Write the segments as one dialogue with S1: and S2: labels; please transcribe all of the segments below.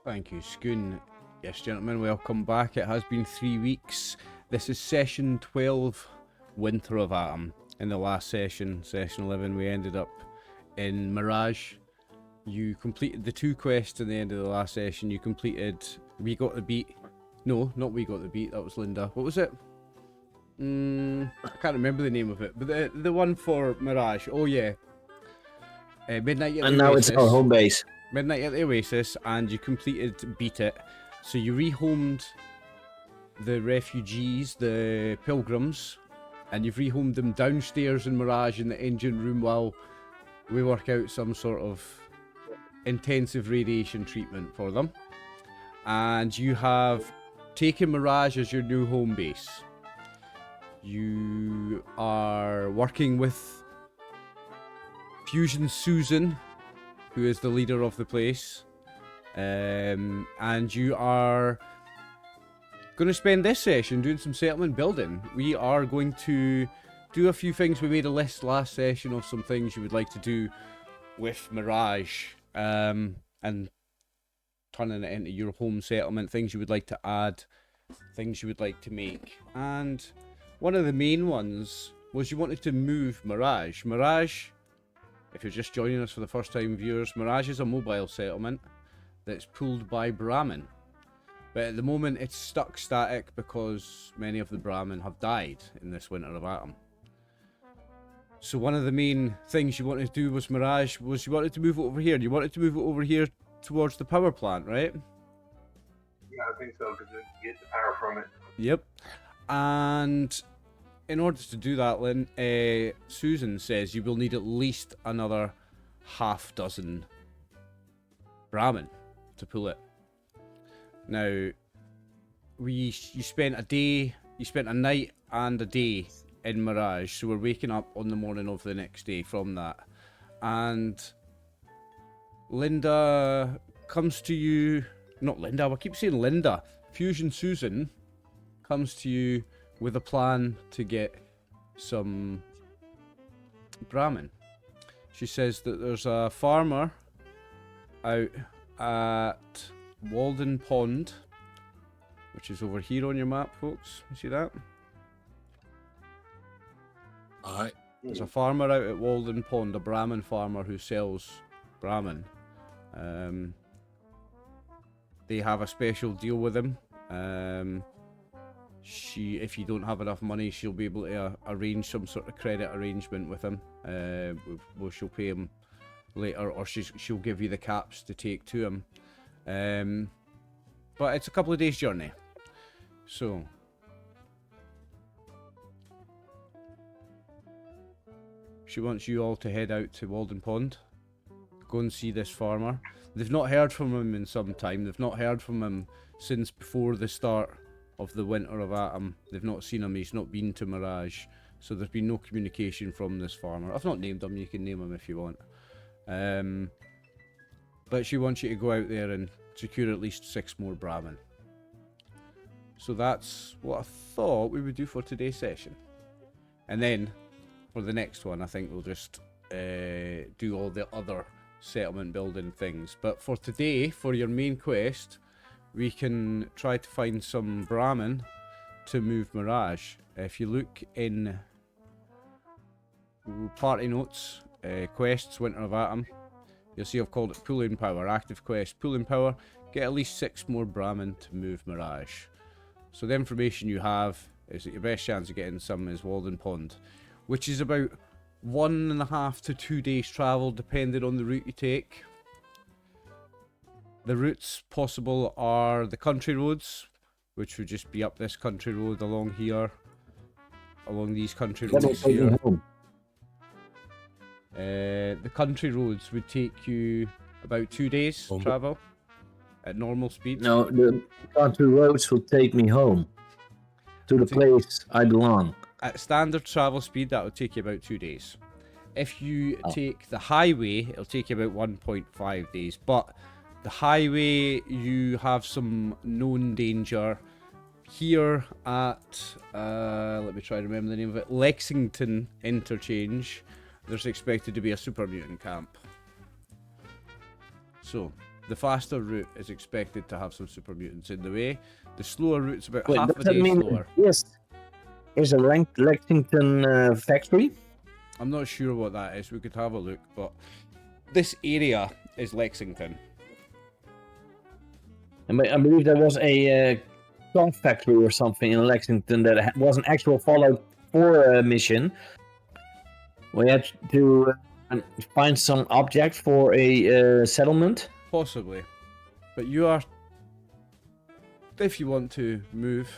S1: Thank you, Schoon. Yes, gentlemen, welcome back. It has been 3 weeks. This is session 12, Winter of Atom. In the last session, session 11, we ended up in Mirage. You completed the 2 quests at the end of the last session. You completed We Got the Beat. No, not We Got the Beat, that was Linda. What was it? I can't remember the name of it, but the one for Mirage. Oh yeah. Midnight at the
S2: And now
S1: Oasis.
S2: it's our home base.
S1: Midnight at the Oasis, and you completed Beat It. So you rehomed the refugees, the pilgrims, and you've rehomed them downstairs in Mirage in the engine room while we work out some sort of intensive radiation treatment for them. And you have taken Mirage as your new home base. You are working with Fusion Susan, who is the leader of the place, and you are going to spend this session doing some settlement building. We are going to do a few things. We made a list last session of some things you would like to do with Mirage, and turning it into your home settlement, things you would like to add, things you would like to make. And one of the main ones was you wanted to move Mirage. Mirage, if you're just joining us for the first time, viewers, Mirage is a mobile settlement that's pulled by Brahmin. But at the moment it's stuck static because many of the Brahmin have died in this Winter of Atom. So one of the main things you wanted to do with Mirage was you wanted to move it over here. And you wanted to move it over here towards the power plant, right?
S3: Yeah, I think so, because you get the power from it.
S1: Yep. And in order to do that, Lynn, Susan says you will need at least another half dozen Brahmin to pull it. Now, you spent a night and a day in Mirage, so we're waking up on the morning of the next day from that. And Linda comes to you, not Linda, I keep saying Linda, Fusion Susan comes to you with a plan to get some Brahmin. She says that there's a farmer out at Walden Pond, which is over here on your map, folks. You see that?
S2: Alright.
S1: There's a farmer out at Walden Pond, a Brahmin farmer who sells Brahmin. They have a special deal with him. If you don't have enough money, she'll be able to arrange some sort of credit arrangement with him. Well, she'll pay him later, or she'll give you the caps to take to him. But it's a couple of days' journey. So she wants you all to head out to Walden Pond, go and see this farmer. They've not heard from him in some time. They've not heard from him since before the start of the Winter of Atom. They've not seen him. He's not been to Mirage, so there's been no communication from this farmer. I've not named him. You can name him if you want. But she wants you to go out there and secure at least 6 more Brahmin. So that's what I thought we would do for today's session. And then for the next one, I think we'll just do all the other settlement building things. But for today, for your main quest, we can try to find some Brahmin to move Mirage. If you look in party notes, quests, Winter of Atom, you'll see I've called it Pulling Power. Active quest, Pulling Power. Get at least 6 more Brahmin to move Mirage. So the information you have is that your best chance of getting some is Walden Pond, which is about 1.5 to 2 days travel, depending on the route you take. The routes possible are the country roads, which would just be up this country road along here, along these country roads here. The country roads would take you about 2 days travel at normal speed.
S2: No, the country roads will take me home to the place I belong.
S1: At standard travel speed, that would take you about 2 days. If you take the highway, it'll take you about 1.5 days. But the highway, you have some known danger. Here at, let me try to remember the name of it, Lexington Interchange, there's expected to be a super mutant camp. So, The faster route is expected to have some super mutants in the way. The slower route's about
S2: Wait,
S1: half
S2: does
S1: a
S2: that
S1: day
S2: mean
S1: slower.
S2: this is a Lexington factory?
S1: I'm not sure what that is. We could have a look, but this area is Lexington.
S2: I believe there was a car factory or something in Lexington that was an actual Fallout 4 mission. We had to find some object for a settlement.
S1: Possibly. But you are... If you want to move...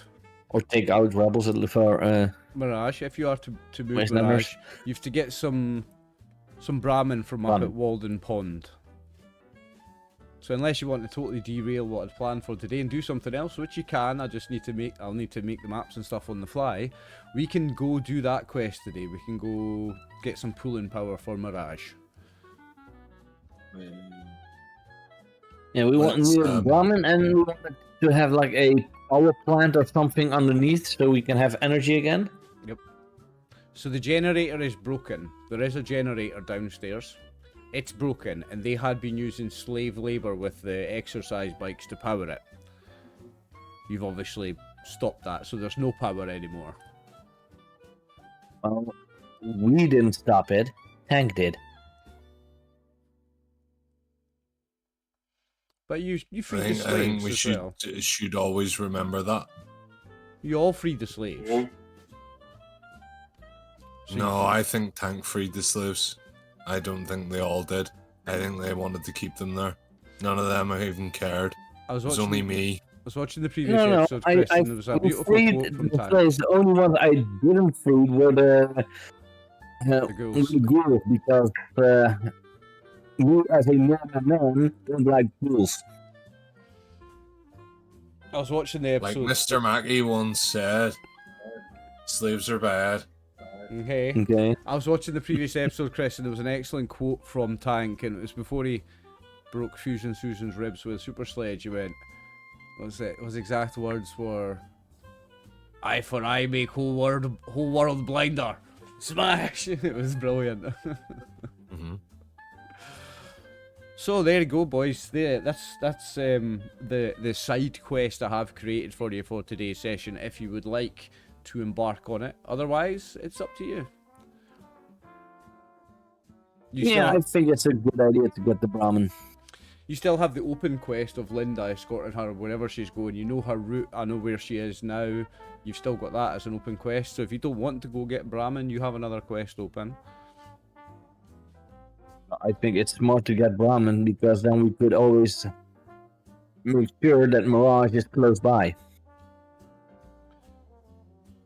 S2: Or take out rebels for
S1: Mirage, if you are to move
S2: Where's
S1: Mirage,
S2: numbers?
S1: you have to get some Brahmin from up at Walden Pond. So unless you want to totally derail what I'd planned for today and do something else, which you can, I'll need to make the maps and stuff on the fly. We can go do that quest today. We can go get some pulling power for Mirage.
S2: Yeah, we want Brahmin, and we want to have like a power plant or something underneath so we can have energy again.
S1: Yep. So the generator is broken. There is a generator downstairs. It's broken, and they had been using slave labor with the exercise bikes to power it. You've obviously stopped that, so there's no power anymore.
S2: Well, we didn't stop it. Tank did.
S1: But you freed the
S4: I
S1: slaves
S4: think we
S1: as well.
S4: should always remember that.
S1: You all freed the slaves.
S3: Mhm.
S1: So you
S4: No, I think Tank freed the slaves. I don't think they all did. I think they wanted to keep them there. None of them even cared.
S1: I was
S4: It was
S1: watching,
S4: only me.
S1: I was watching the previous
S2: No,
S1: episode,
S2: I
S1: Chris, and there was a beautiful
S2: freed
S1: quote from
S2: the
S1: Tan.
S2: slaves. The only ones I didn't free were the
S1: ghouls.
S2: ghouls, because we as a normal man don't like ghouls.
S1: I was watching the
S4: Like
S1: episode.
S4: Mr. Mackey once said, slaves are bad.
S1: Okay.
S2: Okay.
S1: I was watching the previous episode, Chris, and there was an excellent quote from Tank, and it was before he broke Fusion Susan's ribs with a super sledge. He went, what was it? His exact words were, "Eye for eye, make whole world blinder." Smash! It was brilliant.
S4: Hmm.
S1: So there you go, boys. That's the side quest I have created for you for today's session. If you would like to embark on it, otherwise it's up to you.
S2: I think it's a good idea to get the Brahmin.
S1: You still have the open quest of Linda escorting her wherever she's going. You know her route. I know where she is now. You've still got that as an open quest. So if you don't want to go get Brahmin, you have another quest open.
S2: I think it's smart to get Brahmin because then we could always make sure that Mirage is close by.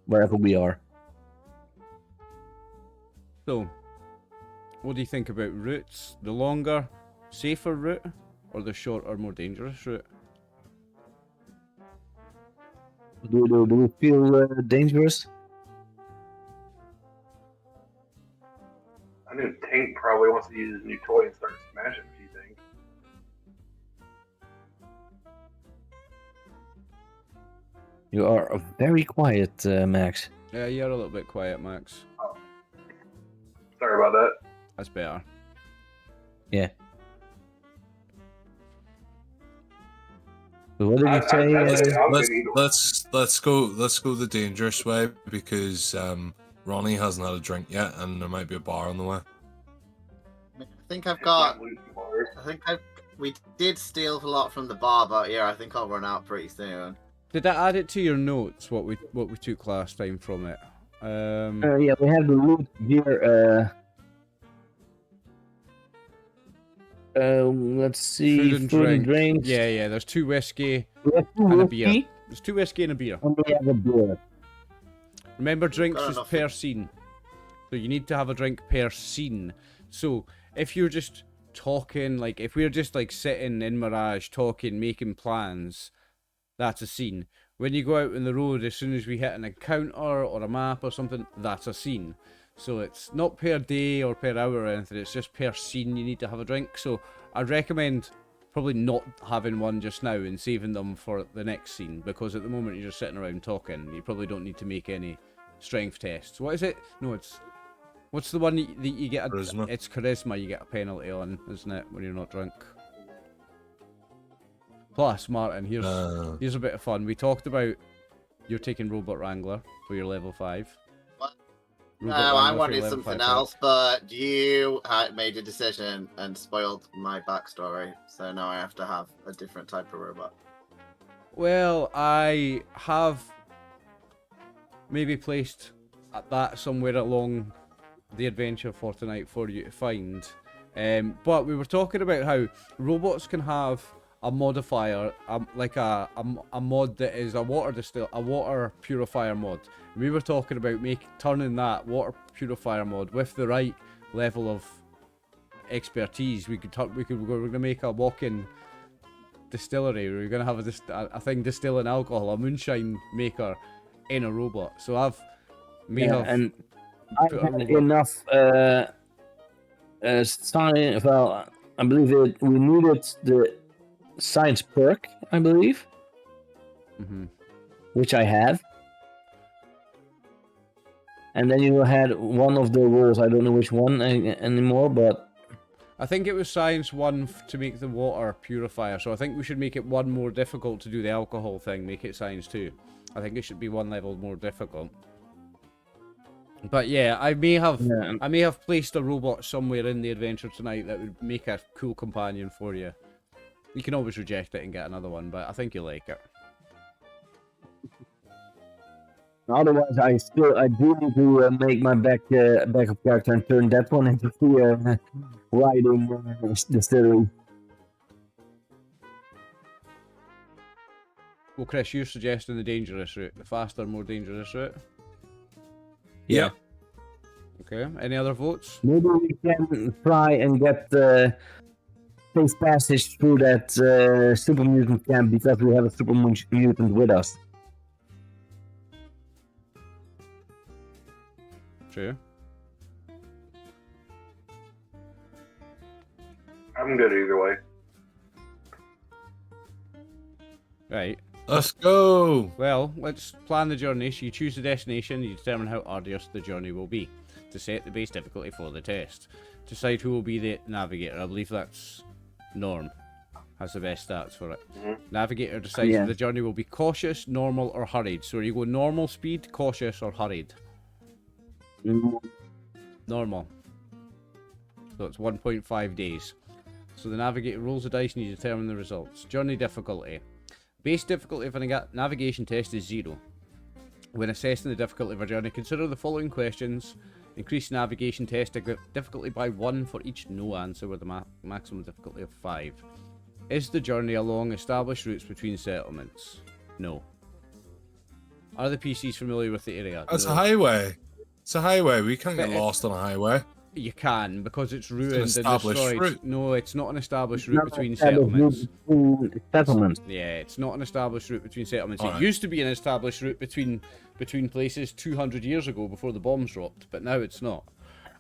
S2: Wherever we are.
S1: So, what do you think about routes? The longer, safer route, or the shorter, more dangerous route?
S2: Do we feel dangerous?
S3: I know Tank probably wants to use his new toy and start smashing a few things.
S2: You are very quiet, Max.
S1: Yeah, you're a little bit quiet, Max.
S3: Sorry about that.
S1: That's better.
S2: Yeah. So what did you say?
S4: Let's go the dangerous way because Ronnie hasn't had a drink yet, and there might be a bar on the way.
S5: I think we did steal a lot from the bar, but yeah, I think I'll run out pretty soon.
S1: Did I add it to your notes? What we took last time from it?
S2: Yeah, we have the loot here. Let's see.
S1: Food and
S2: drinks.
S1: Yeah. There's 2 whiskey
S2: We have two
S1: and a
S2: whiskey,
S1: beer. There's 2 whiskey and a beer.
S2: and we have a beer.
S1: Remember, drinks is
S5: enough.
S1: per scene. So you need to have a drink per scene. So if you're just talking, like if we're just like sitting in Mirage talking, making plans, that's a scene. When you go out on the road, as soon as we hit an encounter or a map or something, that's a scene. So it's not per day or per hour or anything, it's just per scene you need to have a drink. So I'd recommend probably not having one just now and saving them for the next scene, because at the moment you're just sitting around talking. You probably don't need to make any strength tests. What is it? No, what's the one that you get?
S4: Charisma.
S1: It's charisma you get a penalty on, isn't it, when you're not drunk? Plus, Martin,
S4: Uh,
S1: here's a bit of fun. We talked about you're taking Robot Wrangler for your level 5.
S5: What?
S1: Robot
S5: No, I
S1: Wrangler for
S5: wanted
S1: your level
S5: something
S1: 5, right?
S5: else, but you had made a decision and spoiled my backstory, so now I have to have a different type of robot.
S1: Well, I have maybe placed that somewhere along the adventure for tonight for you to find. But we were talking about how robots can have a modifier, like a mod that is a water purifier mod. We were talking about turning that water purifier mod with the right level of expertise. We're gonna make a walk-in distillery. We're gonna have a thing distilling alcohol, a moonshine maker in a robot. So I
S2: and I had enough science. Well, I believe we needed the science perk, I believe, which I have. And then you had one of the rules. I don't know which one anymore, but
S1: I think it was science 1 to make the water purifier. So I think we should make it 1 more difficult to do the alcohol thing. Make it science 2. I think it should be 1 level more difficult. But yeah, I may have placed a robot somewhere in the adventure tonight that would make a cool companion for you. You can always reject it and get another one, but I think you'll like it.
S2: otherwise, I do need to make my backup character and turn that one into the riding distillery.
S1: Well, Chris, you're suggesting the dangerous route, the faster, more dangerous route.
S4: yeah.
S1: Okay. Any other votes?
S2: Maybe we can try and get safe passage through that super mutant camp because we have a super mutant with us.
S1: True.
S3: I'm good either way.
S1: Right.
S4: Let's go.
S1: Well, let's plan the journey. So you choose the destination, you determine how arduous the journey will be. To set the base difficulty for the test. Decide who will be the navigator. I believe that's Norm. Has the best stats for it. Navigator decides if the journey will be cautious, normal, or hurried. So are you go normal speed, cautious, or hurried? Normal. So it's 1.5 days. So the navigator rolls the dice and you determine the results. Journey difficulty. Base difficulty of a navigation test is 0. When assessing the difficulty of a journey, consider the following questions. Increase navigation test difficulty by 1 for each no answer with a maximum difficulty of 5. Is the journey along established routes between settlements? No. Are the PCs familiar with the area?
S4: It's
S1: No.
S4: a highway. It's a highway. We can't get lost on a highway.
S1: You can, because it's ruined
S4: an
S1: and
S4: established
S1: destroyed.
S4: route.
S1: No, it's not an established route between settlements.
S2: Settlements.
S1: Yeah, it's not an established route between settlements. It
S4: Alright.
S1: used to be an established route between places 200 years ago before the bombs dropped, but now it's not,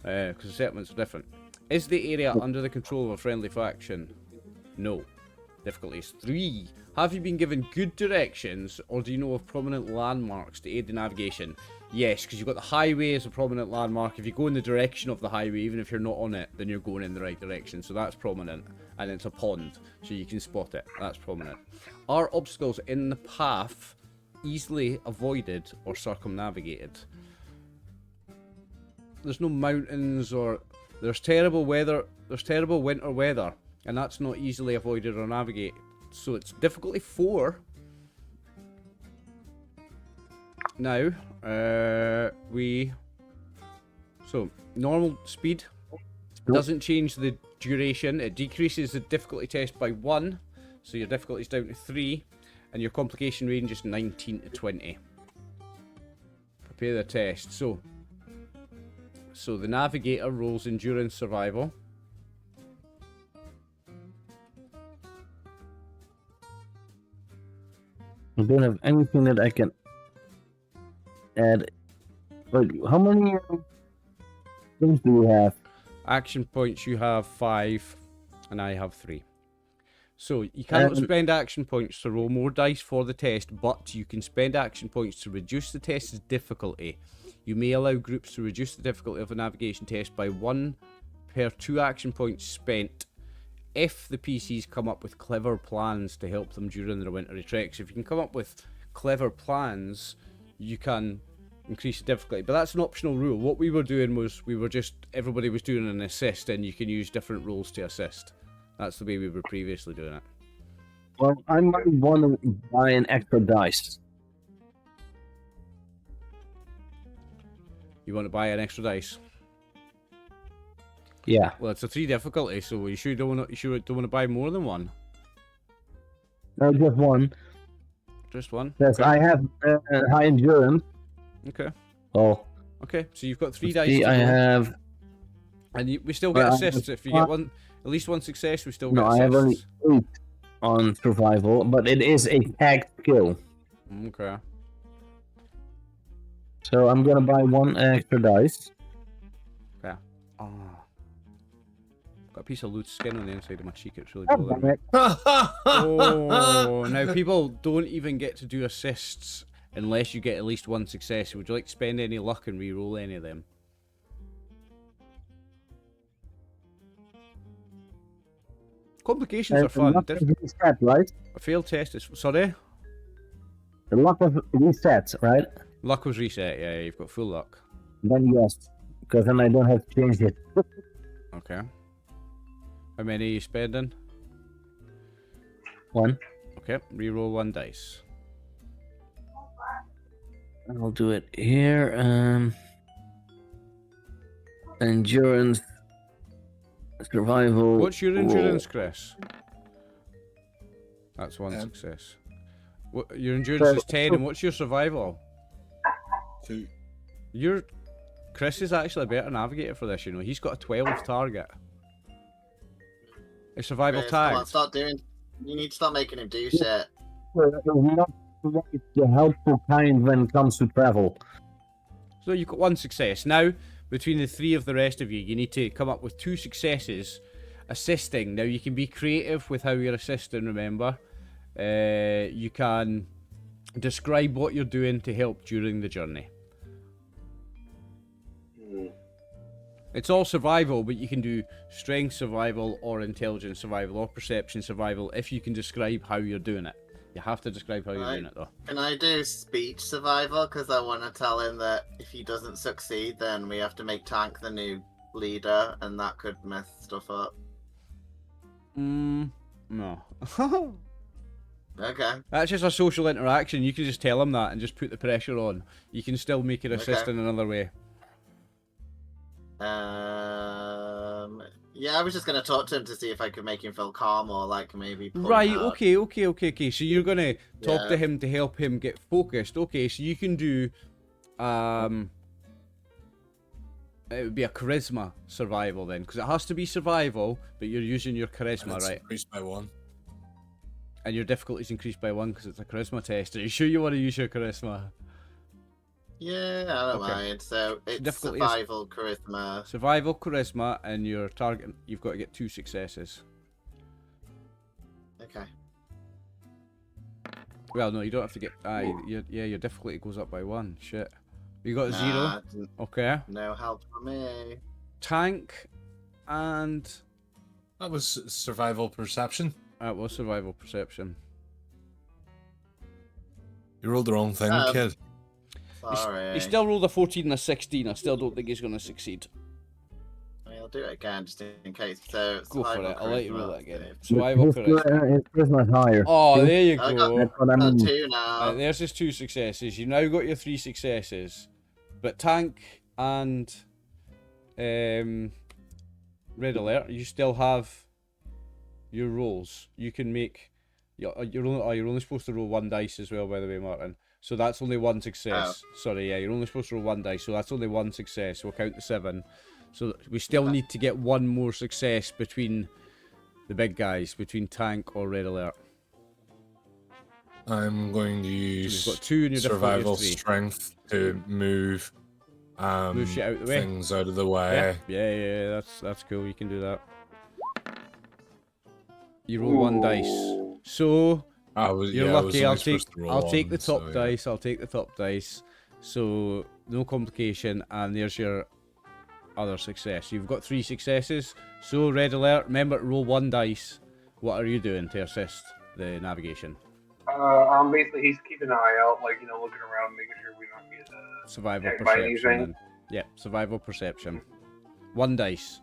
S1: because the settlements are different. Is the area under the control of a friendly faction? No. Difficulty is 3. Have you been given good directions, or do you know of prominent landmarks to aid the navigation? Yes, because you've got the highway as a prominent landmark. If you go in the direction of the highway, even if you're not on it, then you're going in the right direction. So that's prominent. And it's a pond, so you can spot it. That's prominent. Are obstacles in the path easily avoided or circumnavigated? There's no mountains, or there's terrible weather. There's terrible winter weather, and that's not easily avoided or navigated. So it's difficulty 4. Now, so normal speed doesn't change the duration. It decreases the difficulty test by 1, so your difficulty is down to 3, and your complication range is 19 to 20. Prepare the test. So the navigator rolls endurance survival.
S2: I don't have anything that I can add. Wait, how many things do we have?
S1: Action points, you have 5, and I have 3. So you cannot spend action points to roll more dice for the test, but you can spend action points to reduce the test's difficulty. You may allow groups to reduce the difficulty of a navigation test by 1 per 2 action points spent if the PCs come up with clever plans to help them during their wintry treks. If you can come up with clever plans, you can increase the difficulty. But that's an optional rule. What we were doing was everybody was doing an assist, and you can use different rules to assist. That's the way we were previously doing it.
S2: Well, I might want to buy an extra dice.
S1: You want to buy an extra dice?
S2: Yeah.
S1: Well, it's a 3 difficulty, so you sure don't want to buy more than one.
S2: No, just one.
S1: Just one.
S2: Yes,
S1: Okay.
S2: I have high endurance.
S1: Okay.
S2: Oh.
S1: Okay. So you've got 3 dice.
S2: See, I have.
S1: And we still get
S2: Well,
S1: assists if you get at least one success. We still get
S2: No, I
S1: assists.
S2: have only 8 on survival, but it is a tagged skill.
S1: Okay.
S2: So I'm gonna buy 1 extra dice.
S1: Yeah. Oh. Got a piece of loot skin on the inside of my cheek. It's really
S2: Oh,
S1: bothering
S2: damn
S1: me.
S2: it.
S1: Oh, now people don't even get to do assists unless you get at least 1 success. Would you like to spend any luck and re-roll any of them? Complications are
S2: The
S1: fun.
S2: luck is reset, right?
S1: A failed test is... Sorry?
S2: The luck is reset, right?
S1: Luck was reset, yeah, you've got full luck.
S2: Then yes, because then I don't have to change it.
S1: Okay. How many are you spending?
S2: 1.
S1: Okay, re-roll 1 dice.
S2: I'll do it here. Endurance, survival.
S1: What's your endurance, Chris? That's 1 success. What, your endurance is 10, and what's your survival?
S4: 2.
S1: Chris is actually a better navigator for this, you know. He's got a 12 target. A survival
S5: Chris,
S1: tag.
S5: Come on, start doing. You need to start making him do shit.
S2: Not the helpful kind when it comes to travel.
S1: So you've got 1 success. Now, between the 3 of the rest of you, you need to come up with 2 successes assisting. Now, you can be creative with how you're assisting, remember. You can describe what you're doing to help during the journey. It's all survival, but you can do strength survival or intelligence survival or perception survival if you can describe how you're doing it. You have to describe how you're doing it, though.
S5: Can I do speech survival? Because I want to tell him that if he doesn't succeed, then we have to make Tank the new leader, and that could mess stuff up.
S1: No.
S5: Okay.
S1: That's just a social interaction. You can just tell him that and just put the pressure on. You can still make it assist in another way.
S5: Yeah, I was just gonna talk to him to see if I could make him feel calm or like maybe. pull him
S1: Right,
S5: out.
S1: okay. So you're gonna talk to
S5: Yeah.
S1: him to help him get focused. Okay, so you can do it would be a charisma survival then, because it has to be survival, but you're using your charisma,
S4: It's
S1: right?
S4: increased by 1.
S1: And your difficulty's increased by 1 because it's a charisma test. Are you sure you want to use your charisma?
S5: Yeah, I don't
S1: Okay.
S5: mind. So it's
S1: difficulty is-
S5: survival, charisma.
S1: Survival, charisma, and your target, you've got to get 2 successes.
S5: Okay.
S1: Well, no, you don't have to get. Your difficulty goes up by 1. Shit. You got a
S5: Nah,
S1: 0. Okay.
S5: no help from me.
S1: Tank, and
S4: That was survival perception.
S1: that was survival perception.
S4: You rolled the wrong thing, kid.
S5: Sorry.
S1: He still rolled a 14 and a 16. I still don't think he's going to succeed.
S5: I'll do it again just in case. So
S1: Go for
S5: survival,
S1: it. I'll let you
S5: charisma,
S1: roll it again.
S5: save.
S1: Survival, charisma.
S2: His charisma's higher.
S1: Oh, there you
S5: I
S1: go.
S2: That's what I
S5: Got
S2: mean.
S5: 2 now.
S1: There's his 2 successes. You now got your 3 successes. But Tank and Red Alert, you still have your rolls. You can make. You're only supposed to roll 1 dice as well, by the way, Martin. So that's only 1 success. Sorry, yeah, you're only supposed to roll 1 dice, so that's only 1 success. We'll count to 7. So we still need to get 1 more success between the big guys, between Tank or Red Alert.
S4: I'm going to
S1: So
S4: use
S1: you've got 2 in your
S4: survival
S1: difficulty is 3.
S4: strength to move
S1: Move shit out of the way.
S4: things out of the way.
S1: Yeah, that's cool. You can do that. You roll 1 dice. So you're lucky. I'll take the top dice. I'll take the top dice. So no complication. And there's your other success. You've got 3 successes. So, red alert. Remember to roll 1 dice. What are you doing to assist the navigation?
S3: Basically, he's keeping an eye out, like, looking around, making sure we don't get
S1: Survival
S3: attacked by
S1: perception.
S3: anything.
S1: Then. Yeah, survival perception. 1 dice.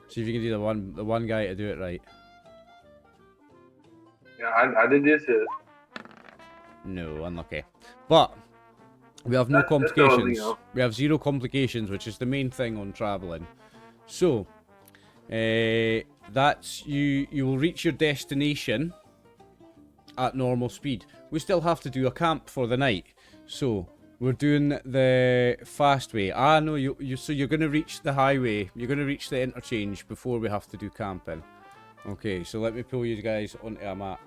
S1: See if you can do the one guy to do it right.
S3: Yeah, I did this.
S1: No, unlucky. But we have no
S3: That's all,
S1: complications. We have 0 complications, which is the main thing on traveling. So, that's you. You will reach your destination at normal speed. We still have to do a camp for the night, so we're doing the fast way. No, so you're going to reach the highway. You're going to reach the interchange before we have to do camping. Okay, so let me pull you guys onto a map.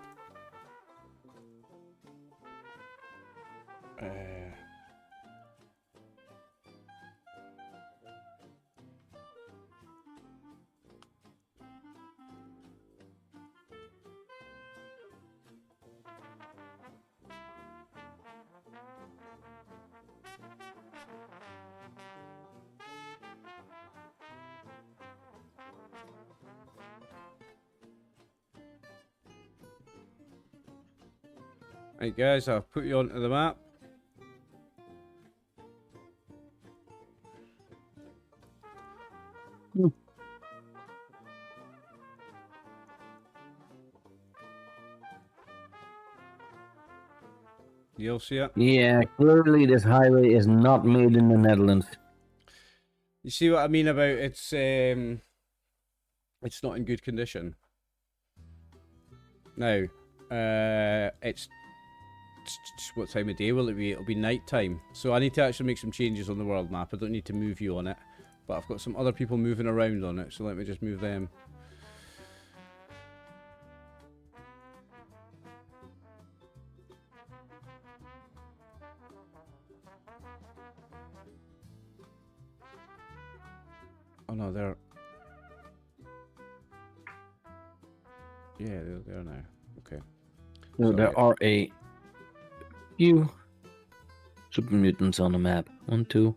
S1: Right guys, I'll put you onto the map. You'll see it.
S2: Yeah, clearly this highway is not made in the Netherlands.
S1: You see what I mean about it's not in good condition. Now, it's what time of day will it be? It'll be night time. So I need to actually make some changes on the world map. I don't need to move you on it, but I've got some other people moving around on it. So let me just move them. Oh no, they're... Yeah, they're there now. Okay.
S2: So
S1: Sorry.
S2: there are a few super mutants on the map. 1, 2,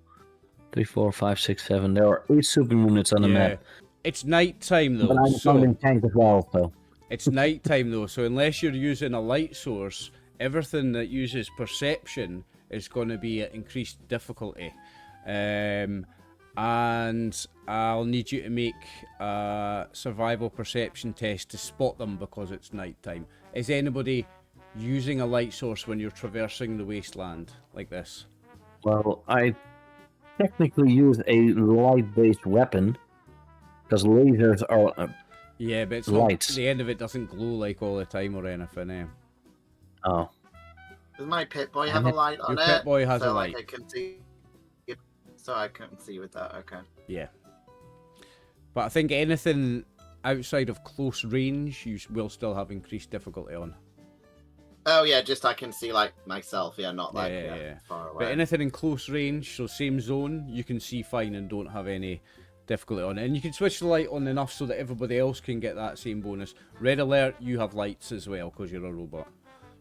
S2: 3, 4, 5, 6, 7. There are 8 super mutants on the map.
S1: It's night time though.
S2: But I'm
S1: So
S2: finding tank as well, so.
S1: it's night time though. So unless you're using a light source, everything that uses perception is going to be at increased difficulty. And I'll need you to make a survival perception test to spot them because it's night time. Is anybody using a light source when you're traversing the wasteland like this?
S2: Well, I technically use a light-based weapon because lasers are
S1: Yeah, but it's
S2: lights.
S1: not, the end of it doesn't glow like all the time or anything.
S2: Oh.
S5: Does my Pip-Boy have a light on
S1: Your
S5: it?
S1: Pip-Boy has
S5: so,
S1: a
S5: like,
S1: light.
S5: I can see. So I can see with that. Okay.
S1: Yeah. But I think anything outside of close range, you will still have increased difficulty on.
S5: Oh yeah, just I can see like myself. Yeah, not like
S1: Yeah.
S5: far away.
S1: But anything in close range, so same zone, you can see fine and don't have any difficulty on it. And you can switch the light on enough so that everybody else can get that same bonus. Red alert, you have lights as well because you're a robot.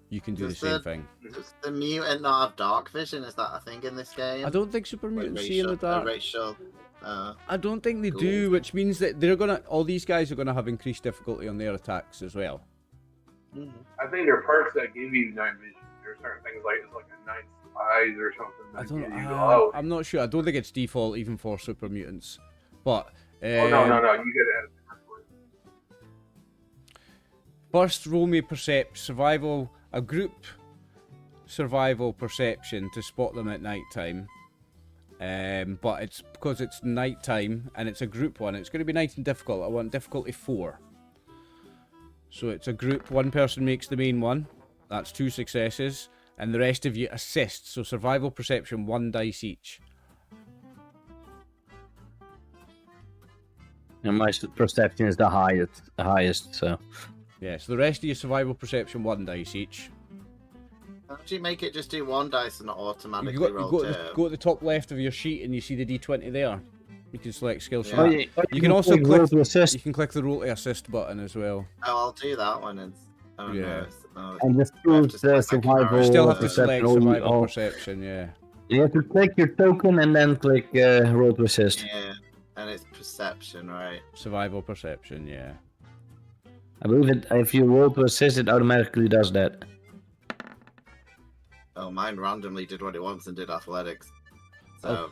S1: You can do
S5: Does
S1: the same thing.
S5: Does the mutant not have dark vision? Is that a thing in this game?
S1: I don't think super
S5: Like
S1: mutants see in the dark.
S5: racial.
S1: I don't think they
S5: Cool.
S1: do, which means that they're gonna. All these guys are gonna have increased difficulty on their attacks as well.
S3: I think there are perks that give you night vision. There are certain things like it's like a night eyes or something.
S1: I
S3: That
S1: don't.
S3: give you,
S1: I'm not sure. I don't think it's default even for super mutants. But
S3: oh no, you get it.
S1: first, roll me survival. A group survival perception to spot them at night time. But it's because it's night time and it's a group one. It's going to be nice and difficult. I want difficulty 4. So it's a group. One person makes the main one. That's 2 successes, and the rest of you assist. So survival perception, 1 dice each.
S2: And my perception is the highest, so.
S1: Yeah. So the rest of you survival perception, 1 dice each.
S5: How do you make it just do 1 dice and not automatically
S1: You
S5: roll
S1: go
S5: 2?
S1: to the top left of your sheet and you see the D20 there. You can select skills from
S5: Yeah.
S1: that. You can also
S2: click
S1: click
S2: roll to assist
S1: You can click the roll to assist button as well.
S5: Oh, I'll do that one. Oh,
S1: Yeah.
S5: no, it's-
S2: and just
S5: I have
S2: choose
S5: to
S2: the
S5: select my
S2: survival.
S1: You still have to
S5: perception
S1: select
S2: all-
S1: survival
S2: all-
S1: perception, yeah.
S2: You have to click your token and then click roll to assist.
S5: Yeah, And it's perception, right?
S1: Survival perception, yeah.
S2: I believe it. If you roll to assist, it automatically does that.
S5: Oh, mine randomly did what it wants and did athletics. So,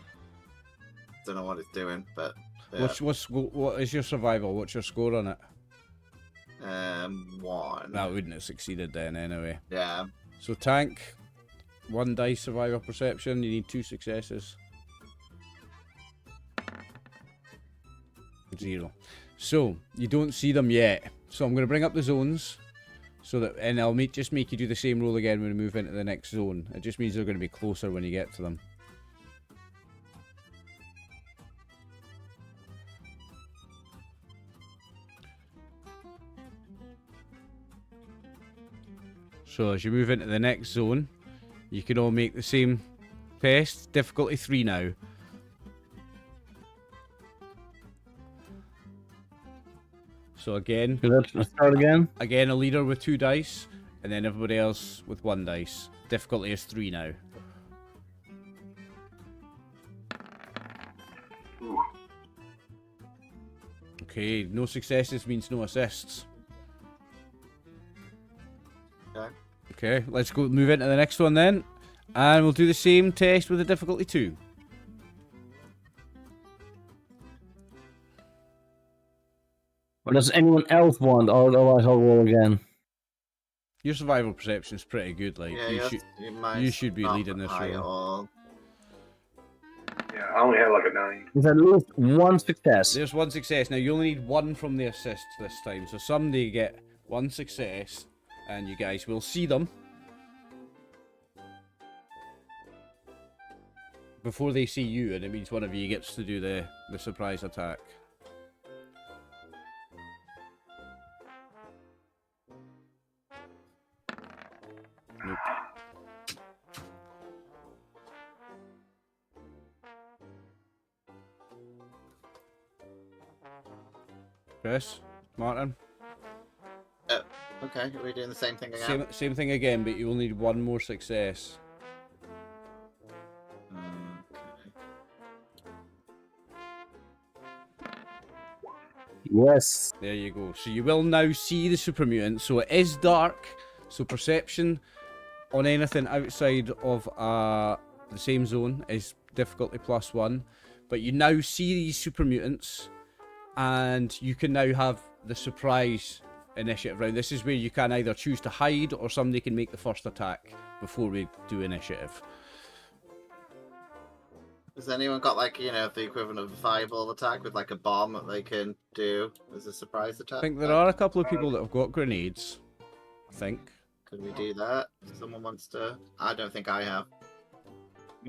S5: don't know what it's doing, but... Yeah.
S1: What is your survival? What's your score on it?
S5: 1.
S1: That wouldn't have succeeded then anyway.
S5: Yeah.
S1: So tank, 1 dice survival perception, you need 2 successes. 0. So, you don't see them yet. So I'm going to bring up the zones, and I'll just make you do the same roll again when we move into the next zone. It just means they're going to be closer when you get to them. So as you move into the next zone, you can all make the same test. Difficulty 3 now. So again,
S2: Let's start again.
S1: Again, a leader with 2 dice, and then everybody else with 1 dice. Difficulty is 3 now. Okay, no successes means no assists.
S5: Okay.
S1: Okay, let's go move into the next one then. And we'll do the same test with a difficulty 2.
S2: Or does anyone else want? Otherwise, I'll roll again.
S1: Your survival perception is pretty good. Like
S5: Yeah,
S1: you should be
S5: not
S1: leading this
S5: high at
S1: roll.
S5: all.
S3: Yeah, I only had like a 9.
S2: There's at least 1 success.
S1: There's 1 success. Now you only need 1 from the assists this time. So somebody get 1 success, and you guys will see them before they see you, and it means one of you gets to do the surprise attack. Nope. Chris, Martin,
S5: Okay, are we doing the same thing again?
S1: same thing again, but you will need 1 more success.
S2: Yes.
S1: There you go. So you will now see the super mutant. So it is dark. So perception on anything outside of the same zone is difficulty +1. But you now see these super mutants, and you can now have the surprise initiative round. This is where you can either choose to hide, or somebody can make the first attack before we do initiative.
S5: Has anyone got, like, you know, the equivalent of a fireball attack with, like, a bomb that they can do as a surprise attack?
S1: I think there are a couple of people that have got grenades. I think.
S5: Could we do that? Someone wants to... I don't think I have.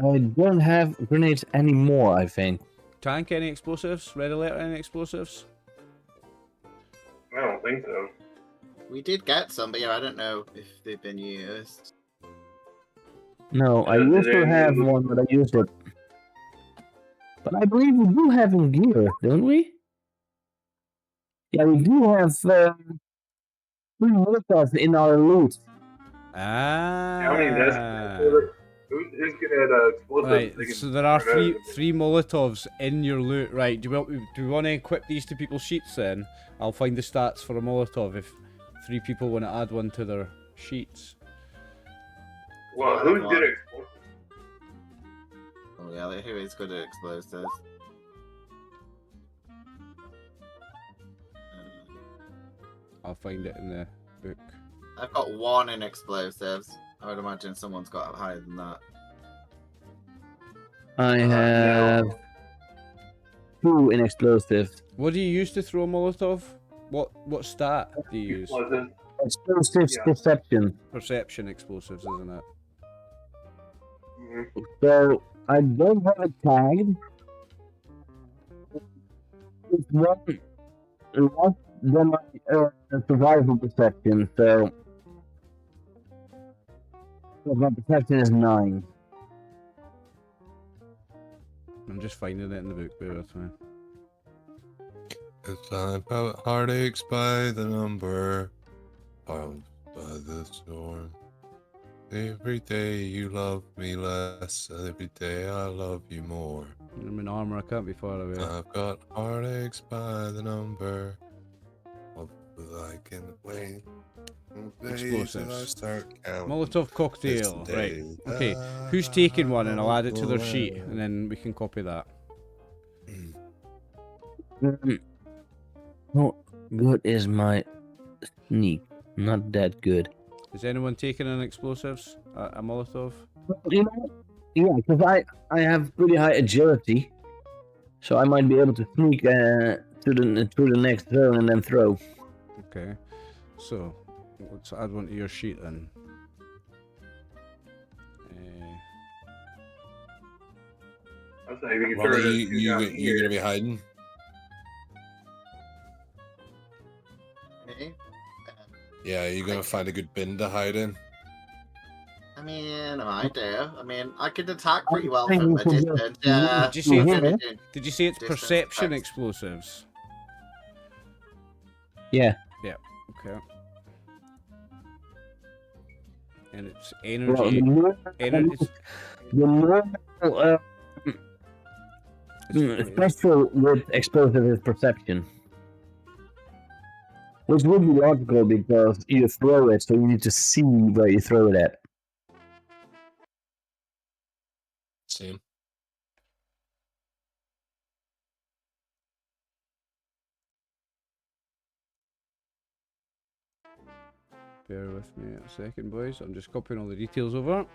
S2: I don't have grenades anymore, I think.
S1: Tank, any explosives? Red alert, any explosives?
S3: I don't think so.
S5: We did get some, but yeah, I don't know if they've been used.
S2: No, I used to have one, but I used it. But I believe we do have in gear, don't we? Yeah, we do have 3 Molotovs in our loot.
S1: Ah.
S3: I mean, who's good at explosives?
S1: Right,
S3: They can
S1: so there are
S3: figure it
S1: three Molotovs in your loot. Right, do we want to equip these to people's sheets then? I'll find the stats for a Molotov if 3 people want to add one to their sheets.
S3: Well, who's good at explosives?
S5: Oh yeah, like, who is good at explosives?
S1: I'll find it in the book.
S5: I've got 1 in explosives. I would imagine someone's got higher than that.
S2: I have 2 in explosives.
S1: What do you use to throw a Molotov? What stat do you use?
S3: Explosives.
S2: Explosives
S3: Yeah.
S2: deception.
S1: Perception explosives, isn't it?
S3: Mhm.
S2: So I don't have it tagged. It's one less than my survival perception, so my perception is 9.
S1: I'm just finding it in the book, bear with me.
S4: It's about heartaches by the number, followed by the storm. Every day you love me less, every day I love you more.
S1: I'm in armor. I can't be far away.
S4: I've got heartaches by the number. I can wait.
S1: Explosives. Molotov cocktail. Right. Okay. Who's taking one, and I'll add it to their sheet, and then we can copy that.
S2: How good is my sneak? Not that good.
S1: Is anyone taking an explosives? A Molotov?
S2: You know, yeah, because I have pretty high agility, so I might be able to sneak to the next zone and then throw.
S1: Okay. So let's add one to your sheet then.
S3: I'll say if you can
S4: Ronnie,
S3: throw it
S4: you're gonna be hiding.
S5: Me?
S4: Yeah, you're gonna find a good bin to hide in.
S5: I mean, I do. I mean, I could attack pretty well
S2: think
S5: from
S2: we
S5: a
S2: should
S5: distance.
S2: just-
S5: Yeah.
S1: Did you see
S2: Mhm.
S1: it? Did you say it's
S5: Distance
S1: perception
S5: attacks.
S1: explosives?
S2: Yeah.
S1: Okay. And it's
S2: Well,
S1: energy. It's
S2: the normal special with explosive is perception. Which would be logical because you throw it, so you need to see where you throw it at.
S4: Same.
S1: Bear with me a second, boys. I'm just copying all the details over.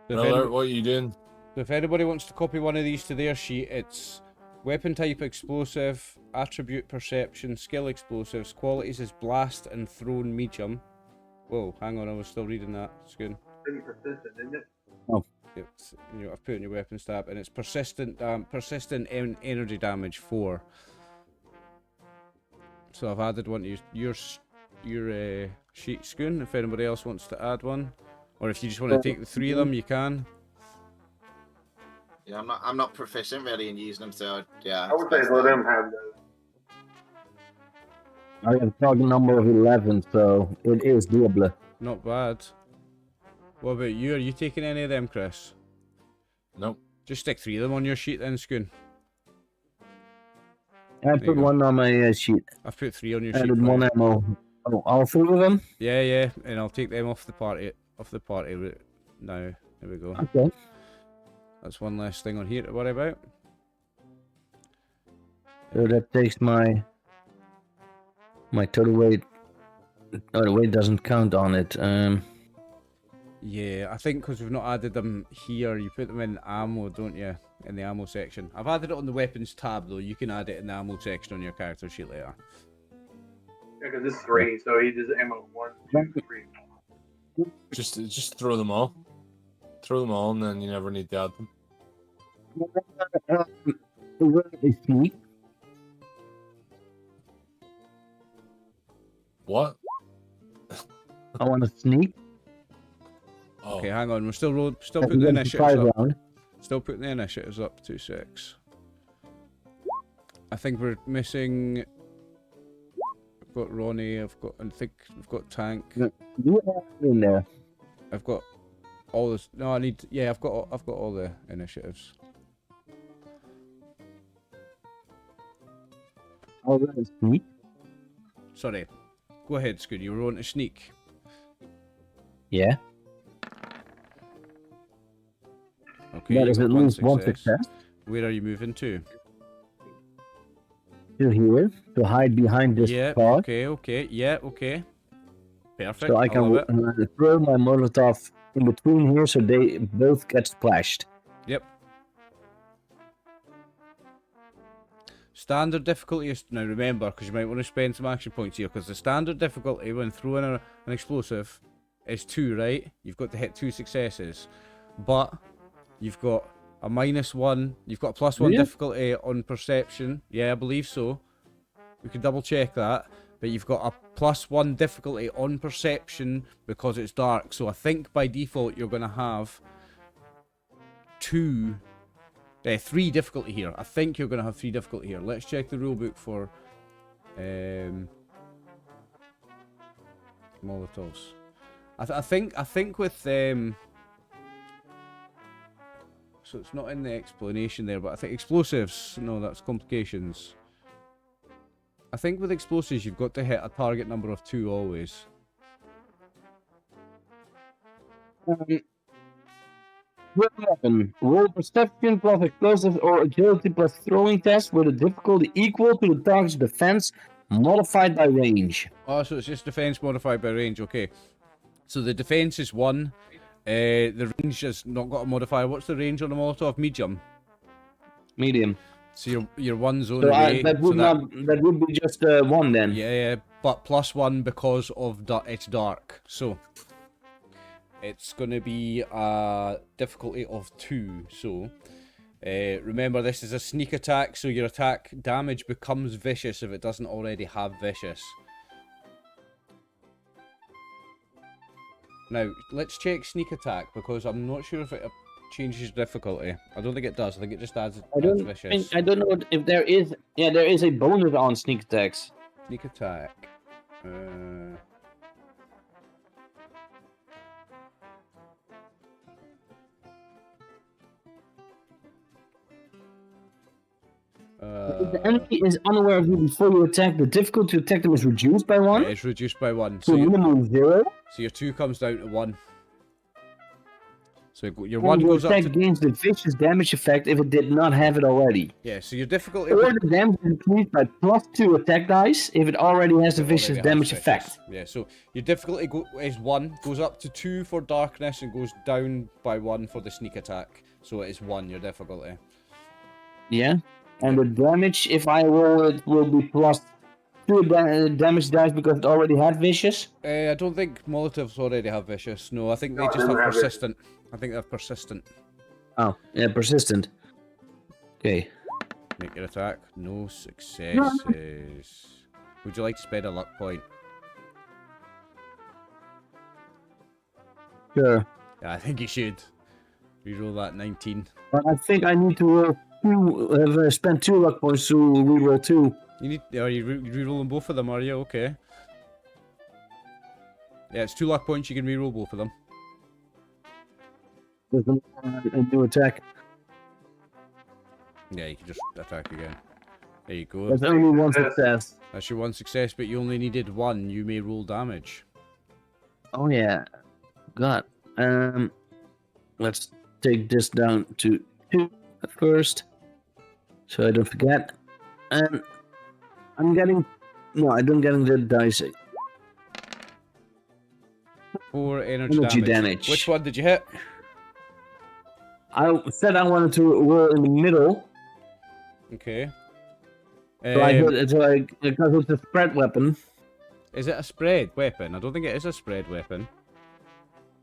S1: So if,
S4: Miller, what are you doing?
S1: so if anybody wants to copy one of these to their sheet, it's weapon type explosive, attribute perception, skill explosives, qualities is blast and thrown medium. Whoa, hang on, I was still reading that. It's good.
S3: pretty persistent, isn't it?
S1: It's, I've put in your weapon tab, and it's persistent energy damage 4. So I've added one to your sheet, Scoon. If anybody else wants to add one, or if you just want to take the 3 of them, you can.
S5: Yeah, I'm not proficient really in using them, so yeah.
S3: I would say let them have those.
S2: I have a target number of 11, so it is doable.
S1: Not bad. What about you? Are you taking any of them, Chris?
S4: Nope.
S1: Just stick 3 of them on your sheet then, Scoon.
S2: I
S1: you
S2: put
S1: go.
S2: one on my sheet.
S1: I've put 3 on your
S2: I
S1: sheet.
S2: added
S1: for
S2: one
S1: you.
S2: ammo. Oh, all 3 of them?
S1: Yeah, and I'll take them off the party route now. There we go.
S2: Okay.
S1: That's one less thing on here to worry about.
S2: So that takes my total weight. Oh, the weight doesn't count on it.
S1: Yeah, I think because we've not added them here, you put them in ammo, don't you? In the ammo section. I've added it on the weapons tab though. You can add it in the ammo section on your character sheet later.
S3: Yeah, because it's 3, so he does ammo 1, 2, 3.
S4: Just throw them all. Throw them all, and then you never need to add them.
S2: Sneak.
S4: What?
S2: I want to sneak.
S4: Oh,
S1: Okay, hang on. We're still putting the initiatives
S2: Surprise
S1: up.
S2: round.
S1: Still putting the initiatives up to 6. I think we're missing. I've got Ronnie. I think we've got Tank.
S2: You are in there.
S1: I've got all this. No, I need. Yeah, I've got all the initiatives.
S2: I want to sneak.
S1: Sorry. Go ahead, Scoot. You were on to sneak.
S2: Yeah.
S1: Okay.
S2: That
S1: you
S2: is
S1: got
S2: at least one success.
S1: Where are you moving to?
S2: To here, to hide behind this
S1: Yeah.
S2: car,
S1: Okay. Yeah. Okay. Perfect.
S2: so I
S1: love
S2: can
S1: it.
S2: throw my Molotov in between here, so they both get splashed.
S1: Yep. Standard difficulty is now. Remember, because you might want to spend some action points here. Because the standard difficulty when throwing an explosive is 2, right? You've got to hit 2 successes, but you've got a -1. You've got a +1
S2: Really?
S1: difficulty on perception. Yeah, I believe so. We can double check that. But you've got a +1 difficulty on perception because it's dark. So I think by default you're going to have 2 3 difficulty here. I think you're going to have 3 difficulty here. Let's check the rulebook for Molotovs. I think with so it's not in the explanation there, but I think explosives. No, that's complications. I think with explosives you've got to hit a target number of 2 always.
S2: Weapon. Roll perception plus explosives or agility plus throwing test with a difficulty equal to the target's defense modified by range.
S1: Oh, so it's just defense modified by range. Okay. So the defense is 1. The range has not got a modifier. What's the range on the Molotov? Medium.
S2: Medium.
S1: So you're 1 zone
S2: So
S1: away.
S2: that would be just 1 then.
S1: Yeah, but +1 because of it's dark. So it's going to be a difficulty of 2. So remember, this is a sneak attack, so your attack damage becomes vicious if it doesn't already have vicious. Now, let's check sneak attack, because I'm not sure if it changes difficulty. I don't think it does. I think it just adds vicious.
S2: I don't know if there is... Yeah, there is a bonus on sneak attacks.
S1: Sneak attack.
S2: If the enemy is unaware of you before you attack, the difficulty to attack them is reduced by 1.
S1: Yeah, it's reduced by 1.
S2: So minimum 0.
S1: So your 2 comes down to 1. So your
S2: And
S1: 1
S2: your
S1: goes up
S2: attack
S1: to...
S2: gains the vicious damage effect if it did not have it already.
S1: Yeah, so your difficulty...
S2: Or the damage is increased by +2 attack dice if it already has the vicious damage effect.
S1: Yeah, so your difficulty is 1, goes up to 2 for darkness, and goes down by 1 for the sneak attack. So it is 1, your difficulty.
S2: Yeah. And the damage, if I roll it, will be +2 damage dice because it already had vicious.
S1: I don't think Molotovs already have vicious. No, I think they just have persistent. I think they have persistent.
S2: Oh, yeah, persistent. Okay.
S1: Make your attack. No successes. Would you like to spend a luck point?
S2: Sure.
S1: Yeah, I think you should. Reroll that 19.
S2: But I think I need to roll 2, spend 2 luck points to reroll 2.
S1: You need... Are you rerolling both of them, are you? Okay. Yeah, it's 2 luck points, you can reroll both of them.
S2: There's a new attack.
S1: Yeah, you can just attack again. There you go.
S2: There's only 1 success.
S1: That's your 1 success, but you only needed 1. You may roll damage.
S2: Oh yeah. God. Let's take this down to 2 at first. So I don't forget. And I'm getting... No, I don't get the dice.
S1: 4 energy
S2: damage.
S1: Which one did you hit?
S2: I said I wanted to roll in the middle.
S1: Okay.
S2: So I did it because it's a spread weapon.
S1: Is it a spread weapon? I don't think it is a spread weapon.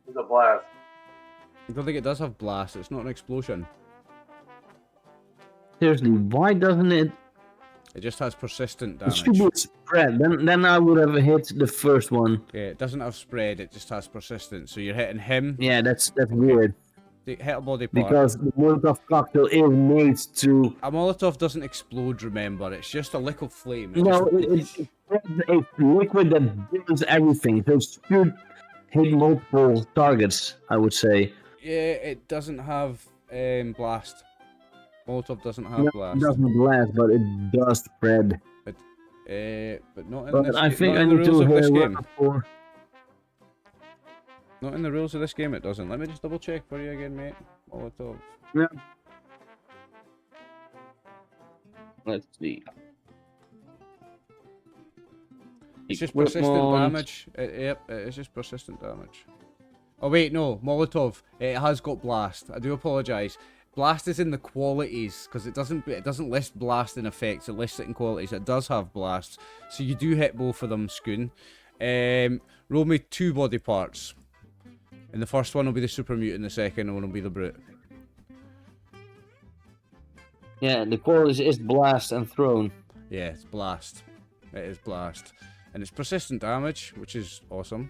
S3: It's a blast.
S1: I don't think it does have blast. It's not an explosion.
S2: Seriously, why doesn't it?
S1: It just has persistent
S2: It should
S1: damage.
S2: be a spread. Then I would have hit the first one.
S1: Yeah, it doesn't have spread. It just has persistent. So you're hitting him.
S2: Yeah, that's weird.
S1: Hit a body part.
S2: Because the Molotov cocktail is made to...
S1: A Molotov doesn't explode, remember. It's just a lick of flame. It's
S2: No,
S1: just-
S2: it's a liquid that burns everything. So it should hit multiple targets, I would say.
S1: Yeah, it doesn't have blast. Molotov doesn't have
S2: It
S1: blast.
S2: doesn't blast, but it does spread.
S1: But not in
S2: But
S1: this
S2: I
S1: ga-
S2: think
S1: not
S2: I
S1: in the
S2: need
S1: rules
S2: to
S1: of this
S2: roll
S1: game.
S2: for...
S1: Not in the rules of this game, it doesn't. Let me just double check for you again, mate. Molotov.
S2: Yeah. Let's see.
S1: It's just persistent damage. Yep, it's just persistent damage. Oh wait, no, Molotov. It has got blast. I do apologise. Blast is in the qualities because it doesn't list blast in effects. It lists it in qualities. It does have blast, so you do hit both of them, Scoon. Roll me 2 body parts. And the first one will be the super mutant. The second one will be the brute.
S2: Yeah, the quality is blast and thrown.
S1: Yeah, it's blast. It is blast, and it's persistent damage, which is awesome.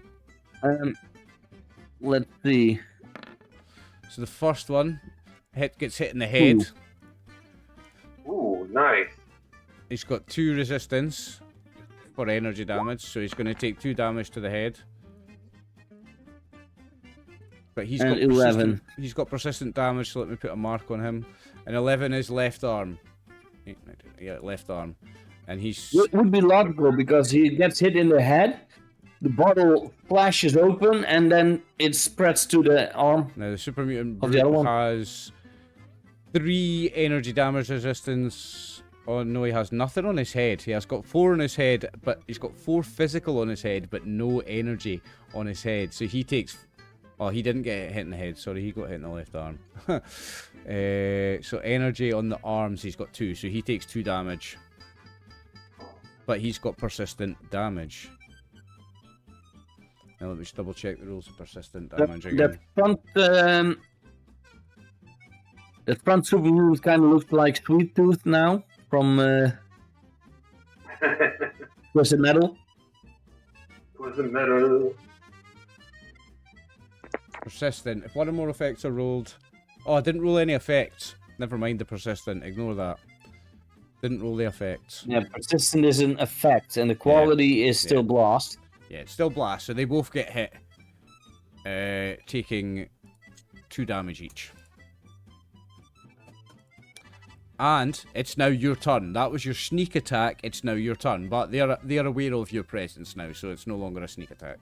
S2: Let's see.
S1: So the first one gets hit in the head.
S3: nice.
S1: He's got 2 resistance for energy damage, so he's going to take 2 damage to the head. But he's
S2: And
S1: got
S2: 11.
S1: He's got persistent damage, so let me put a mark on him. And 11 is left arm. Yeah, left arm. And he's...
S2: It would be logical because he gets hit in the head, the bottle flashes open, and then it spreads to the arm.
S1: Now, the Super Mutant
S2: Of the other
S1: Brute
S2: one.
S1: has 3 energy damage resistance. Oh, no, he has nothing on his head. He has got 4 on his head, but he's got 4 physical on his head, but no energy on his head. So he takes... Oh, he didn't get hit in the head. Sorry, he got hit in the left arm. So energy on the arms, he's got 2. So he takes 2 damage. But he's got persistent damage. Now let me just double check the rules of persistent damage again.
S2: The front super mutant kind of looks like Sweet Tooth now from Twisted Metal.
S3: Twisted Metal.
S1: Persistent. If one or more effects are rolled... Oh, I didn't roll any effects. Never mind the persistent. Ignore that. Didn't roll the effects.
S2: Yeah, persistent is an effect, and the quality is still blast.
S1: Yeah, it's still blast, so they both get hit. Taking 2 damage each. And it's now your turn. That was your sneak attack. It's now your turn. But they are aware of your presence now, so it's no longer a sneak attack.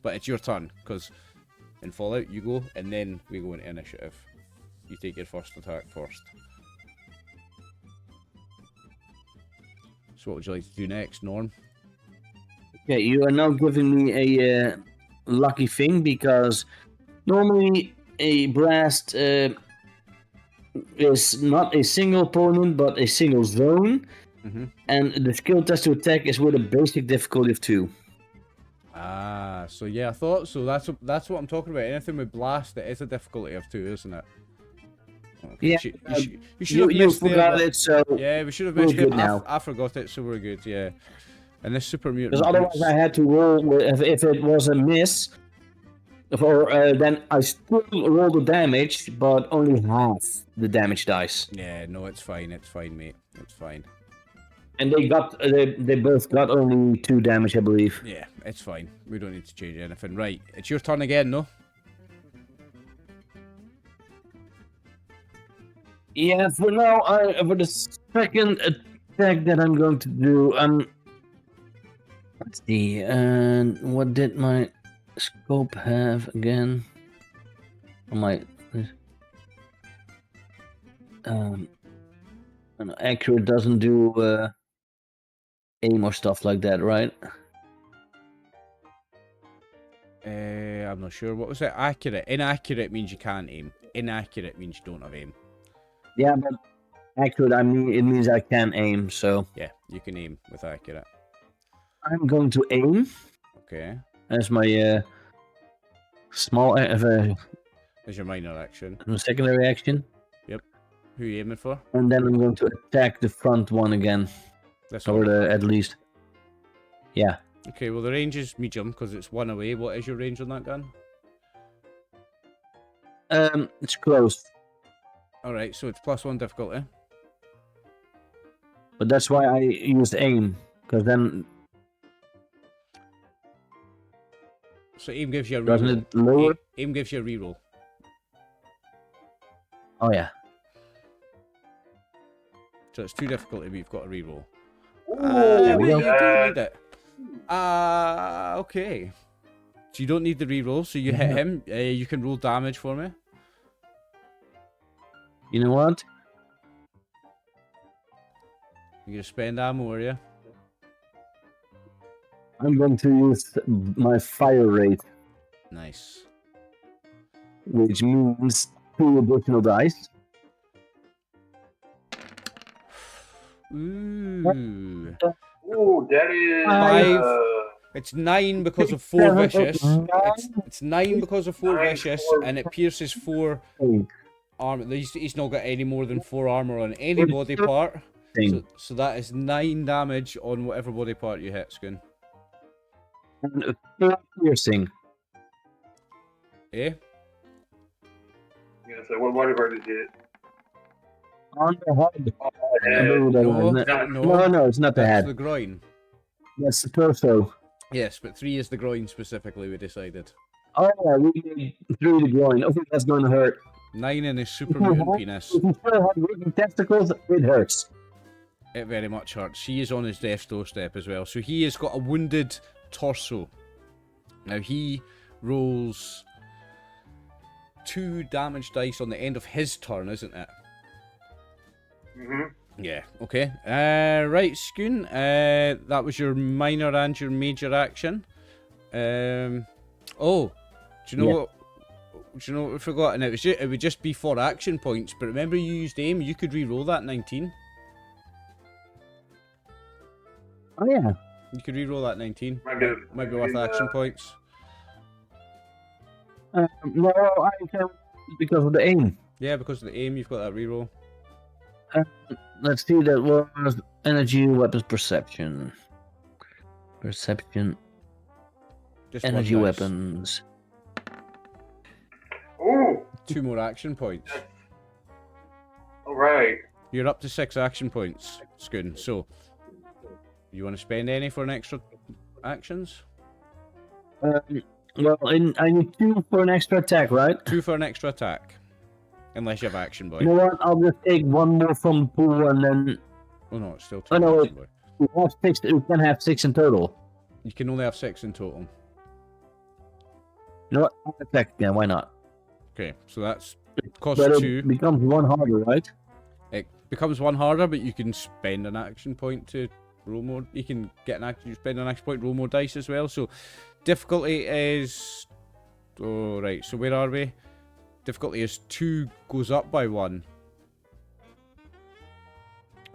S1: But it's your turn, because in Fallout you go, and then we go into initiative. You take your first attack first. So what would you like to do next, Norm?
S2: Okay, you are now giving me a lucky thing because normally a blast is not a single opponent but a single zone, and the skill test to attack is with a basic difficulty of 2.
S1: Ah, so yeah, I thought so. That's what I'm talking about. Anything with blast, it is a difficulty of 2, isn't it? Okay.
S2: Yeah,
S1: you should have missed
S2: forgot
S1: there,
S2: it, so
S1: yeah, we should have
S2: we're
S1: missed it.
S2: good now.
S1: I forgot it, so we're good. Yeah, and this super mutant.
S2: because otherwise I had to roll if it was a miss, or then I still roll the damage, but only half the damage dice.
S1: Yeah, no, it's fine. It's fine, mate. It's fine.
S2: And they both got only 2 damage, I believe.
S1: Yeah, it's fine. We don't need to change anything. Right, it's your turn again, no?
S2: Yeah, for now, for the second attack that I'm going to do, let's see, what did my scope have again? Accurate doesn't do aim or stuff like that, right?
S1: I'm not sure. What was it? Accurate. Inaccurate means you can't aim. Inaccurate means you don't have aim.
S2: Yeah, but accurate, I mean, it means I can aim, so...
S1: Yeah, you can aim with accurate.
S2: I'm going to aim.
S1: Okay.
S2: As my small...
S1: There's your minor action.
S2: secondary action.
S1: Yep. Who are you aiming for?
S2: And then I'm going to attack the front one again.
S1: This
S2: Or
S1: one.
S2: at least. Yeah.
S1: Okay, well the range is medium because it's 1 away. What is your range on that gun?
S2: It's close.
S1: Alright, so it's +1 difficulty.
S2: But that's why I used aim. Because then...
S1: So aim gives you a reroll.
S2: Doesn't it lower?
S1: Aim gives you a reroll.
S2: Oh, yeah.
S1: So it's 2 difficulty, but you've got a reroll.
S2: there we
S1: You
S2: go.
S1: don't need it. Okay. So you don't need the reroll, so you hit him. You can roll damage for me.
S2: You know what?
S1: You're gonna spend ammo, are you?
S2: I'm going to use my fire rate,
S1: Nice.
S2: which means 2 additional dice.
S1: Ooh.
S3: Ooh, that is...
S1: 5. It's 9 because of 4
S2: 7,
S1: vicious.
S2: 8, 9.
S1: It's 9 because of 4
S3: 9,
S1: vicious,
S3: 4.
S1: and it pierces 4
S2: 8.
S1: armor. He's not got any more than 4 armor on any body part. So that is 9 damage on whatever body part you hit, Skoon.
S2: And 4 piercing.
S3: Yeah,
S1: Eh?
S3: so what body part did you hit?
S2: On the head.
S1: No,
S2: No, it's not the
S1: that's
S2: head.
S1: the groin.
S2: That's the torso.
S1: Yes, but 3 is the groin specifically, we decided.
S2: Oh, yeah, we did 3 the groin. Okay, that's going to hurt.
S1: 9 in his super mutant penis.
S2: If you still have written testicles, it hurts.
S1: It very much hurts. He is on his death's doorstep as well. So he has got a wounded torso. Now he rolls 2 damage dice on the end of his turn, isn't it? Yeah, okay. Right, Skoon. That was your minor and your major action. Oh, do you know what? Do you know what we forgot? And it would just be 4 action points. But remember, you used aim. You could re-roll that 19.
S2: Oh, yeah.
S1: You could re-roll that 19. Might be worth
S3: Yeah.
S1: action points.
S2: No, I can't because of the aim.
S1: Yeah, because of the aim, you've got that re-roll.
S2: Let's see, that was energy, weapons, perception. Perception,
S1: Just
S2: energy,
S1: one dice.
S2: weapons.
S3: Ooh,
S1: 2 more action points.
S3: all right.
S1: You're up to 6 action points, Skoon. So, you want to spend any for an extra actions?
S2: Well, I need 2 for an extra attack, right?
S1: 2 for an extra attack. Unless you have action, boy.
S2: You know what? I'll just take 1 more from the pool and then
S1: Oh no, it's still 2
S2: Oh, no,
S1: action, boy.
S2: we can have 6 in total.
S1: You can only have 6 in total.
S2: You know what? I'll attack again, why not?
S1: Okay, so that's cost
S2: But
S1: 2.
S2: it becomes 1 harder, right?
S1: It becomes 1 harder, but you can spend an action point to roll more. You can get an action. You spend an action point, roll more dice as well. So difficulty is. Oh right. So where are we? Difficulty is 2 goes up by 1.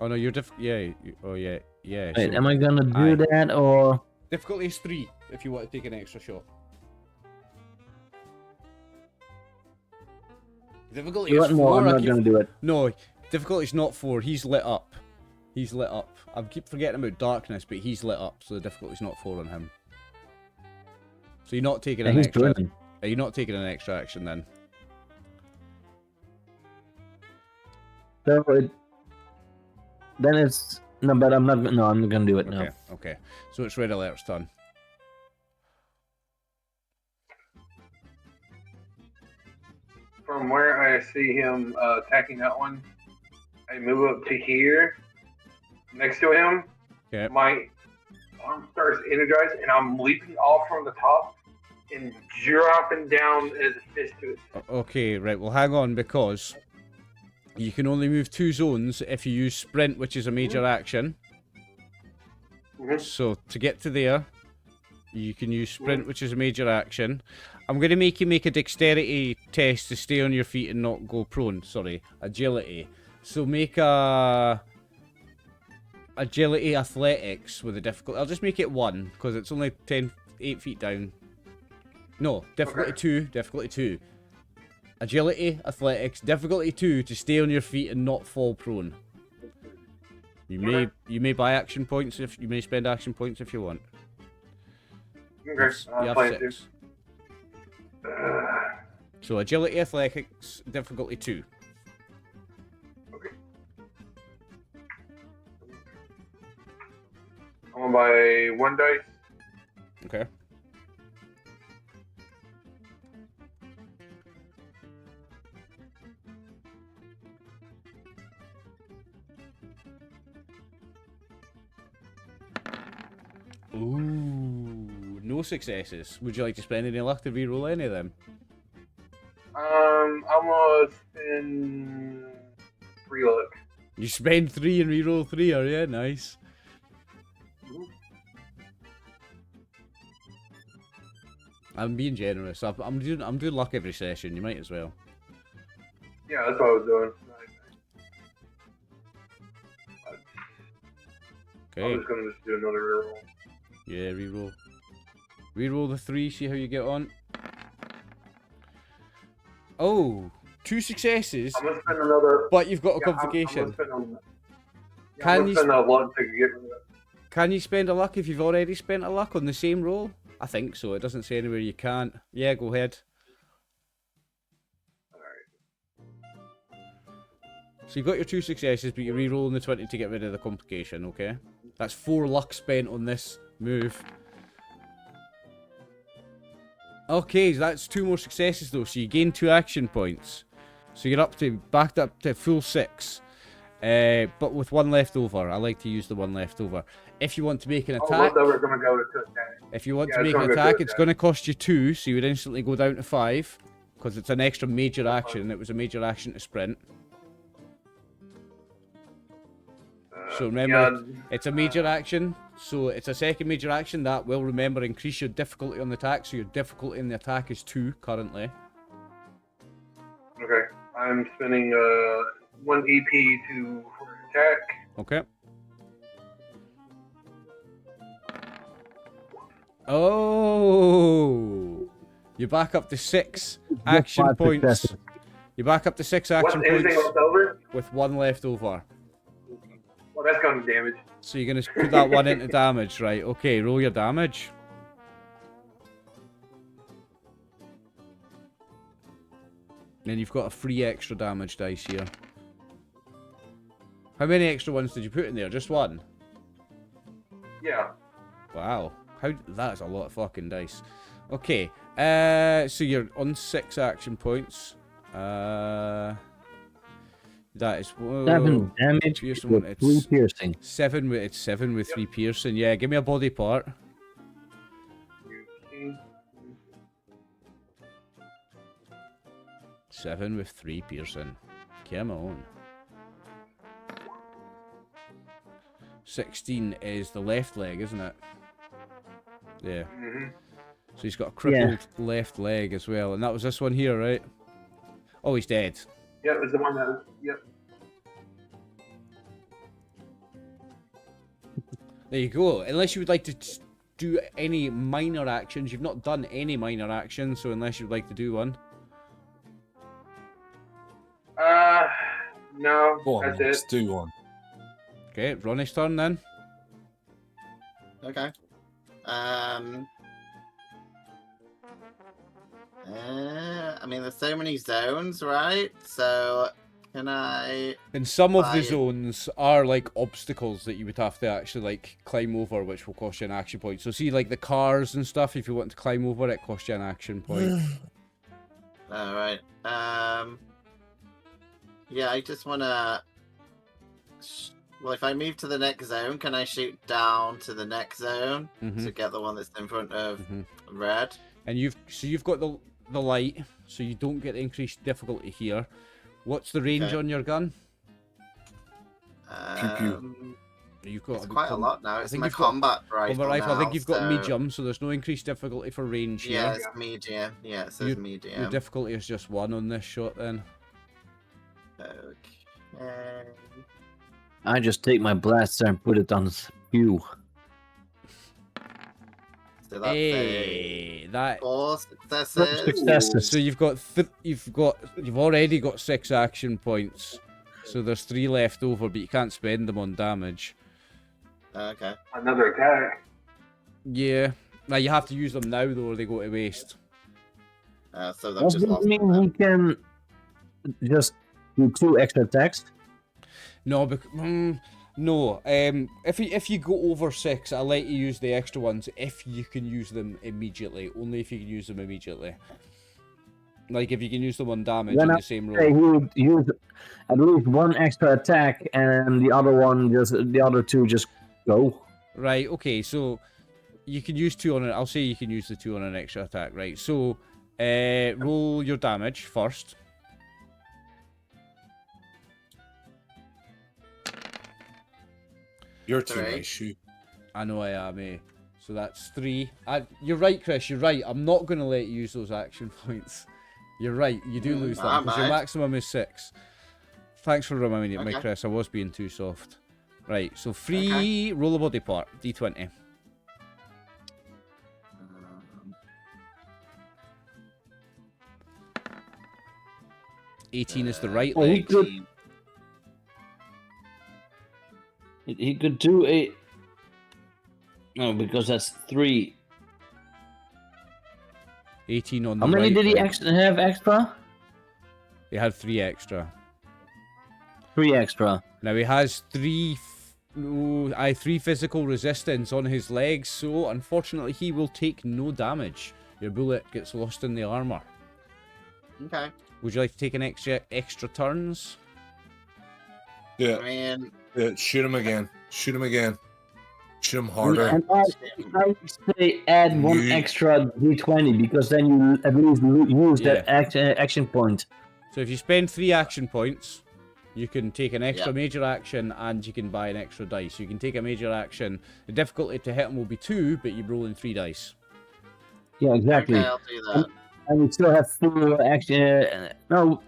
S1: Oh no, you're yeah. Oh yeah, yeah.
S2: Wait,
S1: so
S2: am I gonna do that or?
S1: difficulty is 3 if you want to take an extra shot. Difficulty
S2: You
S1: is
S2: know what?
S1: 4.
S2: No, I'm not gonna do it.
S1: No, difficulty is not 4. He's lit up. He's lit up. I keep forgetting about darkness, but he's lit up, so the difficulty's not 4 on him. So you're not taking
S2: Yeah,
S1: an
S2: he's
S1: extra.
S2: burning.
S1: You're not taking an extra action then.
S2: So then it's no, but I'm not. No, I'm not gonna do it
S1: Okay.
S2: now.
S1: Okay. So it's Red Alert's turn.
S3: From where I see him attacking that one, I move up to here, next to him.
S1: Okay.
S3: My arm starts energized, and I'm leaping off from the top and dropping down as a fist to it.
S1: Okay. Right. Well, hang on because you can only move 2 zones if you use sprint, which is a major action.
S3: Mhm.
S1: So to get to there, you can use sprint, which is a major action. I'm going to make you make a dexterity test to stay on your feet and not go prone. Sorry, agility. So make a agility athletics with a difficulty. I'll just make it 1 because it's only 8 feet down. No, difficulty
S3: Okay.
S1: 2. Difficulty 2. Agility, athletics, difficulty 2 to stay on your feet and not fall prone. You may buy action points if you may spend action points if you want.
S3: Okay,
S1: You
S3: I'm
S1: have
S3: playing
S1: 6. So agility, athletics, difficulty 2.
S3: Okay. I'm gonna buy 1 dice.
S1: Okay. Ooh, no successes. Would you like to spend any luck to re-roll any of them?
S3: I'm gonna spend 3 luck.
S1: You spend 3 and re-roll 3, are you? Nice. I'm being generous. I'm doing luck every session. You might as well.
S3: Yeah, that's what I was doing. I'm
S1: Okay.
S3: just gonna do another reroll.
S1: Yeah, re-roll. Re-roll the 3. See how you get on. Oh, 2 successes,
S3: I'm gonna spend another.
S1: but you've got a
S3: Yeah,
S1: complication.
S3: I'm gonna
S1: Can you
S3: spend a luck to get rid of it.
S1: Can you spend a luck if you've already spent a luck on the same roll? I think so. It doesn't say anywhere you can't. Yeah, go ahead. So you got your 2 successes, but you're re-rolling the 20 to get rid of the complication, okay? That's 4 luck spent on this move. Okay, so that's 2 more successes though, so you gain 2 action points. So you're backed up to full 6. But with 1 left over. I like to use the 1 left over. If you want to make an attack,
S3: leftover's gonna go to attack.
S1: if you want
S3: Yeah,
S1: to
S3: it's
S1: make an
S3: gonna go to
S1: attack, it's
S3: attack.
S1: going to cost you 2, so you would instantly go down to 5. Because it's an extra major action. It was a major action to sprint. So remember, it's a major action, so it's a second major action that will, remember, increase your difficulty on the attack, so your difficulty in the attack is 2 currently.
S3: Okay, I'm spending 1 EP for attack.
S1: Okay. Oh! You're back up to 6 action
S2: 5
S1: points.
S2: successes.
S1: You're back up to 6 action
S3: Anything
S1: points
S3: left over?
S1: with 1 left over.
S3: Well, that's going to damage.
S1: So you're going to put that 1 into damage, right? Okay, roll your damage. Then you've got a free extra damage dice here. How many extra ones did you put in there? Just 1?
S3: Yeah.
S1: Wow. That's a lot of fucking dice. Okay. So you're on 6 action points. That is
S2: 7 damage
S1: piercing
S2: with
S1: one.
S2: 3 piercing.
S1: 7 with 7 with 3 piercing. Yeah, give me a body part. 7 with 3 piercing. Come on. 16 is the left leg, isn't it? Yeah. So he's got a crippled left leg as well, and that was this one here, right? Oh, he's dead.
S3: Yeah, it was the one that was, yep.
S1: There you go. Unless you would like to do any minor actions. You've not done any minor actions, so unless you'd like to do one.
S3: No,
S4: Go on,
S3: that's
S4: let's
S3: it.
S4: do one.
S1: Okay, Ronnie's turn then.
S5: Okay. I mean, there's so many zones, right? So, can I...
S1: And some of the
S5: Right.
S1: zones are like obstacles that you would have to actually like climb over, which will cost you an action point. So see, like the cars and stuff, if you want to climb over it, costs you an action point.
S5: Alright. Yeah, I just want to... Well, if I move to the next zone, can I shoot down to the next zone to get the one that's in front of red?
S1: And you've got the light, so you don't get increased difficulty here. What's the range on your gun? You've got
S5: It's quite a lot now. It's
S1: think
S5: my
S1: you've got
S5: combat rifle
S1: I think
S5: now,
S1: you've got
S5: so-
S1: medium, so there's no increased difficulty for range here.
S5: Yeah, it's medium. Yeah, it says medium.
S1: Your difficulty is just 1 on this shot then.
S5: Okay.
S2: I just take my blaster and put it on spew.
S5: So that's
S1: Hey, that.
S5: 4 successes.
S2: Successes.
S1: So you've already got 6 action points. So there's 3 left over, but you can't spend them on damage.
S5: Okay.
S3: Another attack.
S1: Yeah. Now you have to use them now though, or they go to waste.
S5: So they've
S2: Does
S5: just
S2: it
S5: lost
S2: mean
S5: them.
S2: he can just do 2 extra attacks?
S1: No, no. If you go over 6, I'll let you use the extra ones if you can use them immediately. Only if you can use them immediately. Like if you can use them on damage in the same
S2: Say
S1: roll.
S2: he would use at least 1 extra attack, and the other 2 just go.
S1: Right. Okay. So you can use 2 on it. I'll say you can use the 2 on an extra attack. Right. So roll your damage first.
S4: You're too
S5: Right.
S4: nice, shoot.
S1: I know I am, eh? So that's 3. You're right, Chris. You're right. I'm not going to let you use those action points. You're right. You do lose them because your maximum is 6. Thanks for reminding me, Chris. I was being too soft. Right. So 3. Roll a body part. D20.
S5: Um,
S1: 18 is the right
S2: Oh, he
S1: leg.
S2: could- He could do a... No, because that's 3.
S1: 18 on the
S2: How many
S1: right
S2: did he
S1: leg.
S2: have extra?
S1: He had 3 extra.
S2: 3 extra.
S1: Now he has three physical resistance on his legs, so unfortunately he will take no damage. Your bullet gets lost in the armor.
S5: Okay.
S1: Would you like to take an extra turns?
S4: Yeah.
S5: I mean,
S4: Yeah, shoot him again. Shoot him again. Shoot him harder.
S2: And I say add one
S4: You-
S2: extra d20 because then you at least use that action point.
S1: So if you spend 3 action points, you can take an extra
S5: Yeah.
S1: major action and you can buy an extra dice. You can take a major action. The difficulty to hit him will be 2, but you roll in 3 dice.
S2: Yeah, exactly.
S5: okay, I'll do that.
S2: And we still have 4 action. No,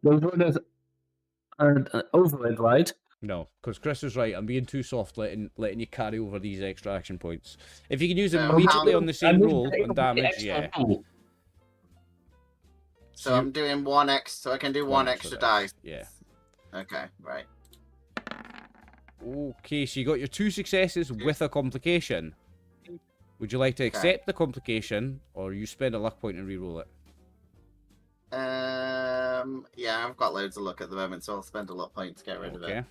S2: those were the over it, right?
S1: No, because Chris was right. I'm being too soft letting you carry over these extra action points. If you can use them
S5: So
S1: immediately
S5: how-
S1: on the same roll on damage, yeah.
S5: So I'm doing so I can do one extra dice.
S1: Yeah.
S5: Okay, right.
S1: Okay, so you got your 2 successes with a complication. Would you like to accept the complication, or you spend a luck point and reroll it?
S5: Yeah, I've got loads of luck at the moment, so I'll spend a luck point to get rid of it.
S1: Okay.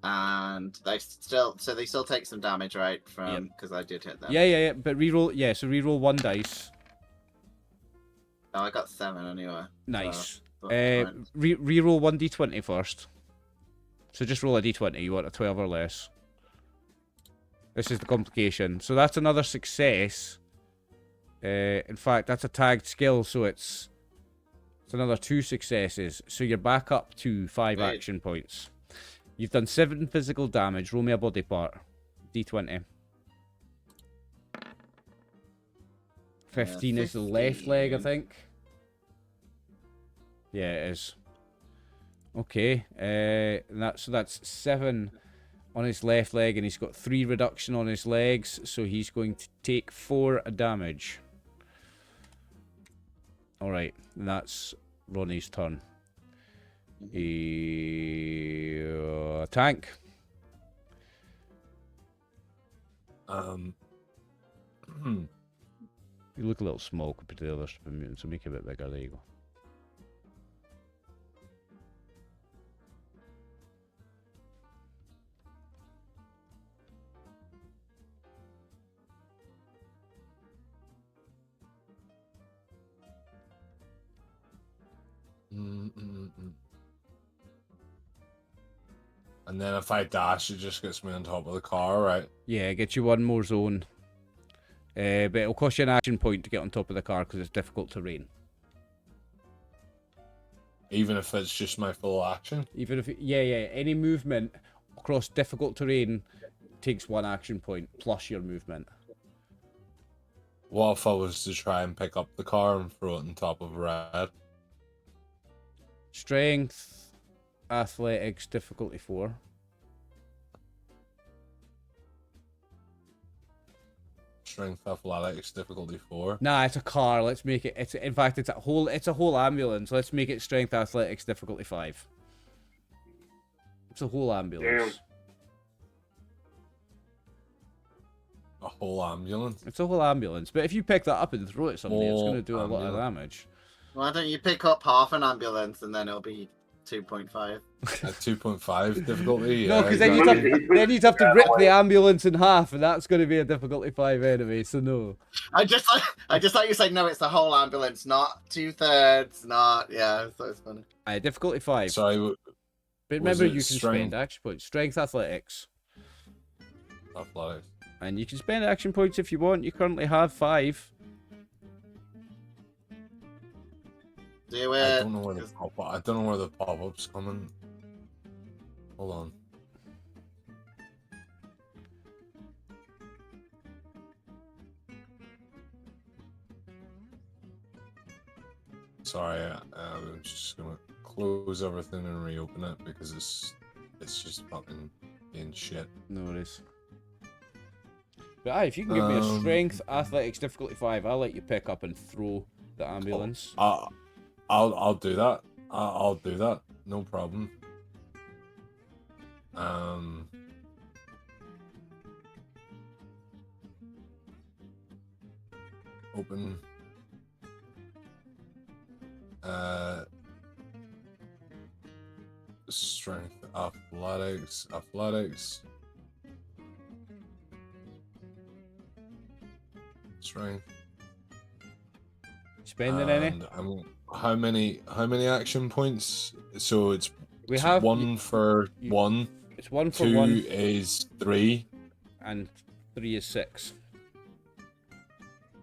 S5: And they still take some damage, right? From because I did hit them.
S1: Yeah. But reroll. Yeah, so reroll 1 dice.
S5: Oh, I got 7 anyway.
S1: Nice.
S5: So that's fine.
S1: Reroll 1d20 first. So just roll a d20. You want a 12 or less. This is the complication. So that's another success. In fact, that's a tagged skill, so it's another 2 successes. So you're back up to 5
S5: Wait.
S1: action points. You've done 7 physical damage. Roll me a body part. D20. 15 is the left leg, I
S5: 15.
S1: think. Yeah, it is. Okay. So that's 7 on his left leg, and he's got 3 reduction on his legs, so he's going to take 4 damage. Alright, and that's Ronnie's turn. Tank. You look a little small compared to the other super mutants, so make it a bit bigger. There you go.
S4: And then if I dash, it just gets me on top of the car, right?
S1: Yeah, get you 1 more zone. But it'll cost you an action point to get on top of the car because it's difficult terrain.
S4: Even if it's just my full action.
S1: Even if any movement across difficult terrain takes 1 action point plus your movement.
S4: What if I was to try and pick up the car and throw it on top of red?
S1: Strength, athletics, difficulty 4.
S4: Strength, athletics, difficulty 4.
S1: Nah, it's a car. Let's make it. It's a whole ambulance. Let's make it strength, athletics, difficulty 5. It's a whole ambulance.
S4: A whole ambulance?
S1: It's a whole ambulance. But if you pick that up and throw it at somebody, it's going to do a lot of damage.
S5: Why don't you pick up half an ambulance and then it'll be 2.5?
S4: At 2.5 difficulty? Yeah,
S1: No, because
S4: exactly.
S1: then you'd have to rip the ambulance in half, and that's going to be a difficulty 5 anyway. So no.
S5: I just thought you said no. It's the whole ambulance, not 2/3, not So it's funny.
S1: Difficulty 5.
S4: Sorry,
S1: But remember,
S4: it
S1: you can
S4: strength?
S1: spend action points. Strength, athletics.
S4: athletics.
S1: And you can spend action points if you want. You currently have 5.
S5: Do
S4: I
S5: it.
S4: don't know where the pop-up's coming. Hold on. Sorry, I'm just gonna close everything and reopen it because it's just fucking being shit.
S1: No worries. But if you can give me a strength, athletics, difficulty 5, I'll let you pick up and throw the ambulance.
S4: I'll do that. I'll do that. No problem. Open. Strength, athletics. Strength.
S1: Spending any?
S4: And how many action points? So it's
S1: We have
S4: one for one.
S1: It's one for
S4: two
S1: one.
S4: Is 3.
S1: And 3 is 6.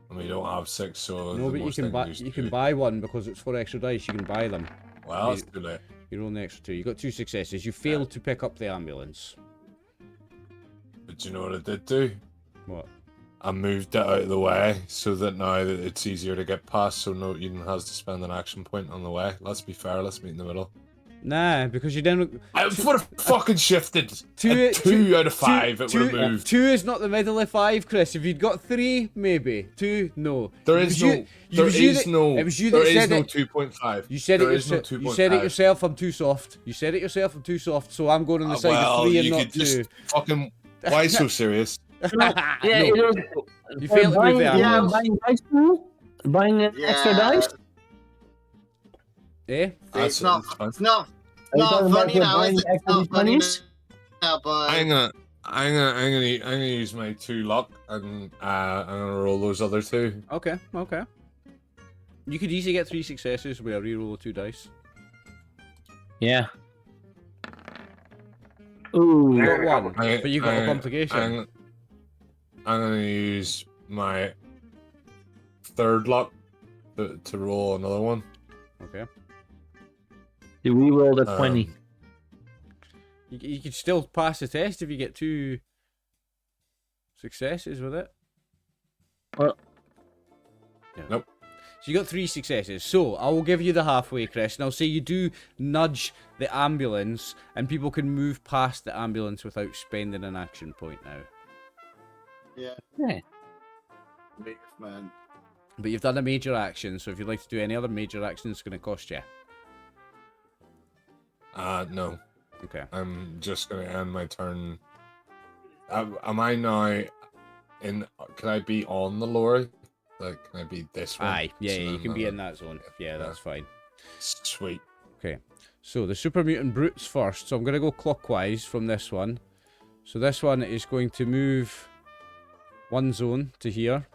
S4: And we don't have 6, so
S1: No,
S4: the
S1: but
S4: most
S1: you
S4: I
S1: can buy.
S4: use
S1: You
S4: 2.
S1: can buy one because it's 4 extra dice. You can buy them.
S4: Well, that's too late.
S1: You roll an extra 2. You got 2 successes. You failed to pick up the ambulance.
S4: But you know what I did do?
S1: What?
S4: I moved it out of the way so that now that it's easier to get past, so no Eden has to spend an action point on the way. Let's be fair, let's meet in the middle.
S1: Nah, because you didn't.
S4: I would have fucking shifted.
S1: Two
S4: Out of 5, it would have moved.
S1: 2 is not the middle of 5, Chris. If you'd got 3, maybe. 2, no.
S4: There
S1: It
S4: is
S1: was
S4: no.
S1: you-
S4: There
S1: it was you
S4: is
S1: that-
S4: no.
S1: It was you
S4: There
S1: that
S4: is
S1: said
S4: no
S1: it.
S4: 2.5.
S1: You said
S4: There
S1: it
S4: is no
S1: yourself. You said it
S4: 2.5.
S1: yourself. I'm too soft. You said it yourself. I'm too soft. So I'm going on the side
S4: Well,
S1: of 3 and
S4: you
S1: not
S4: could
S1: 2.
S4: just fucking. Why so serious?
S2: Yeah, it
S1: No.
S2: was,
S1: You failed to move the ambulance.
S2: buying dice pool? Buying extra dice?
S1: Eh?
S5: It's not.
S4: That's fine.
S5: It's not.
S2: Are you
S5: Not
S2: talking about
S5: funny now.
S2: buying
S5: It's
S2: extra
S5: not funny
S2: d20s?
S5: now, but
S4: I'm gonna use my 2 luck and I'm gonna roll those other 2.
S1: Okay. Okay. You could easily get 3 successes with a reroll of 2 dice.
S2: Yeah. Ooh.
S1: You
S3: There.
S1: got 1, but you got a
S4: I'm
S1: complication.
S4: gonna use my 3rd luck to roll another one.
S1: Okay.
S2: You re-rolled a 20.
S1: You could still pass the test if you get 2 successes with it.
S2: Well,
S1: Yeah.
S4: Nope.
S1: So you got 3 successes. So I will give you the halfway, Chris, and I'll say you do nudge the ambulance, and people can move past the ambulance without spending an action point now.
S5: yeah,
S2: yeah.
S5: man.
S1: But you've done a major action, so if you'd like to do any other major action, it's going to cost you.
S4: No.
S1: Okay.
S4: I'm just gonna end my turn. Am I now in? Can I be on the lorry? Like, can I be this one?
S1: Aye, yeah,
S4: So
S1: you
S4: then
S1: can be in that zone. Yeah, that's fine.
S4: Sweet.
S1: Okay, so the super mutant brutes first. So I'm going to go clockwise from this one. So this one is going to move 1 zone to here.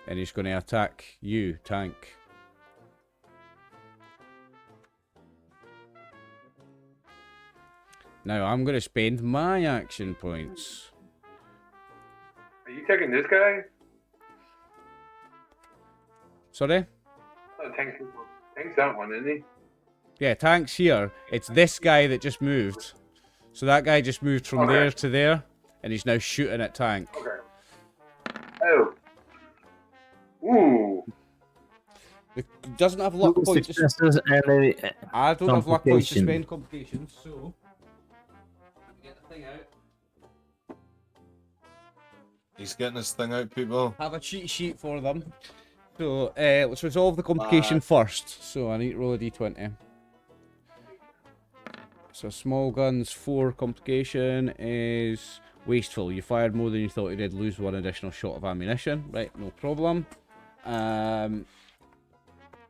S1: And he's going to attack you, tank. Now I'm going to spend my action points.
S3: Are you taking this guy?
S1: Sorry?
S3: Tank's that one, isn't he?
S1: Yeah, tank's here. It's this guy that just moved. So that guy just moved from there to there, and he's now shooting at tank.
S3: Okay. Oh. Ooh.
S1: It doesn't have luck points.
S2: Successes and a
S1: I don't have luck points to
S2: complication.
S1: spend complications, so let me get the thing out.
S4: He's getting his thing out, people.
S1: Have a cheat sheet for them. So let's resolve the complication first. So I need to roll a d20. So small guns 4 complication is wasteful. You fired more than you thought you did. Lose 1 additional shot of ammunition. Right, no problem.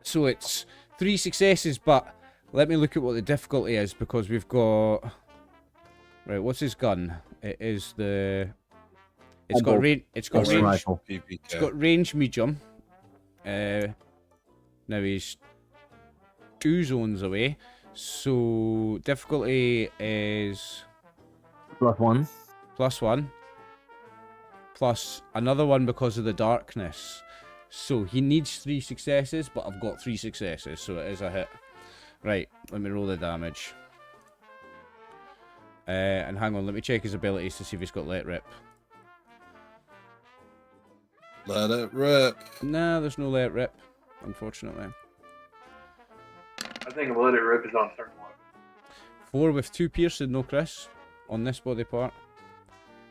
S1: So it's 3 successes, but let me look at what the difficulty is, because we've got... Right, what's his gun? It is the... It's got range. It's got
S2: Pulsar
S1: range.
S2: rifle.
S4: PPK.
S1: It's got range medium. Now he's 2 zones away. So difficulty is
S2: +1.
S1: +1. Plus another 1 because of the darkness. So he needs 3 successes, but I've got 3 successes, so it is a hit. Right, let me roll the damage. And hang on, let me check his abilities to see if he's got let rip.
S4: Let it rip.
S1: Nah, there's no let rip, unfortunately.
S3: I think Let It Rip is on certain one.
S1: 4 with 2 piercing, no Chris, on this body part.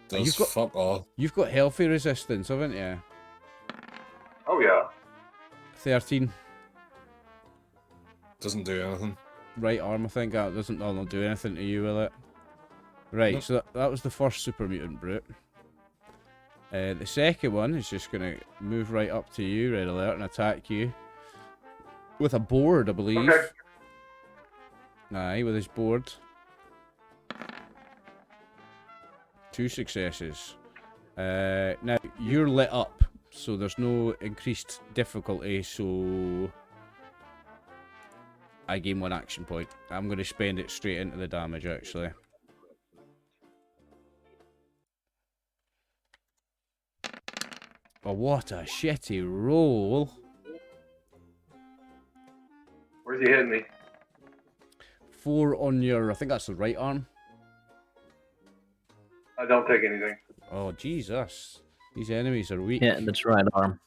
S4: Does
S1: You've got-
S4: fuck all.
S1: You've got healthy resistance, haven't you?
S3: Oh, yeah.
S1: 13.
S4: Doesn't do anything.
S1: Right arm, I think. That doesn't not do anything to you, will it? Right,
S4: Nope.
S1: so that was the first super mutant brute. The second one is just going to move right up to you, red alert, and attack you. With a board, I believe.
S3: Okay.
S1: Aye, with his board. 2 successes. Now, you're lit up, so there's no increased difficulty, so... I gain 1 action point. I'm going to spend it straight into the damage, actually. Oh, what a shitty roll.
S3: Where's he hitting me?
S1: 4 on your... I think that's the right arm.
S3: I don't take anything.
S1: Oh, Jesus. These enemies are weak.
S2: Yeah, that's right arm.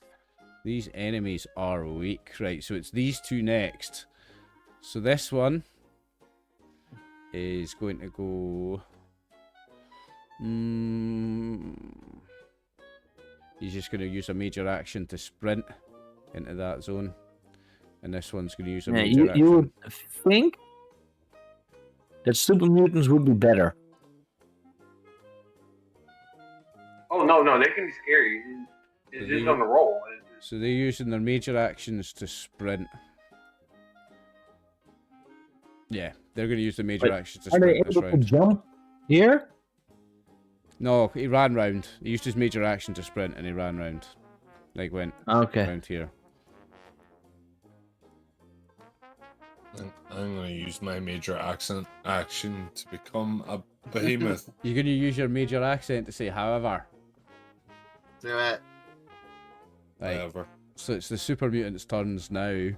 S1: These enemies are weak. Right, so it's these 2 next. So this one is going to go... He's just going to use a major action to sprint into that zone. And this one's going to use a major action.
S2: You would think that super mutants would be better.
S3: Oh, no, they can be scary. It's just on the roll.
S1: So they're using their major actions to sprint. Yeah, they're going to use the major actions to
S2: Are they
S1: sprint this
S2: able to
S1: round.
S2: jump here?
S1: No, he ran round. He used his major action to sprint and he ran round. Like went round here.
S4: I'm going to use my major action to become a behemoth.
S1: You're going to use your major accent to say however.
S5: Do it.
S1: Right.
S4: Whatever.
S1: So it's the super mutant's turns now.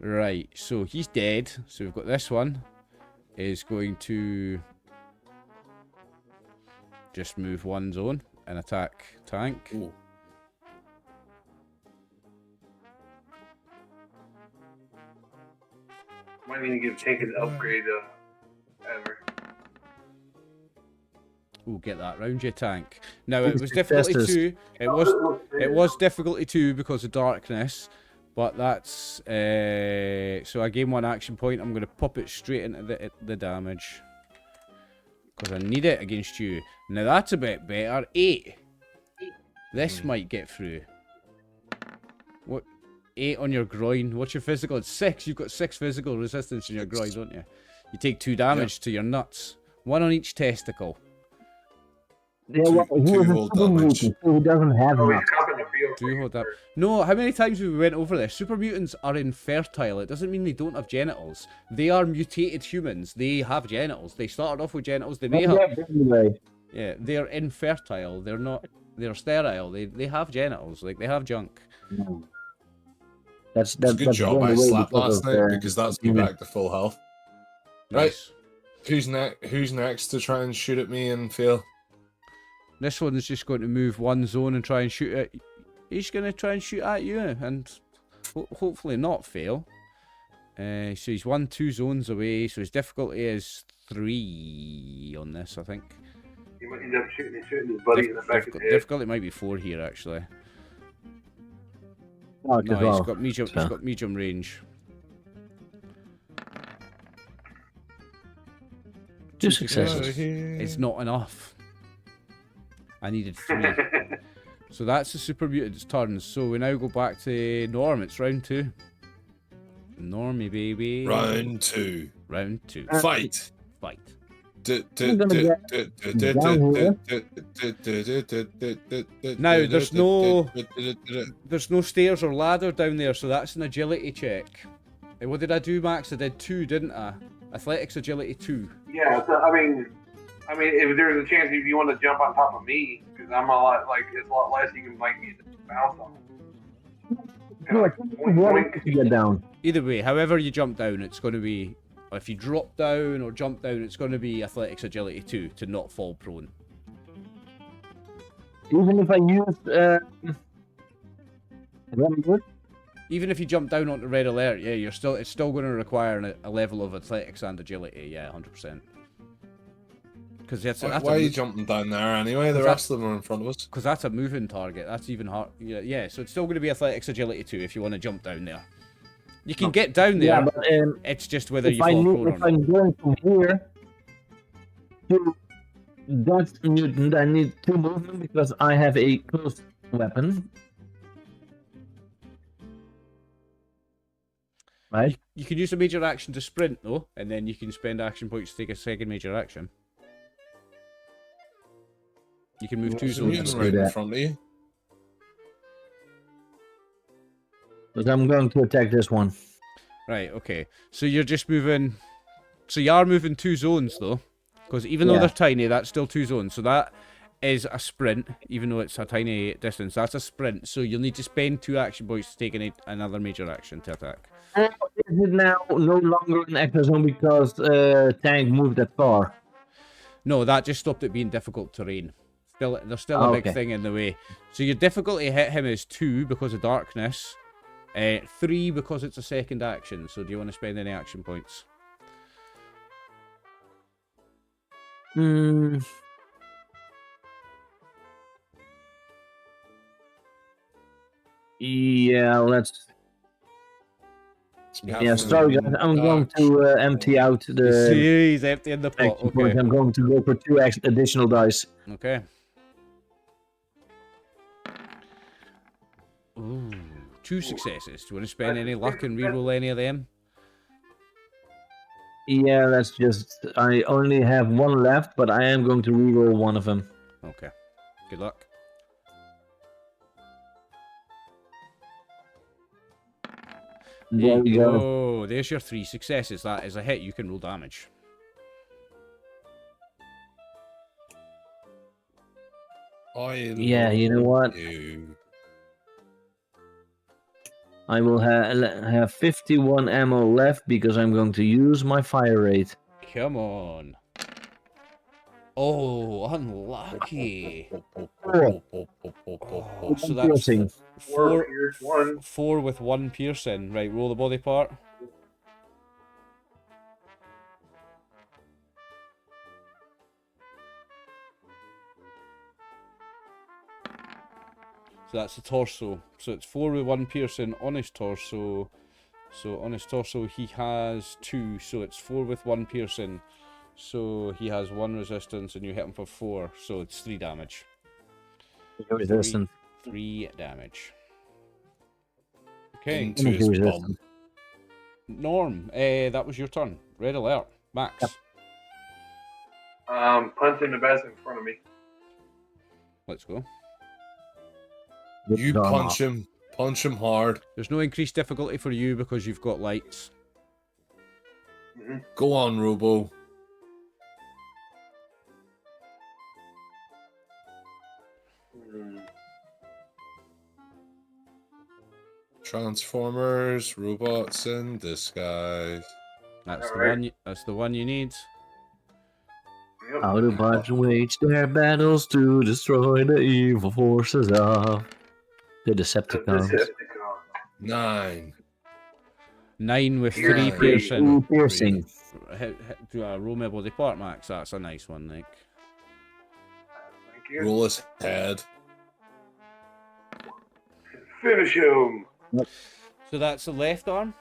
S1: Right, so he's dead. So we've got this one. Is going to just move 1 zone and attack tank.
S4: Ooh.
S3: Might need to give Tank an upgrade ever.
S1: Ooh, get that round you, tank. Now it was difficulty 2. It was difficulty 2 because of darkness, but that's so I gain 1 action point. I'm going to pop it straight into the damage because I need it against you. Now that's a bit better. 8. This might get through. What? 8 on your groin. What's your physical? It's 6. You've got 6 physical resistance in your groin, don't you? You take 2 damage to your nuts. 1 on each testicle.
S2: Yeah, well, he
S4: two
S2: was a
S4: hold
S2: super
S4: damage.
S2: mutant, so he doesn't have
S3: Oh, he's
S2: enough.
S3: copping the field.
S1: Do hold up. No, how many times have we went over this? Super mutants are infertile. It doesn't mean they don't have genitals. They are mutated humans. They have genitals. They started off with genitals. They may have...
S2: Anyway.
S1: Yeah, they're infertile. They're not... They're sterile. They have genitals. Like, they have junk.
S2: That's
S4: It's a good
S2: that's
S4: job
S2: the
S4: I
S2: only way
S4: slept
S2: because
S4: last
S2: of,
S4: night because that's me back to full health. Right.
S1: Nice.
S4: Who's next to try and shoot at me and fail?
S1: This one's just going to move 1 zone and try and shoot at... He's going to try and shoot at you and hopefully not fail. So he's 2 zones away, so his difficulty is 3 on this, I think.
S3: He might end up shooting his buddy in the back of the head.
S1: Difficulty might be 4 here, actually.
S2: Oh,
S1: No,
S2: well.
S1: he's got medium. He's got medium range.
S2: 2 successes.
S1: It's not enough. I needed 3. So that's the super mutant's turn. So we now go back to Norm. It's round 2. Normie, baby.
S4: Round 2.
S1: Round 2.
S4: Fight.
S1: Fight. Now there's no stairs or ladder down there, so that's an agility check. What did I do, Max? I did 2, didn't I? Athletics agility 2.
S3: Yeah, so I mean, if there's a chance if you want to jump on top of me, because I'm a lot it's a lot less, you can bite me to bounce on.
S2: No, I think it's one to get down.
S1: Either way, however you jump down, it's going to be... If you drop down or jump down, it's going to be athletics agility 2 to not fall prone.
S2: Even if I use
S1: Even if you jump down onto red alert, yeah, it's still going to require a level of athletics and agility, yeah, 100%. Because
S4: why are you jumping down there anyway? The rest of them are in front of us.
S1: Because that's a moving target. That's even hard. Yeah, so it's still going to be athletics agility 2 if you want to jump down there. You can get down there.
S2: Yeah, but
S1: it's just whether you fall prone or
S2: if
S1: not.
S2: I'm going from here to that mutant, I need 2 movement because I have a close weapon. Right?
S1: You can use a major action to sprint though, and then you can spend action points to take a second major action. You can move 2
S4: There's a
S1: zones.
S4: mutant
S2: do
S4: right in
S2: that.
S4: front of you.
S2: But I'm going to attack this one.
S1: Right, okay. So you're just moving... So you are moving 2 zones, though. Because even though
S2: Yeah.
S1: they're tiny, that's still 2 zones. So that is a sprint, even though it's a tiny distance. That's a sprint. So you'll need to spend 2 action points to take another major action to attack.
S2: Is it now no longer an extra zone because tank moved that far?
S1: No, that just stopped it being difficult terrain. There's still a big
S2: Okay.
S1: thing in the way. So your difficulty to hit him is 2 because of darkness. 3 because it's a second action. So do you want to spend any action points?
S2: Hmm. Yeah, let's.
S4: You have
S2: Yeah, sorry guys. I'm going
S4: dodge.
S2: to empty out
S1: You
S2: the
S1: see, he's emptying the pot.
S2: action
S1: Okay.
S2: points. I'm going to go for 2 additional dice.
S1: Okay. Ooh, 2 successes. Do you want to spend any luck and reroll any of them?
S2: Yeah, that's just. I only have 1 left, but I am going to reroll one of them.
S1: Okay. Good luck.
S2: There we go.
S1: Oh, there's your 3 successes. That is a hit. You can roll damage.
S2: Yeah, you know what?
S4: You.
S2: I will have 51 ammo left because I'm going to use my fire rate.
S1: Come on. Oh, unlucky.
S2: Oh.
S1: Oh, so that's
S2: Piercing.
S1: 4,
S3: Here's one.
S1: 4 with 1 piercing. Right, roll the body part. So that's the torso. So it's 4 with 1 piercing on his torso. So on his torso he has 2. So it's 4 with 1 piercing. So he has 1 resistance and you hit him for 4. So it's 3 damage.
S2: Resistant.
S1: 3 damage. Okay.
S4: Into his bum.
S1: Norm, that was your turn. Red alert. Max.
S2: Yep.
S3: Punching the best in front of me.
S1: Let's go.
S4: You punch him. Punch him hard.
S1: There's no increased difficulty for you because you've got lights.
S4: Go on, Robo. Transformers, robots in disguise.
S1: That's the
S3: Alright.
S1: one. That's the one you need.
S3: Yep.
S2: Autobots wage their battles to destroy the evil forces of the Decepticons.
S3: Decepticon.
S4: 9.
S1: 9 with
S3: Pierce
S1: 3
S3: three.
S1: piercing.
S2: Ooh, piercing.
S1: Roll me a body part, Max. That's a nice one, Nick.
S3: Thank you.
S4: Roll his head.
S3: Finish him.
S1: So that's the left arm.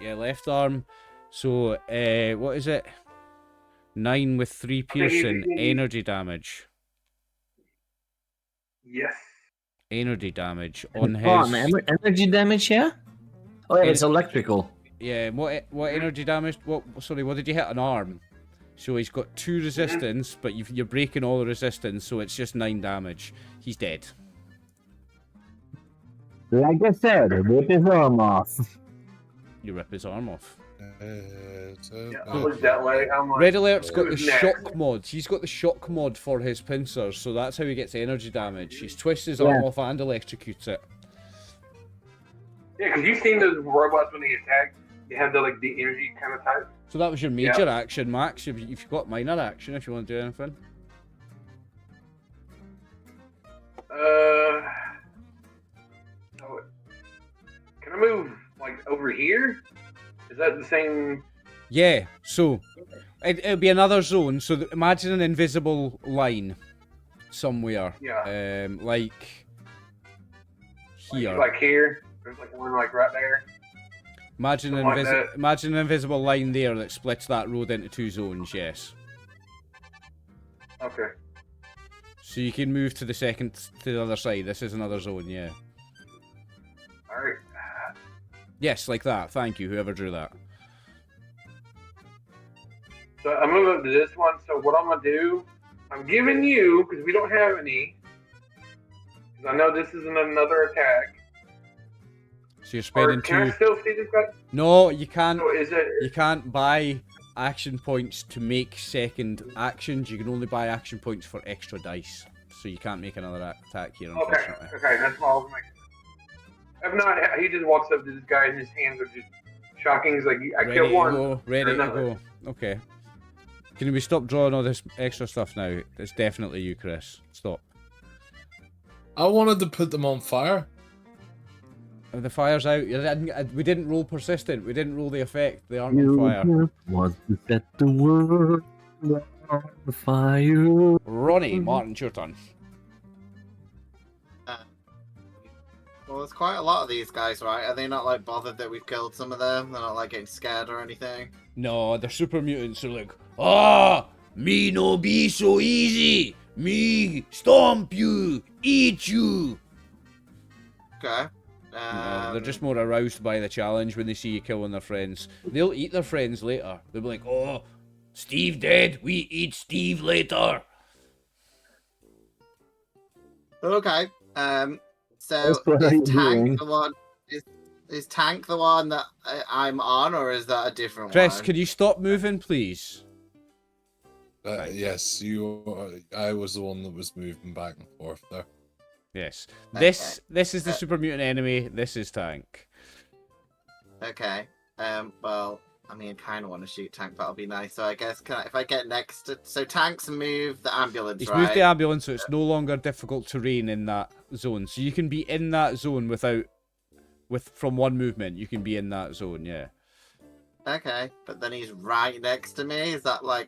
S1: Yeah, left arm. So, what is it? 9 with 3 piercing. Energy damage.
S3: Yes.
S1: Energy damage on
S2: Oh,
S1: his.
S2: energy damage, yeah? Oh, yeah, it's electrical.
S1: Yeah, what energy damage? Sorry, what did you hit? An arm. So he's got 2 resistance, but you're breaking all the resistance, so it's just 9 damage. He's dead.
S2: Like I said, rip his arm off.
S1: You rip his arm off.
S3: Yeah, I looked that way. I'm like,
S1: Red Alert's got the
S3: who's next?
S1: shock mod. He's got the shock mod for his pincers, so that's how he gets energy damage. He twists his arm off and electrocutes it.
S3: Yeah, because you've seen those robots when they attack, they have the energy kind of type.
S1: So that was your major action, Max. You've got minor action if you want to do anything.
S3: Oh, can I move over here? Is that the same?
S1: Yeah, so it'll be another zone. So imagine an invisible line somewhere.
S3: Yeah.
S1: Like here.
S3: Like here. There's one right there.
S1: Imagine imagine an invisible line there that splits that road into 2 zones. Yes.
S3: Okay.
S1: So you can move to the other side. This is another zone. Yeah.
S3: All right.
S1: Yes, like that. Thank you, whoever drew that.
S3: So I'm gonna move up to this one. So what I'm gonna do, I'm giving you, because we don't have any, because I know this isn't another attack.
S1: So you're
S3: Or
S1: spending
S3: can I
S1: 2.
S3: still see this guy?
S1: No, you can't.
S3: So is it?
S1: You can't buy action points to make second actions. You can only buy action points for extra dice. So you can't make another attack here,
S3: Okay,
S1: unfortunately.
S3: okay, that's all I was making. If not, he just walks up to this guy and his hands are just shocking. He's like, I
S1: Ready
S3: killed
S1: to
S3: one.
S1: go. Ready to
S3: another.
S1: go. Okay. Can we stop drawing all this extra stuff now? It's definitely you, Chris. Stop.
S4: I wanted to put them on fire.
S1: The fire's out. We didn't roll persistent. We didn't roll the effect. They aren't on fire.
S2: You want to set the world on fire.
S1: Ronnie, Martin, it's your turn.
S5: Well, there's quite a lot of these guys, right? Are they not like bothered that we've killed some of them? They're not like getting scared or anything?
S1: No, they're super mutants. They're like, ah, me no be so easy. Me stomp you, eat you.
S5: Okay.
S1: No, they're just more aroused by the challenge when they see you killing their friends. They'll eat their friends later. They'll be like, oh, Steve dead. We eat Steve later.
S5: Okay. So
S2: That's what
S5: is
S2: I'm
S5: Tank
S2: doing.
S5: the one? Is Tank the one that I'm on, or is that a different
S1: Chris,
S5: one?
S1: can you stop moving, please?
S4: Yes, I was the one that was moving back and forth there.
S1: Yes.
S5: Okay.
S1: This is the super mutant enemy. This is Tank.
S5: Okay. Well, I mean, I kind of want to shoot Tank. That'll be nice. So I guess if I get next to, so Tank's moved the ambulance,
S1: He's
S5: right?
S1: moved the ambulance, so it's no longer difficult terrain in that zone. So you can be in that zone from one movement. You can be in that zone, yeah.
S5: Okay, but then he's right next to me. Is that like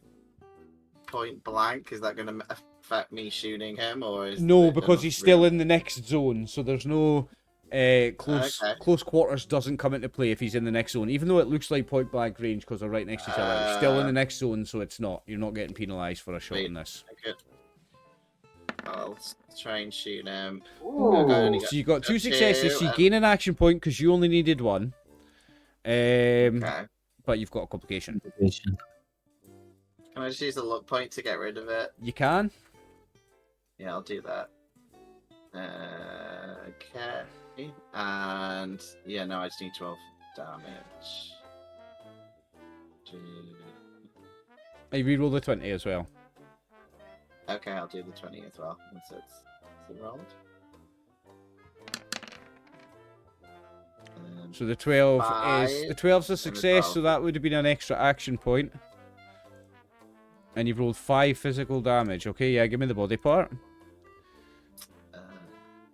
S5: point blank? Is that going to affect me shooting him, or is
S1: No,
S5: it
S1: because
S5: not
S1: he's still
S5: really?
S1: in the next zone, so there's no close quarters doesn't come into play if he's in the next zone. Even though it looks like point blank range because they're right next to each other, he's still in the next zone, so it's not. You're not getting penalised for a shot in this.
S5: Okay. I'll try and shoot him.
S3: Ooh.
S1: So you got 2
S5: got
S1: successes. So you
S5: and-
S1: gain an action point because you only needed 1.
S5: Okay.
S1: But you've got a complication.
S5: Can I just use a luck point to get rid of it?
S1: You can.
S5: Yeah, I'll do that. Okay. And yeah, no, I just need 12 damage.
S1: You reroll the 20 as well.
S5: Okay, I'll do the 20 as well. Once it's rolled.
S1: So the 12
S5: Five,
S1: is... The 12's a success,
S5: 12.
S1: so that would have been an extra action point. And you've rolled 5 physical damage. Okay, yeah, give me the body part.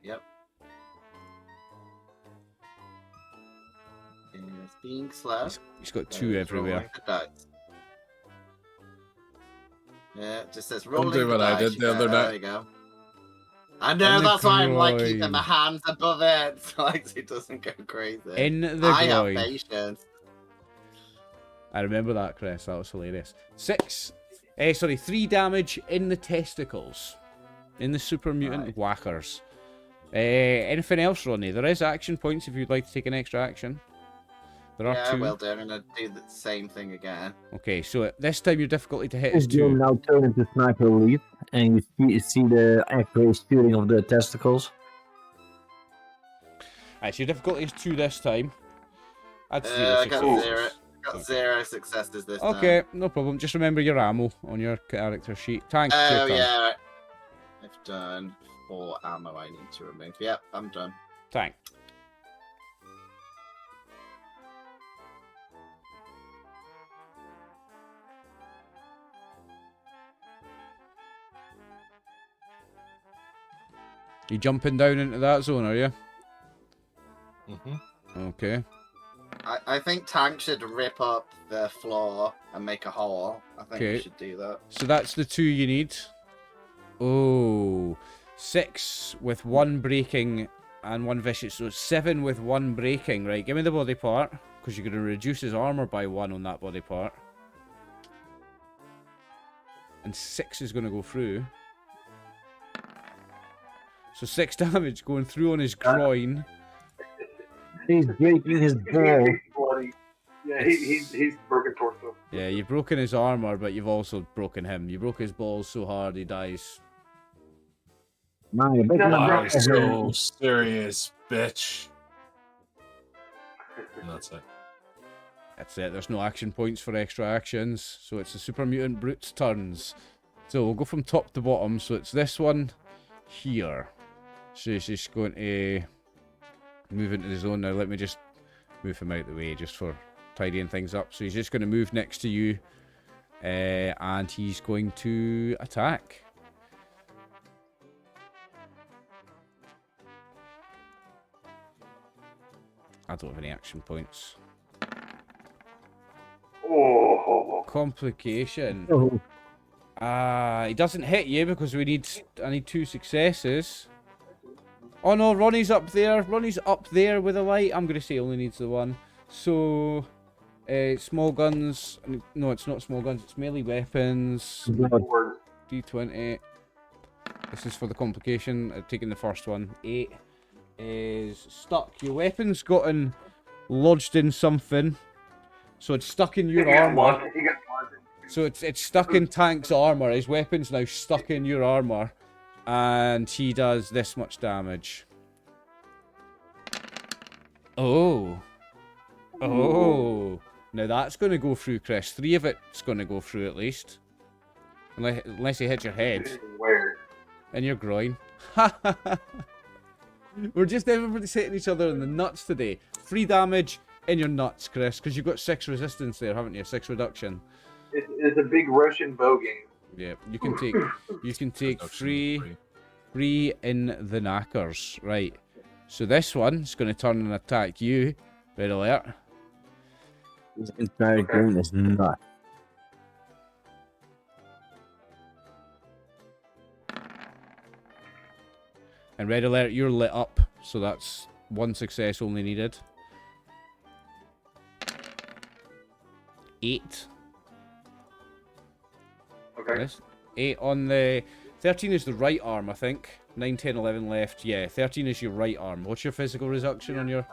S5: Yep. It's being slow.
S1: He's got 2 everywhere.
S5: Yeah, it just says
S4: Don't
S5: rolling
S4: do what
S5: the
S4: I
S5: dice.
S4: did the other
S5: There
S4: day.
S5: you go. I know,
S1: In the
S5: that's why I'm like keeping
S1: groin.
S5: my hands above it, so like it doesn't go crazy.
S1: In the
S5: I have
S1: groin.
S5: patience.
S1: I remember that, Chris. That was hilarious. 3 damage in the testicles. In the super mutant
S5: Right.
S1: whackers. Anything else, Ronnie? There is action points if you'd like to take an extra action. There are
S5: Yeah,
S1: 2.
S5: will do. I'm gonna do the same thing again.
S1: Okay, so this time your difficulty to hit is
S2: You'll
S1: 2.
S2: now turn into sniper relief, and you see the accurate shooting of the testicles.
S1: Alright, so your difficulty is 2 this time. That's 0
S5: I got
S1: successes.
S5: 0. Got 0 successes this time.
S1: Okay, no problem. Just remember your ammo on your character sheet. Tank, it's your
S5: Oh
S1: turn.
S5: yeah. Right. I've done 4 ammo I need to remove. Yep, I'm done.
S1: Tank. You jumping down into that zone, are you? Okay.
S5: I think Tank should rip up the floor and make a hole. I think
S1: Okay.
S5: we should do that.
S1: So that's the 2 you need. Oh, 6 with 1 breaking and 1 vicious. So 7 with 1 breaking. Right, give me the body part. Because you're going to reduce his armor by 1 on that body part. And 6 is going to go through. So 6 damage going through on his groin.
S2: He's breaking his ball.
S3: He's bloody. Yeah, he's broken torso.
S1: Yeah, you've broken his armor, but you've also broken him. You broke his balls so hard he dies.
S2: Man, you're breaking my
S4: Why
S2: ball.
S4: so serious, bitch? And that's it.
S1: That's it. There's no action points for extra actions, so it's the Super Mutant Brute's turns. So we'll go from top to bottom. So it's this one here. So he's just going to move into the zone now. Let me just move him out of the way just for tidying things up. So he's just going to move next to you, and he's going to attack. I don't have any action points.
S3: Oh.
S1: Complication.
S2: Oh,
S1: He doesn't hit you because I need 2 successes. Oh no, Ronnie's up there. Ronnie's up there with a light. I'm going to say he only needs the one. So, small guns. No, it's not small guns. It's melee weapons.
S3: Lord.
S1: D20. This is for the complication. I've taken the first one. 8 is stuck. Your weapon's gotten lodged in something. So it's stuck in your armor.
S3: He got wanted.
S1: So it's stuck in Tank's armor. His weapon's now stuck in your armor. And he does this much damage. Oh. Oh. Now that's going to go through, Chris. 3 of it's going to go through at least. Unless he hits your head.
S3: Where?
S1: And your groin. We're just everybody hitting each other in the nuts today. 3 damage in your nuts, Chris, because you've got 6 resistance there, haven't you? 6 reduction.
S3: It's a big Russian bow game.
S1: Yeah, you can take 3 in the knackers. Right. So this one's going to turn and attack you. Red alert.
S2: this entire game is nuts.
S1: And red alert, you're lit up. So that's 1 success only needed. 8.
S3: Okay.
S1: Yes. 8 on the... 13 is the right arm, I think. 9, 10, 11 left. Yeah, 13 is your right arm. What's your physical reduction on your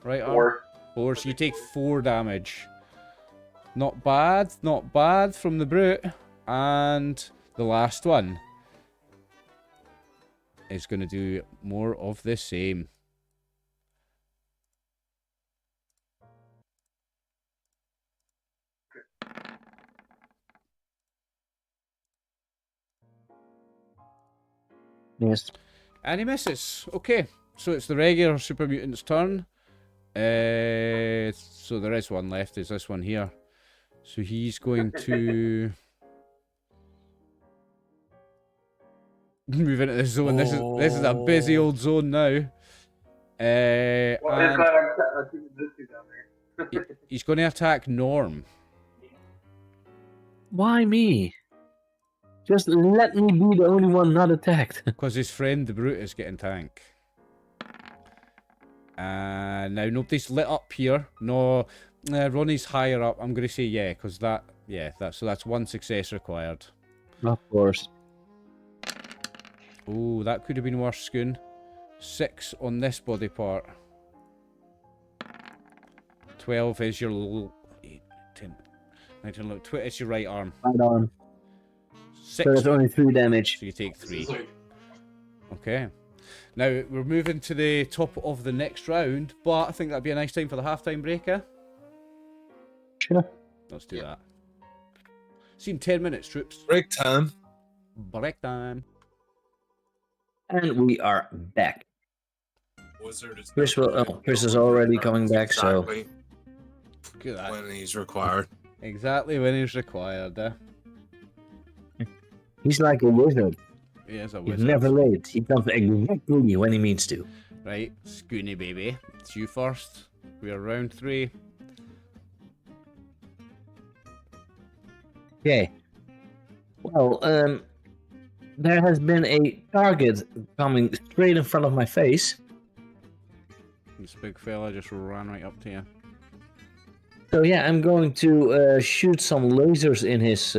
S1: right arm?
S3: 4.
S1: 4, so you take 4 damage. Not bad, not bad from the brute. And the last one is going to do more of the same.
S2: Yes.
S1: And he misses. Okay, so it's the regular super mutant's turn. So there is one left. Is this one here? So he's going to move into the zone. This is a busy old zone now.
S3: Well, it's
S1: And
S3: glad I'm keeping this dude down there.
S1: he's going to attack Norm.
S2: Why me? Just let me be the only one not attacked.
S1: Because his friend the brute is getting tank. And now nobody's lit up here. No, Ronnie's higher up. I'm going to say yeah, because so that's 1 success required.
S2: Of course.
S1: Oh, that could have been worse, Scoon. 6 on this body part. 12 is your 8, 10, 19, 11, 20. It's your right arm.
S2: Right arm.
S1: 6.
S2: So there's only 3 damage.
S1: So you take 3. Okay. Now we're moving to the top of the next round, but I think that'd be a nice time for the halftime break, eh?
S2: Sure.
S1: Let's do that. See you in 10 minutes, troops.
S4: Break time.
S1: Break time.
S2: And we are back.
S4: Wizard is
S2: Chris is already coming back, so
S4: exactly
S1: Look at that.
S4: when he's required.
S1: Exactly when he's required, eh?
S2: he's like a wizard.
S1: He is a
S2: He's
S1: wizard.
S2: never late. He comes exactly when he means to.
S1: Right, Scoony baby. It's you first. We are round 3.
S2: Okay. Well, there has been a target coming straight in front of my face.
S1: This big fella just ran right up to you.
S2: So yeah, I'm going to shoot some lasers in his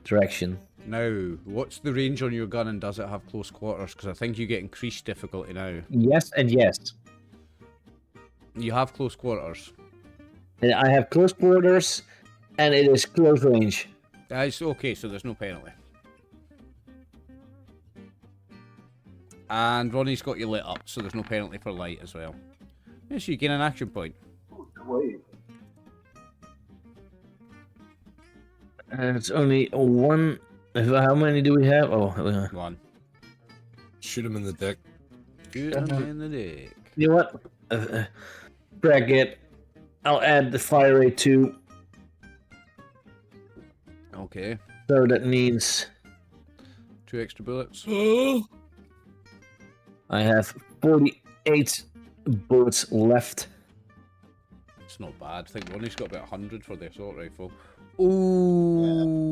S2: direction.
S1: Now, what's the range on your gun and does it have close quarters? Because I think you get increased difficulty now.
S2: Yes and yes.
S1: You have close quarters.
S2: And I have close quarters, and it is close range.
S1: It's okay, so there's no penalty. And Ronnie's got you lit up, so there's no penalty for light as well. Yeah, so you gain an action point.
S3: Wait.
S2: And it's only one. How many do we have? Oh,
S1: One.
S4: Shoot him in the dick.
S1: Shoot him in the dick.
S2: you know what? Bracket. I'll add the fire rate 2.
S1: Okay.
S2: So that means
S1: 2 extra bullets.
S2: I have 48 bullets left.
S1: It's not bad. I think Ronnie's got about 100 for the assault rifle. Ooh.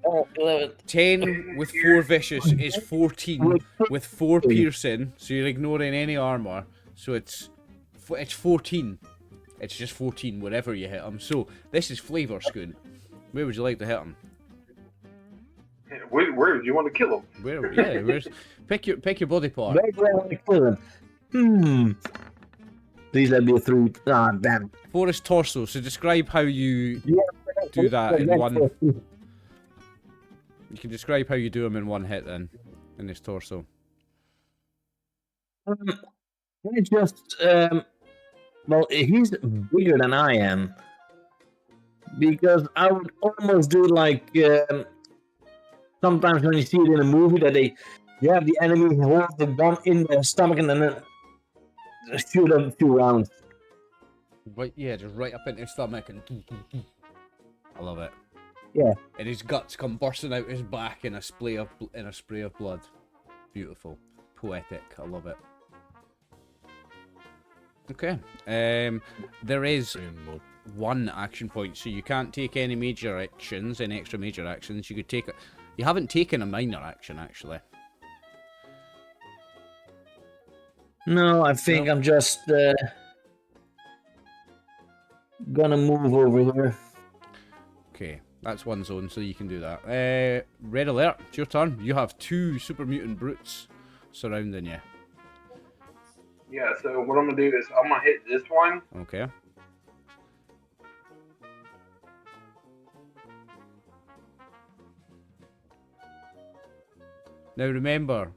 S2: Oh, 11.
S1: 10 with 4 vicious is 14 with 4 piercing, so you're ignoring any armor. So it's 14. It's just 14 wherever you hit him. So this is flavor, Scoon. Where would you like to hit him?
S3: Where do you want to kill him?
S1: Where? Yeah, where's pick your body part.
S2: Where do I want to kill him? Please let me a 3. Ah, damn.
S1: For his torso. So describe how you do that in one. You can describe how you do him in one hit then, in his torso.
S2: I just well, he's bigger than I am, because I would almost do like sometimes when you see it in a movie that you have the enemy hold the gun in their stomach and then shoot them 2 rounds.
S1: Right, yeah, just right up into his stomach and I love it.
S2: Yeah.
S1: And his guts come bursting out his back in a spray of blood. Beautiful, poetic. I love it. Okay. There is 1 action point, so you can't take any major actions, any extra major actions. You could take it. You haven't taken a minor action actually.
S2: No, I think I'm just gonna move over here.
S1: Okay, that's 1 zone, so you can do that. Red alert, it's your turn. You have 2 super mutant brutes surrounding you.
S3: Yeah, so what I'm gonna do is I'm gonna hit this one.
S1: Okay. Now remember,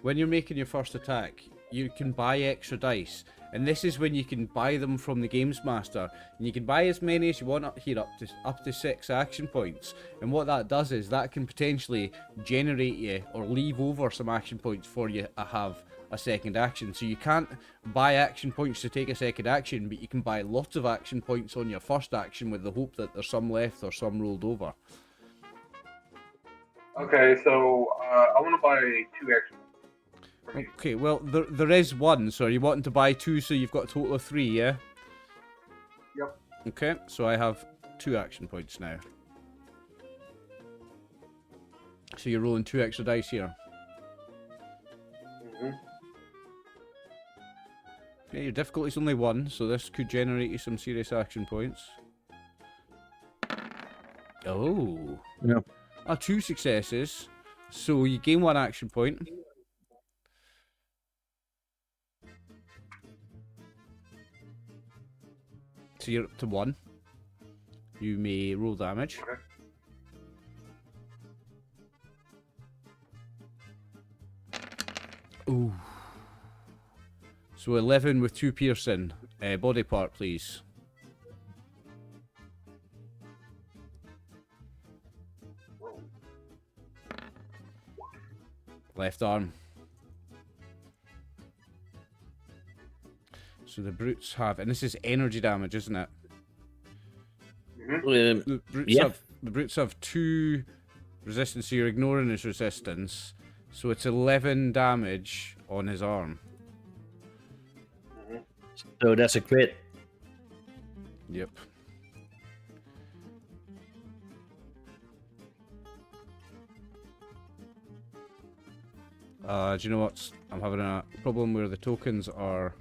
S1: when you're making your first attack, you can buy extra dice, and this is when you can buy them from the Games Master, and you can buy as many as you want up here, up to 6 action points. And what that does is that can potentially generate you or leave over some action points for you to have a second action. So you can't buy action points to take a second action, but you can buy lots of action points on your first action with the hope that there's some left or some rolled over.
S3: Okay, so I want to buy 2 extra.
S1: Okay, well, there is 1, so are you wanting to buy 2 so you've got a total of 3, yeah?
S3: Yep.
S1: Okay, so I have 2 action points now. So you're rolling 2 extra dice here. Okay, your difficulty's only 1, so this could generate you some serious action points. Oh.
S2: Yeah.
S1: 2 successes. So you gain 1 action point. So you're up to 1. You may roll damage.
S3: Okay.
S1: Ooh. So 11 with 2 piercing. Body part, please. Left arm. So the brutes have, and this is energy damage, isn't it? The brutes have 2 resistance, so you're ignoring his resistance. So it's 11 damage on his arm.
S2: So that's a crit.
S1: Yep. Do you know what? I'm having a problem where the tokens are.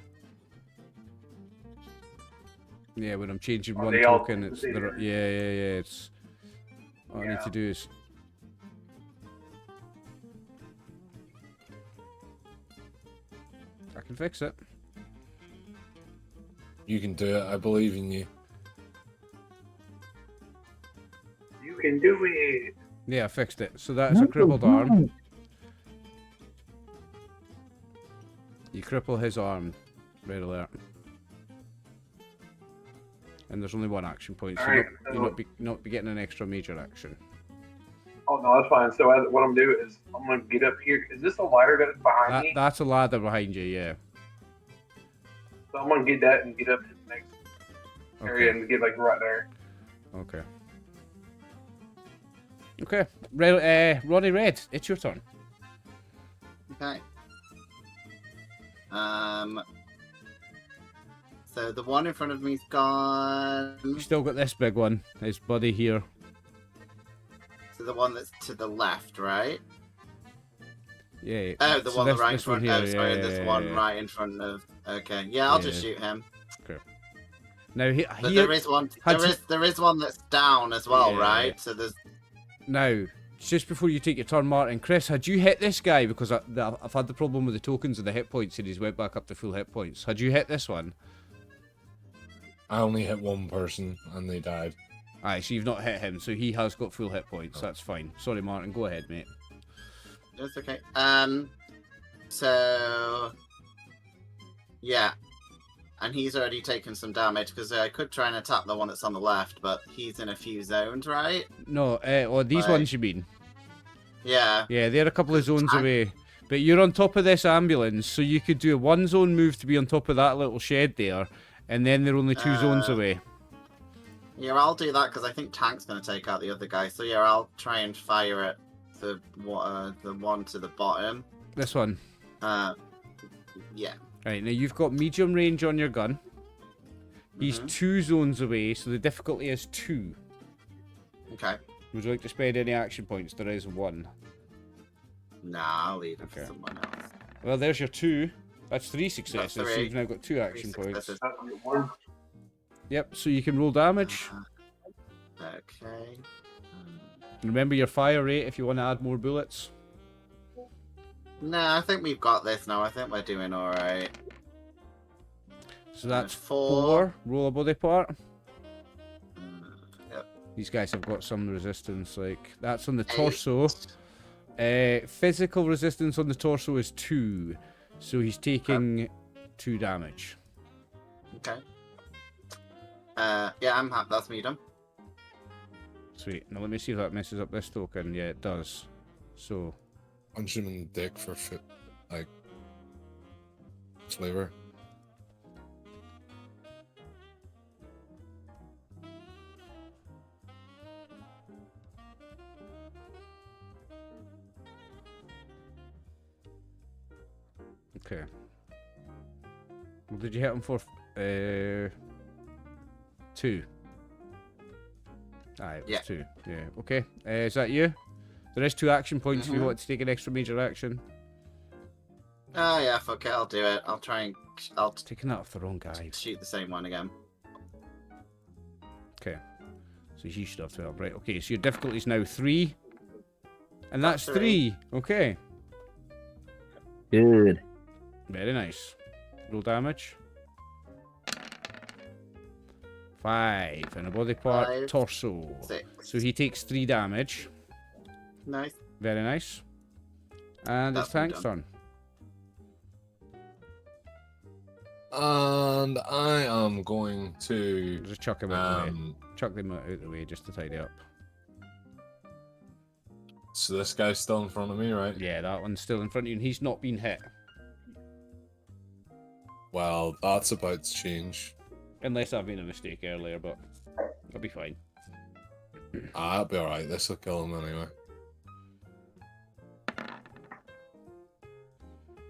S1: Yeah, when I'm changing one token, it's yeah. It's what I need to do is. I can fix it.
S4: You can do it. I believe in you.
S3: You can do it.
S1: Yeah, I fixed it. So that's a crippled arm. You cripple his arm. Red alert. And there's only one action point, so
S3: Alright,
S1: you'll not be getting an extra major action.
S3: Oh no, that's fine. So what I'm gonna do is I'm gonna get up here. Is this a ladder that's behind me?
S1: That's a ladder behind you, yeah.
S3: So I'm gonna get that and get up to the next area and get like right there.
S1: Okay. Okay. Ronnie Red, it's your turn.
S5: Okay. So the one in front of me's gone.
S1: You still got this big one. His buddy here.
S5: So the one that's to the left, right?
S1: Yeah.
S5: Oh, the
S1: so
S5: one
S1: this,
S5: right in
S1: this one
S5: front.
S1: here,
S5: Oh, sorry,
S1: yeah,
S5: there's
S1: yeah,
S5: one
S1: yeah.
S5: right in front of. Okay, yeah, I'll just
S1: Yeah.
S5: shoot him.
S1: Now
S5: But there is one. There is one that's down as well,
S1: Yeah.
S5: right? So there's.
S1: Now, just before you take your turn, Martin, Chris, had you hit this guy? Because I've had the problem with the tokens and the hit points, and he's went back up to full hit points. Had you hit this one?
S4: I only hit one person and they died.
S1: Aye, so you've not hit him, so he has got full hit points. That's fine. Sorry, Martin. Go ahead, mate.
S5: That's okay. So. Yeah. And he's already taken some damage because I could try and attack the one that's on the left, but he's in a few zones, right?
S1: No, these
S5: Right.
S1: ones you mean?
S5: Yeah.
S1: Yeah, they're a couple of zones
S5: Tank.
S1: away. But you're on top of this ambulance, so you could do a one zone move to be on top of that little shed there, and then they're only two zones away.
S5: Yeah, I'll do that because I think Tank's going to take out the other guy. So yeah, I'll try and fire at the one to the bottom.
S1: This one.
S5: Yeah.
S1: Right, now you've got medium range on your gun. He's
S5: Mhm.
S1: 2 zones away, so the difficulty is 2.
S5: Okay.
S1: Would you like to spend any action points? There is 1.
S5: Nah, I'll leave it
S1: Okay.
S5: for someone else.
S1: Well, there's your 2. That's 3 successes, so
S5: 3.
S1: you've now got 2 action
S5: Three
S1: points.
S5: successes.
S3: One.
S1: Yep, so you can roll damage.
S5: Okay.
S1: Remember your fire rate if you want to add more bullets.
S5: No, I think we've got this now. I think we're doing all right.
S1: So that's
S5: 4.
S1: 4. Roll a body part.
S5: Yep.
S1: These guys have got some resistance, like that's on the
S5: 8.
S1: torso. Physical resistance on the torso is 2, so he's taking 2 damage.
S5: Okay. Yeah, I'm happy. That's medium.
S1: Sweet. Now let me see if that messes up this token. Yeah, it does. So
S4: Punch him in the dick for flavor.
S1: okay. What did you hit him for? 2. Aye, it was
S5: Yeah.
S1: 2. Yeah. Okay. Is that you? There is 2 action points if you
S5: Mhm.
S1: want to take an extra major action.
S5: Oh yeah, fuck it. I'll do it. I'll try and
S1: Taking that off the wrong guy.
S5: shoot the same one again.
S1: Okay. So he should have 12. Right. Okay. So your difficulty is now 3. And that's
S5: That's 3.
S1: 3. Okay.
S2: Good.
S1: Very nice. Roll damage. 5. And a body part.
S5: 5,
S1: Torso.
S5: 6.
S1: So he takes 3 damage.
S5: Nice.
S1: Very nice. And it's
S5: That's been
S1: Tank's turn.
S4: And I am going to
S1: Just chuck him out of the way. Chuck them out of the way just to tidy up.
S4: so this guy's still in front of me, right?
S1: Yeah, that one's still in front of you and he's not been hit.
S4: Well, that's about to change.
S1: Unless I've made a mistake earlier, but I'll be fine.
S4: I'll be alright. This will kill him anyway.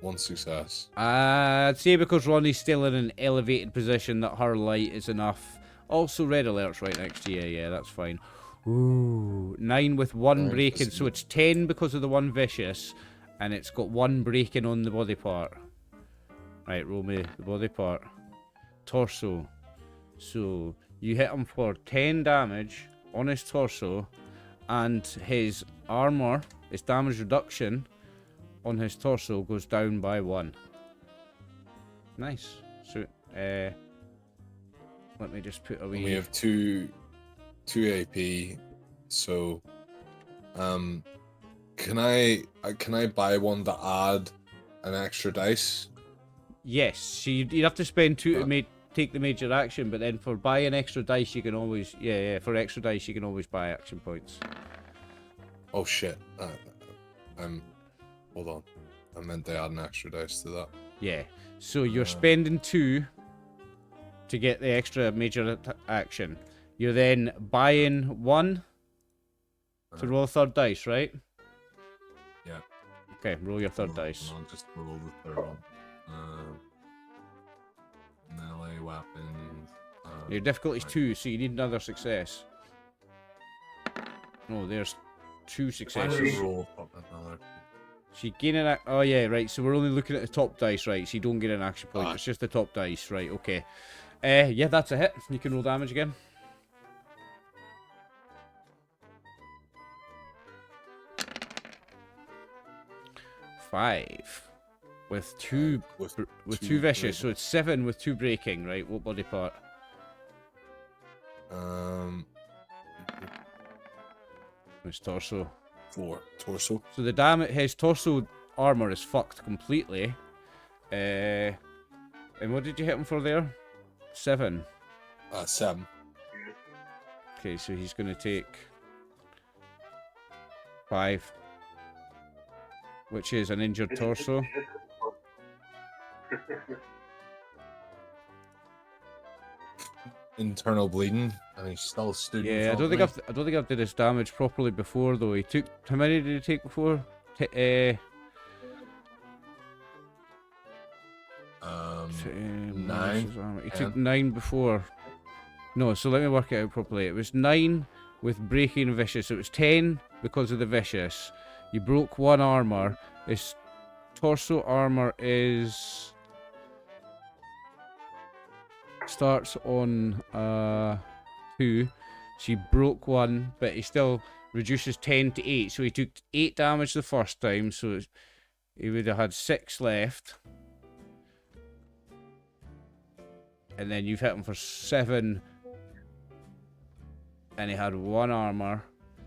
S4: 1 success.
S1: I'd say because Ronnie's still in an elevated position that her light is enough. Also, red alert's right next to you. Yeah, that's fine. Ooh, 9 with 1
S4: Right,
S1: breaking,
S4: this-
S1: so it's 10 because of the 1 vicious, and it's got 1 breaking on the body part. Right, roll me the body part. Torso. So you hit him for 10 damage on his torso, and his armor, his damage reduction on his torso goes down by 1. Nice. So, Let me just put
S4: And
S1: away.
S4: we have two AP. So, can I buy one to add an extra dice?
S1: Yes, so you'd have to spend 2 to take the major action, but then for buying extra dice, you can always for extra dice you can always buy action points.
S4: Oh shit! Hold on. I meant to add an extra dice to that.
S1: Yeah, so you're spending 2 to get the extra major action. You're then buying 1 to roll a third dice, right?
S4: Yeah.
S1: Okay, roll your third dice.
S4: I'll just roll the third one. Melee weapons.
S1: Your difficulty's 2, so you need another success. No, there's 2
S4: Why
S1: successes.
S4: did I roll up another?
S1: So you gain an oh yeah, right, so we're only looking at the top dice, right, so you don't get an action point,
S4: Ah.
S1: it's just the top dice, right, okay. Yeah, that's a hit. You can roll damage again. Five. With two
S4: With
S1: two vicious, so it's 7 with 2 breaking, right? What body part? His torso.
S4: 4 torso.
S1: So the damage, his torso armor is fucked completely. And what did you hit him for there? 7.
S4: 7.
S1: Okay, so he's gonna take 5, which is an injured torso.
S4: Internal bleeding, and he's still stood. in
S1: Yeah, I
S4: front
S1: don't
S4: of
S1: think
S4: me.
S1: I don't think I've did his damage properly before though. He took how many did he take before?
S4: Nine.
S1: He took 9 before. No, so let me work it out properly. It was 9 with breaking and vicious. So it was 10 because of the vicious. You broke 1 armor. His torso armor is starts on 2. She broke 1, but he still reduces 10 to 8. So he took 8 damage the first time. So he would have had 6 left. And then you've hit him for 7. And he had 1 armor.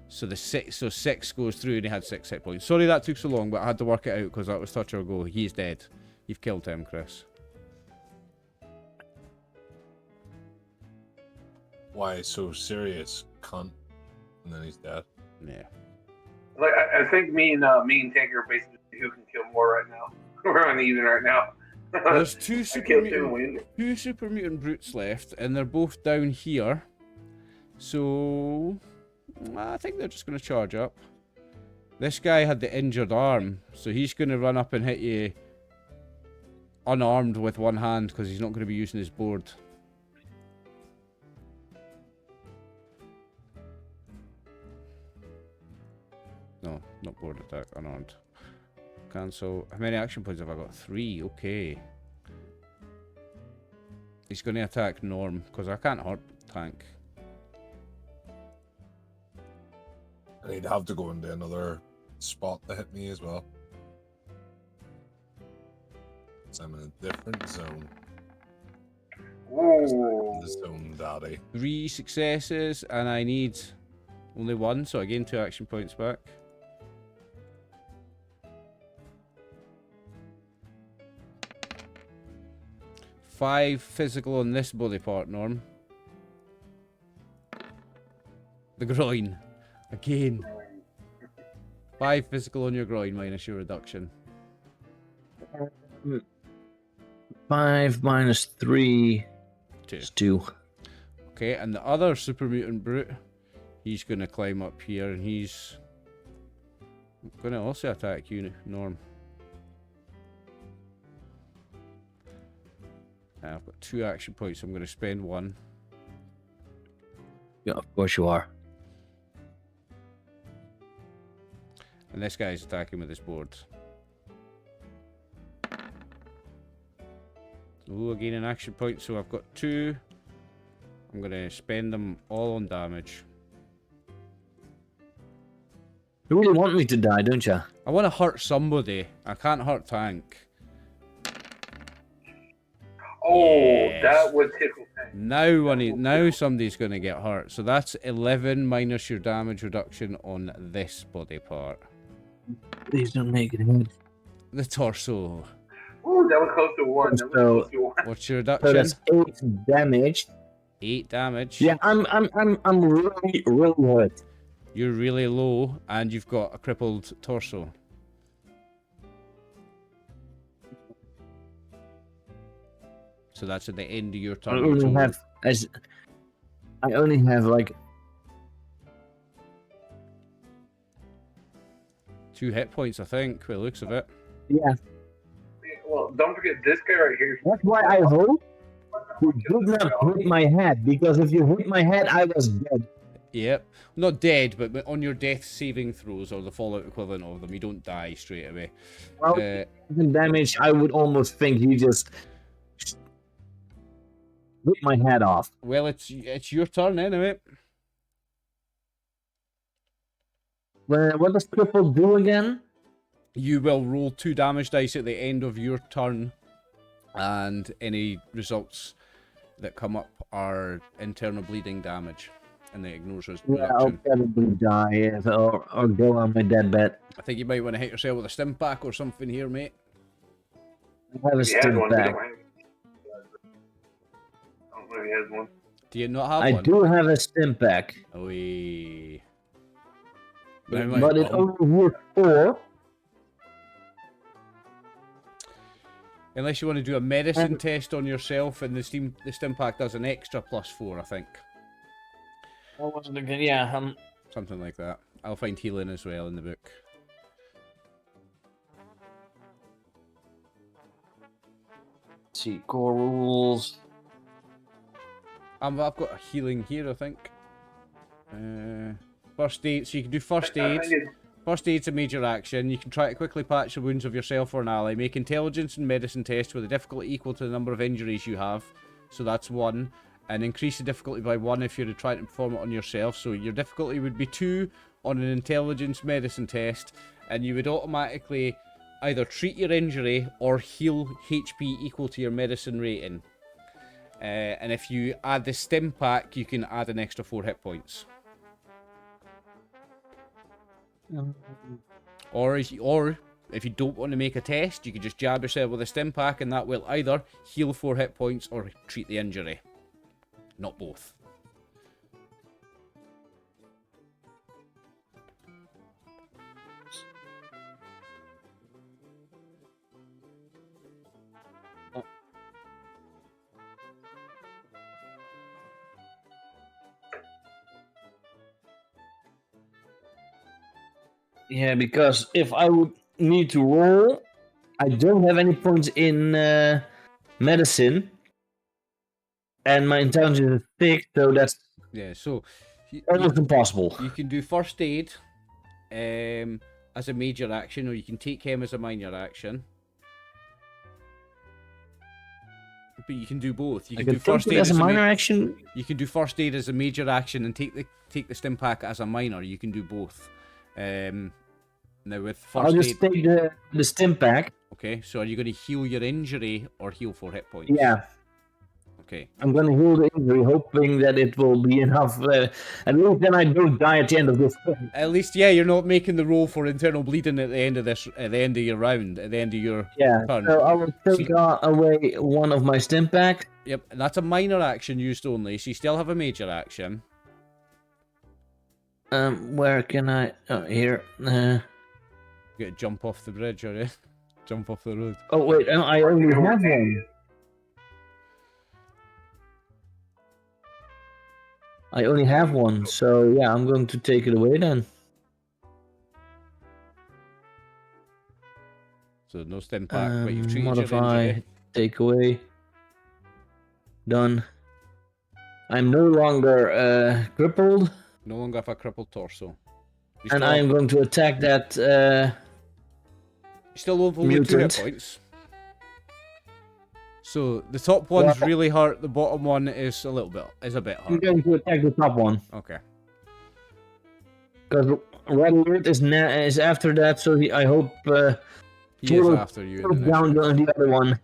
S1: So 6 goes through and he had 6 hit points. Sorry that took so long, but I had to work it out because that was touch or go. He's dead. You've killed him, Chris.
S4: Why so serious, cunt? And then he's dead.
S1: Yeah.
S3: Like I think me and Tank are basically who can kill more right now. We're uneven right now.
S1: There's 2
S3: I
S1: super
S3: killed 2
S1: mutant,
S3: wins.
S1: 2 super mutant brutes left, and they're both down here. So I think they're just going to charge up. This guy had the injured arm, so he's going to run up and hit you unarmed with 1 hand because he's not going to be using his board. No, not board attack, unarmed. Cancel. How many action points have I got? 3, okay. He's going to attack Norm because I can't hurt Tank.
S4: And he'd have to go into another spot to hit me as well. So I'm in a different zone.
S3: Ooh.
S4: The zone, daddy.
S1: 3 successes, and I need only 1, so I gain 2 action points back. Five physical on this body part, Norm. The groin. Again. 5 physical on your groin minus your reduction.
S2: 5 minus 3
S1: 2.
S2: is 2.
S1: Okay, and the other super mutant brute, he's going to climb up here and he's going to also attack you, Norm. I've got 2 action points, so I'm going to spend 1.
S2: Yeah, of course you are.
S1: And this guy's attacking with his board. Ooh, I gain an action point, so I've got 2. I'm going to spend them all on damage.
S2: You really want me to die, don't you?
S1: I want to hurt somebody. I can't hurt Tank.
S3: Oh,
S1: Yes.
S3: that would tickle pink.
S1: Now somebody's going to get hurt. So that's 11 minus your damage reduction on this body part.
S2: Please don't make it hit.
S1: The torso.
S3: Ooh, that was close to 1. That was
S2: So-
S3: close to 1.
S1: What's your
S2: So
S1: reduction?
S2: that's 8 damage.
S1: 8 damage.
S2: Yeah, I'm really hurt.
S1: You're really low, and you've got a crippled torso. So that's at the end of your
S2: I
S1: turn.
S2: only have like
S1: 2 hit points, I think, by the looks of it.
S2: yeah.
S3: Well, don't forget this guy right here.
S2: That's why I hope you did not hit my head, because if you hit my head, I was dead.
S1: Yep. Not dead, but on your death saving throws, or the fallout equivalent of them, you don't die straight away.
S2: Well, damage, I would almost think you just rip my head off.
S1: Well, it's your turn anyway.
S2: Well, what does cripple do again?
S1: You will roll 2 damage dice at the end of your turn, and any results that come up are internal bleeding damage, and it ignores his
S2: Yeah, I'll
S1: reduction.
S2: probably die yes, or go on my deathbed.
S1: I think you might want to hit yourself with a stim pack or something here, mate.
S2: I have a
S3: He has
S2: stim
S3: one. We
S2: pack.
S3: don't have it. I don't know if he has one.
S1: Do you not have
S2: I
S1: one?
S2: do have a stim pack,
S1: Oh,
S2: but it only works 4.
S1: Unless you want to do a medicine test on yourself, and the stim pack does an extra +4, I think.
S2: What was it again? Yeah,
S1: Something like that. I'll find healing as well in the book.
S2: let's see, core rules.
S1: I've got a healing here, I think. First aid, so you can do first
S3: I
S1: aid.
S3: think it's-
S1: First aid's a major action. You can try to quickly patch the wounds of yourself or an ally. Make intelligence and medicine tests with a difficulty equal to the number of injuries you have. So that's 1. And increase the difficulty by 1 if you're trying to perform it on yourself. So your difficulty would be 2 on an intelligence medicine test. And you would automatically either treat your injury or heal HP equal to your medicine rating. And if you add the stim pack, you can add an extra 4 hit points. Or if you don't want to make a test, you can just jab yourself with a stim pack, and that will either heal 4 hit points or treat the injury. Not both.
S2: Yeah, because if I would need to roll, I don't have any points in medicine, and my intelligence is 6, so that's
S1: Yeah, so
S2: almost impossible.
S1: you can do first aid as a major action, or you can take him as a minor action. But you can do both. You
S2: I
S1: can
S2: can
S1: do first
S2: take
S1: aid
S2: it as a minor action.
S1: You can do first aid as a major action and take the stim pack as a minor. You can do both. Now with
S2: I'll
S1: first
S2: just
S1: aid,
S2: take the stim pack.
S1: okay. So are you going to heal your injury or heal 4 hit points?
S2: Yeah,
S1: Okay.
S2: I'm gonna heal the injury, hoping that it will be enough. At least then I don't die at the end of this thing.
S1: At least, yeah, you're not making the roll for internal bleeding at the end of your round, at the end of your
S2: Yeah,
S1: turn.
S2: so I will take away 1 of my stim pack.
S1: Yep, and that's a minor action used only, so you still have a major action.
S2: Where can I? Oh, here.
S1: You got to jump off the bridge, or you? Jump off the road.
S2: Oh wait, I only have 1. I only have 1, so yeah, I'm going to take it away then.
S1: So no stim pack, but you've treated your
S2: Modify,
S1: injury.
S2: take away. Done. I'm no longer crippled,
S1: No longer have a crippled torso. You
S2: and
S1: still
S2: I
S1: have-
S2: am going to attack that.
S1: You still have only 2 hit
S2: Mutant.
S1: points. So the top one's
S2: Well-
S1: really hurt. The bottom one is a bit
S2: I'm
S1: hurt.
S2: going to attack the top one
S1: Okay.
S2: because Red Alert is after that. So I hope
S1: He is
S2: will
S1: after you. in
S2: put
S1: the next
S2: down
S1: round.
S2: the other one.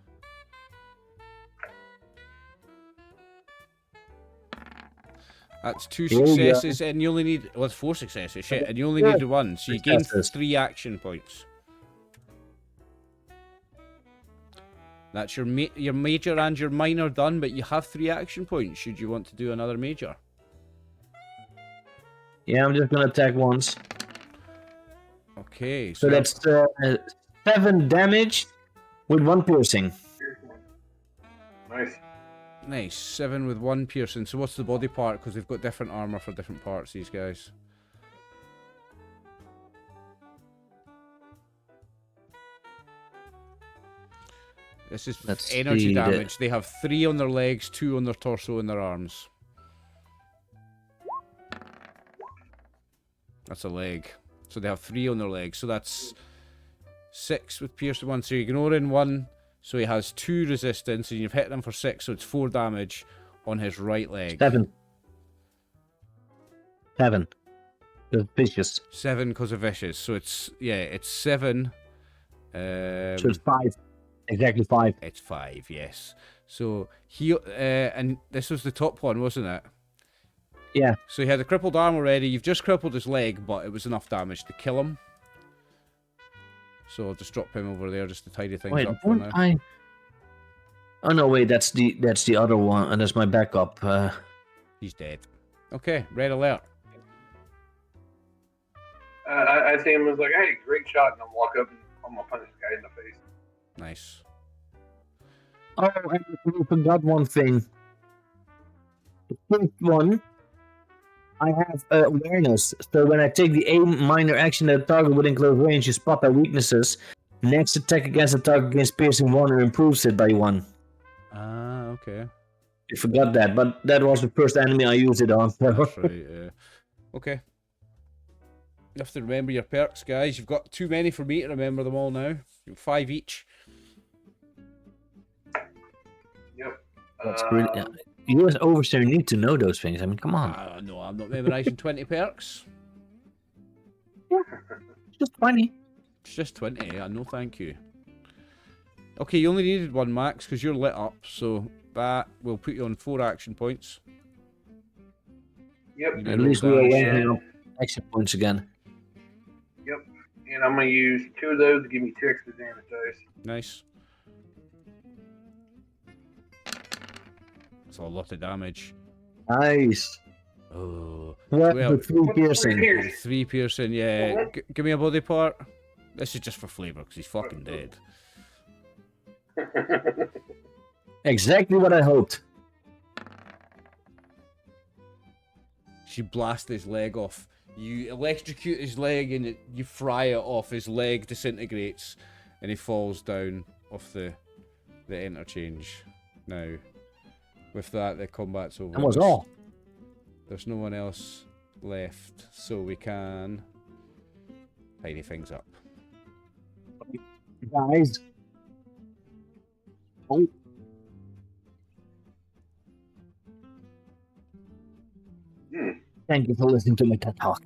S1: That's 2
S2: Here we go.
S1: successes, and you only need... Well, it's 4 successes, shit, and you only need 1, so you gain
S2: Successes.
S1: 3 action points. That's your major and your minor done, but you have 3 action points, should you want to do another major.
S2: Yeah, I'm just gonna attack once.
S1: Okay,
S2: So that's 7 damage with 1 piercing.
S3: Nice.
S1: Nice, 7 with 1 piercing. So what's the body part? Because they've got different armor for different parts, these guys. This is
S2: Let's
S1: energy
S2: see
S1: damage. They have 3 on their legs, 2 on their torso and their arms. That's a leg. So they have 3 on their legs. So that's 6 with piercing 1. So you're ignoring 1. So he has 2 resistance, and you've hit him for 6, so it's 4 damage on his right leg.
S2: 7. 7. It's vicious.
S1: 7 because of vicious. So it's, yeah, it's 7.
S2: So it's 5. Exactly 5.
S1: It's 5, yes. So he, and this was the top one, wasn't it?
S2: Yeah.
S1: So he had a crippled arm already. You've just crippled his leg, but it was enough damage to kill him. So I'll just drop him over there just to tidy things
S2: Wait,
S1: up for now.
S2: Oh no, wait, that's the other one, and that's my backup.
S1: He's dead. Okay, red alert.
S3: I see him as like, hey, great shot, and I'm walk up and I'm gonna punch this guy in the face.
S1: Nice.
S2: Oh, and we forgot one thing. The first one, I have awareness. So when I take the aim minor action at a target within close range, you spot their weaknesses. Next attack against the target against piercing 1 or improves it by 1.
S1: Ah, okay.
S2: You forgot that, but that was the first enemy I used it on. So.
S1: That's right, yeah. Okay. You have to remember your perks, guys. You've got too many for me to remember them all now. 5 each.
S3: Yep.
S2: That's really. You as overseer need to know those things. I mean, come on.
S1: No, I'm not memorising 20 perks.
S2: Just 20.
S1: It's just 20, yeah, no thank you. Okay, you only needed 1, Max, because you're lit up, so that will put you on 4 action points.
S3: Yep.
S1: You
S2: At
S1: roll
S2: least we are
S1: damage.
S2: landing on action points again.
S3: Yep. And I'm gonna use 2 of those to give me 2 extra damage dice.
S1: Nice. That's a lot of damage.
S2: Nice.
S1: Oh.
S2: What
S1: Well,
S2: the 3 piercing?
S1: 3 piercing, yeah. Give me a body part. This is just for flavour, because he's fucking dead.
S2: Exactly what I hoped.
S1: You blast his leg off. You electrocute his leg and you fry it off. His leg disintegrates and he falls down off the interchange. Now, with that, the combat's over.
S2: That was all.
S1: There's no one else left, so we can tidy things up.
S2: Guys. Oh. Thank you for listening to my TED Talk.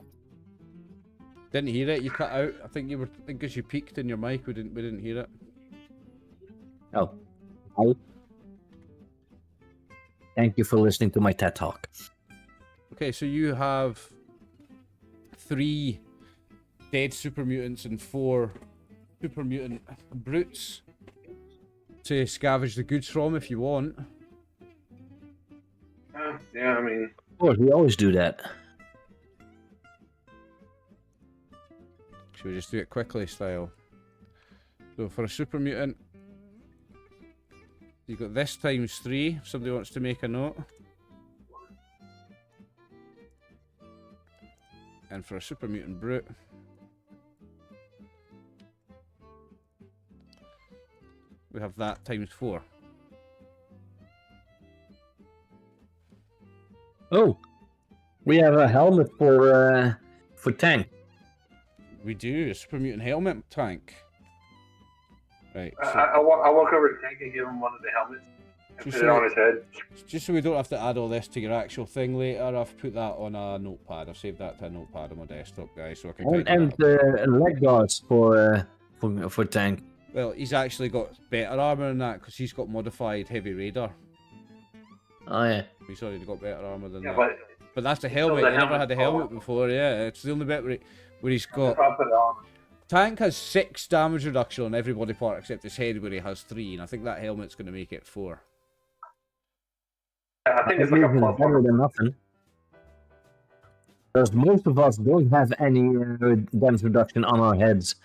S1: Didn't hear it. You cut out. I think because you peaked in your mic, we didn't hear it.
S2: Oh. Thank you for listening to my TED Talk.
S1: Okay, so you have 3 dead super mutants and 4 super mutant brutes to scavenge the goods from if you want.
S3: Yeah, I mean,
S2: Of course, we always do that.
S1: Should we just do it quickly style? So for a super mutant, you've got this times 3, if somebody wants to make a note. And for a super mutant brute, we have that times 4.
S2: Oh, we have a helmet for tank.
S1: We do, a super mutant helmet tank. Right, so
S3: I walk over to Tank and give him one of the helmets and
S1: Just
S3: put it
S1: so-
S3: on his head.
S1: just so we don't have to add all this to your actual thing later, I've put that on a notepad. I've saved that to a notepad on my desktop, guys, so I can
S2: And
S1: type it up.
S2: leg guards for tank.
S1: Well, he's actually got better armor than that because he's got modified heavy radar.
S2: Oh yeah.
S1: He's already got better armor than
S3: Yeah,
S1: that.
S3: but
S1: But that's the helmet.
S3: the
S1: He never
S3: helmet
S1: had the
S3: fall
S1: helmet
S3: off.
S1: before. Yeah, it's the only bit where he's got.
S3: If I put it on.
S1: Tank has 6 damage reduction on every body part except his head, where he has 3, and I think that helmet's going to make it 4.
S3: I think it's like a plus
S2: better
S3: 1.
S2: than nothing. Because most of us don't have any damage reduction on our heads.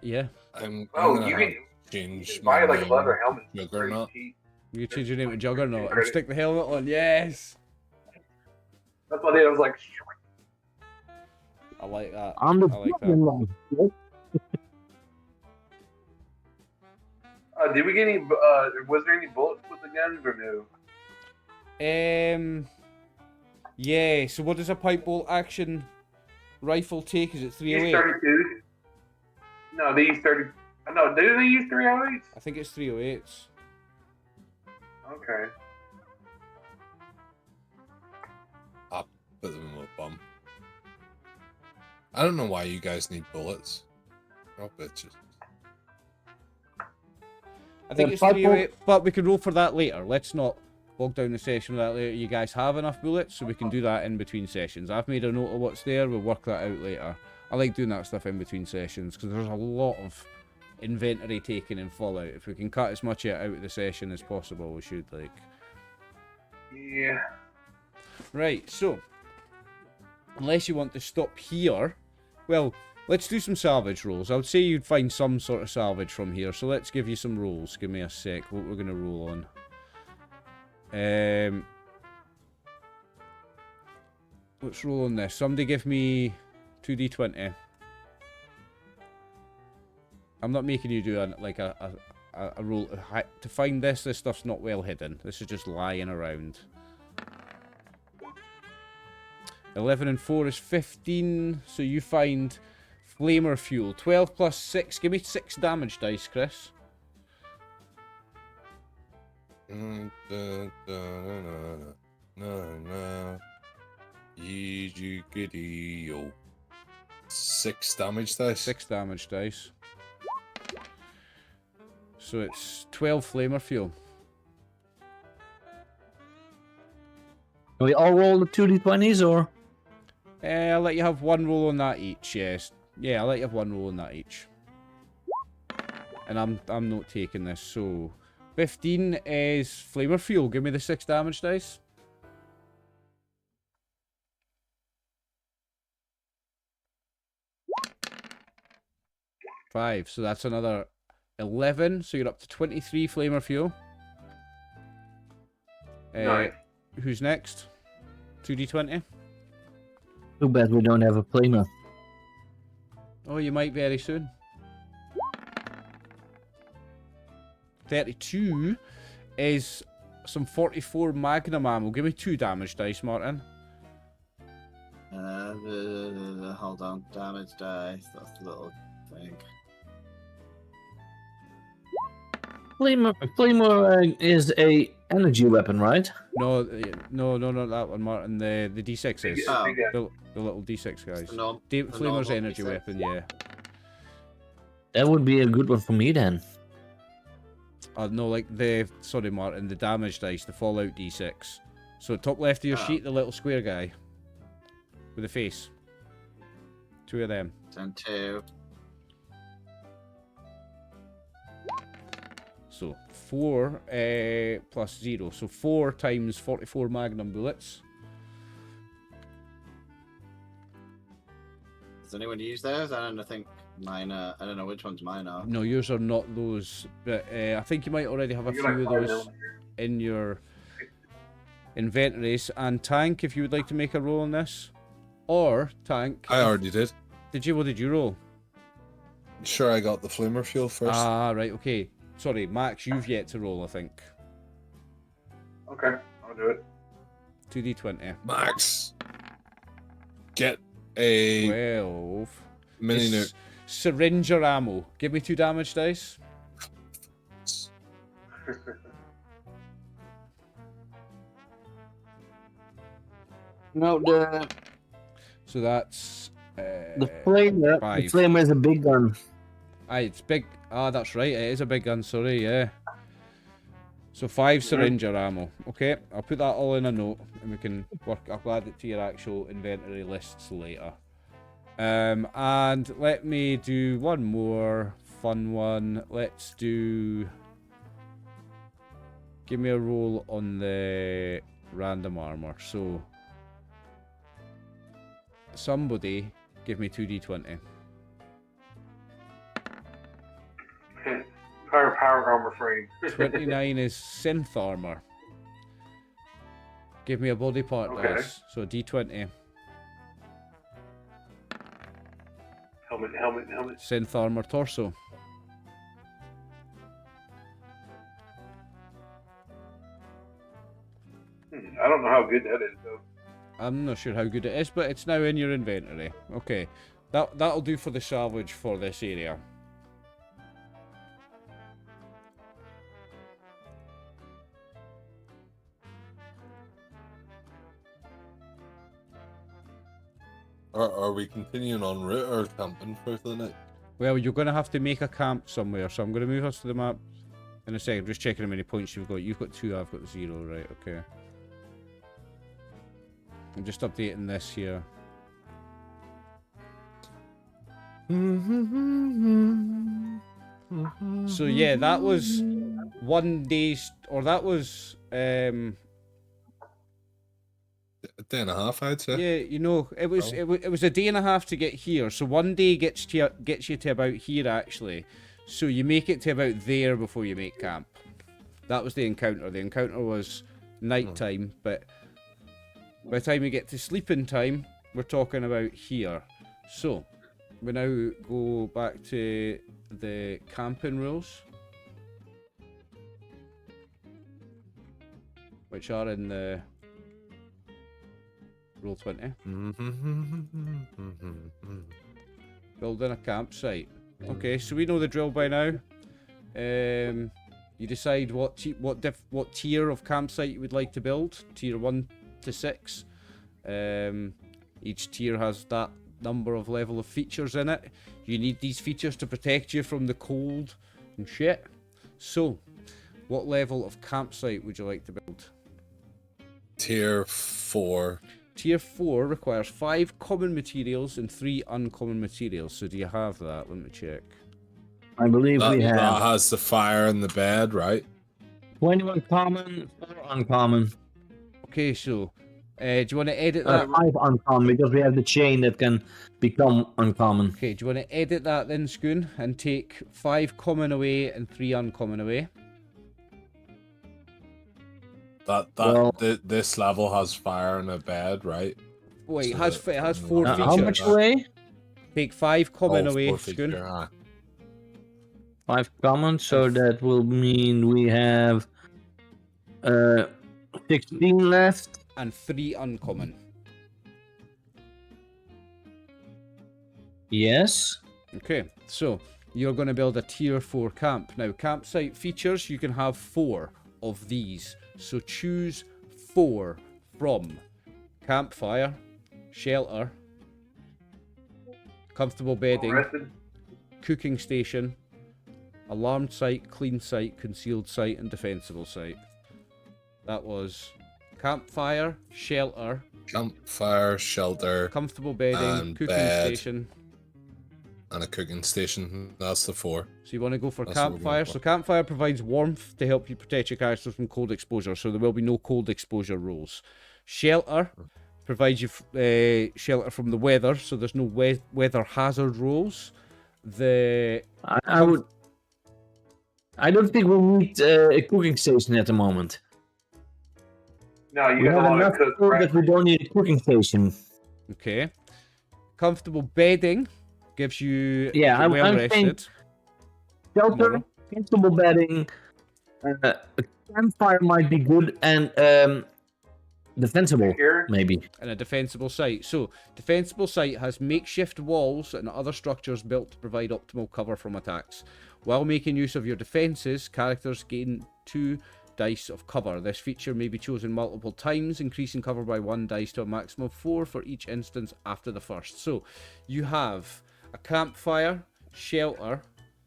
S1: Yeah.
S4: I'm
S3: Oh,
S4: gonna
S3: you
S4: have
S3: can
S4: to change
S3: buy
S4: my
S3: like a
S4: name
S3: leather helmet.
S4: to
S3: It's pretty
S4: Juggernaut.
S3: cheap.
S1: You can change your name to Juggernaut and
S3: Credit.
S1: stick the helmet on. Yes.
S3: That's what I did. I was like,
S1: I like that.
S2: I'm the
S1: I like that.
S2: Juggernaut.
S3: did we get any? Was there any bullets with the guns or no?
S1: Yeah. So what does a pipe bolt action rifle take? Is it
S3: Use
S1: 308?
S3: 32. No, they use 30. No, do they use 308s?
S1: I think it's 308s.
S3: Okay.
S4: Put them in a bum. I don't know why you guys need bullets. Oh, bitches.
S1: I think it's
S2: pipe bolt-
S1: 308, but we can roll for that later. Let's not bog down the session with that later. You guys have enough bullets, so we can do that in between sessions. I've made a note of what's there. We'll work that out later. I like doing that stuff in between sessions because there's a lot of inventory taken in Fallout. If we can cut as much of it out of the session as possible, we should.
S3: Yeah.
S1: Right, so unless you want to stop here, well, let's do some salvage rolls. I would say you'd find some sort of salvage from here, so let's give you some rolls. Give me a sec, what we're going to roll on. Let's roll on this. Somebody give me 2d20. I'm not making you do a roll. To find this stuff's not well hidden. This is just lying around. 11 and 4 is 15, so you find flamer fuel. 12 plus 6, give me 6 damage dice, Chris.
S4: Yo. 6 damage dice.
S1: 6 damage dice. So it's 12 flamer fuel.
S2: Can we all roll the 2d20s or?
S1: I'll let you have one roll on that each, yes. Yeah, I'll let you have one roll on that each. And I'm not taking this, so 15 is flamer fuel. Give me the 6 damage dice. Five, so that's another 11, so you're up to 23 flamer fuel.
S3: Nice.
S1: Who's next? 2d20.
S2: Too bad we don't have a flamer.
S1: Oh, you might very soon. 32 is some 44 magnum ammo. Give me 2 damage dice, Martin.
S5: Hold on, damage dice. That's the little thing.
S2: Flamer is a energy weapon, right?
S1: No, not that one, Martin. The D6 is.
S5: Oh.
S1: The little D6 guys.
S5: No,
S1: Flamer's
S5: normal
S1: energy
S5: D6.
S1: weapon, yeah.
S2: That would be a good one for me then.
S1: No, like sorry, Martin, the damage dice, the Fallout D6. So top left of your
S5: Oh.
S1: sheet, the little square guy. With the face. 2 of them.
S5: 2.
S1: So 4 plus 0. So 4 times 44 magnum bullets.
S5: Does anyone use those? I don't think mine are. I don't know which ones mine are.
S1: No, yours are not those. But I think you might already have a
S3: You're
S1: few
S3: like
S1: of those
S3: 5 millimeters.
S1: in your inventories. And Tank, if you would like to make a roll on this. Or, Tank.
S4: I already did.
S1: Did you? What did you roll?
S4: Sure, I got the flamer fuel first.
S1: Ah, right, okay. Sorry, Max, you've yet to roll, I think.
S3: Okay, I'll do it.
S1: 2d20.
S4: Max, get a
S1: 12.
S4: mini nuke.
S1: It's syringer ammo. Give me 2 damage dice.
S2: No,
S1: So that's...
S2: the flamer.
S1: 5.
S2: The flamer is a big gun.
S1: Aye, it's big. Ah, that's right. It is a big gun. Sorry, yeah. So 5 syringer ammo. Okay, I'll put that all in a note, and we can work. I'll add it to your actual inventory lists later. And let me do one more fun one. Let's do. Give me a roll on the random armor. So somebody give me 2d20.
S3: Power armor frame.
S1: 29 is synth armor. Give me a body part dice. So d20.
S3: Helmet.
S1: Synth armor torso.
S3: I don't know how good that is though.
S1: I'm not sure how good it is, but it's now in your inventory. Okay, that'll do for the salvage for this area.
S4: Are we continuing on route or camping for the night?
S1: Well, you're going to have to make a camp somewhere, so I'm going to move us to the map in a second. Just checking how many points you've got. You've got 2, I've got 0, right, okay. I'm just updating this here. So yeah, that was 1 day's, or that was
S4: A day and a half, I'd say.
S1: yeah, you know, it was a day and a half to get here. So 1 day gets you to about here actually. So you make it to about there before you make camp. That was the encounter. The encounter was night time, but by the time you get to sleeping time, we're talking about here. So we now go back to the camping rules, which are in the Roll 20. Building a campsite. Okay, so we know the drill by now. You decide what tier of campsite you would like to build. Tier 1 to 6. Each tier has that number of level of features in it. You need these features to protect you from the cold and shit. So, what level of campsite would you like to build?
S4: Tier 4.
S1: Tier 4 requires 5 common materials and 3 uncommon materials. So do you have that? Let me check.
S2: I believe we have.
S4: That has the fire and the bed, right?
S2: 21 common, 4 uncommon.
S1: Okay, so do you want to edit that?
S2: 5 uncommon because we have the chain that can become uncommon.
S1: Okay, do you want to edit that then, Scoon, and take 5 common away and 3 uncommon away?
S4: This level has fire and a bed, right?
S1: Wait,
S4: So
S1: it has 4 features.
S2: How much away?
S1: Take 5 common away,
S4: 4
S1: Scoon.
S4: feature,
S2: 5 common, so that will mean we have 16 left.
S1: And 3 uncommon.
S2: Yes.
S1: Okay, so you're going to build a tier 4 camp. Now, campsite features, you can have 4 of these. So choose 4 from campfire, shelter, comfortable bedding, cooking station, alarmed site, clean site, concealed site, and defensible site. That was campfire, shelter, comfortable bedding,
S4: and
S1: cooking
S4: bed.
S1: station,
S4: and a cooking station. That's the 4.
S1: So you want to go for
S4: That's what we're
S1: campfire.
S4: going for.
S1: So campfire provides warmth to help you protect your characters from cold exposure. So there will be no cold exposure rules. Shelter provides you shelter from the weather. So there's no weather hazard rules.
S2: I don't think we need a cooking station at the moment.
S3: No, you
S2: We
S3: have a
S2: have
S3: lot
S2: enough
S3: of cook,
S2: food
S3: right?
S2: that we don't need a cooking station.
S1: Okay. Comfortable bedding gives you
S2: Yeah,
S1: well
S2: I'm saying
S1: rested.
S2: Shelter,
S1: Tomorrow.
S2: comfortable bedding, a campfire might be good, and defensible,
S3: Secure?
S2: maybe.
S1: And a defensible site. So, defensible site has makeshift walls and other structures built to provide optimal cover from attacks. While making use of your defenses, characters gain 2 dice of cover. This feature may be chosen multiple times, increasing cover by 1 dice to a maximum of 4 for each instance after the first. So, you have a campfire, shelter,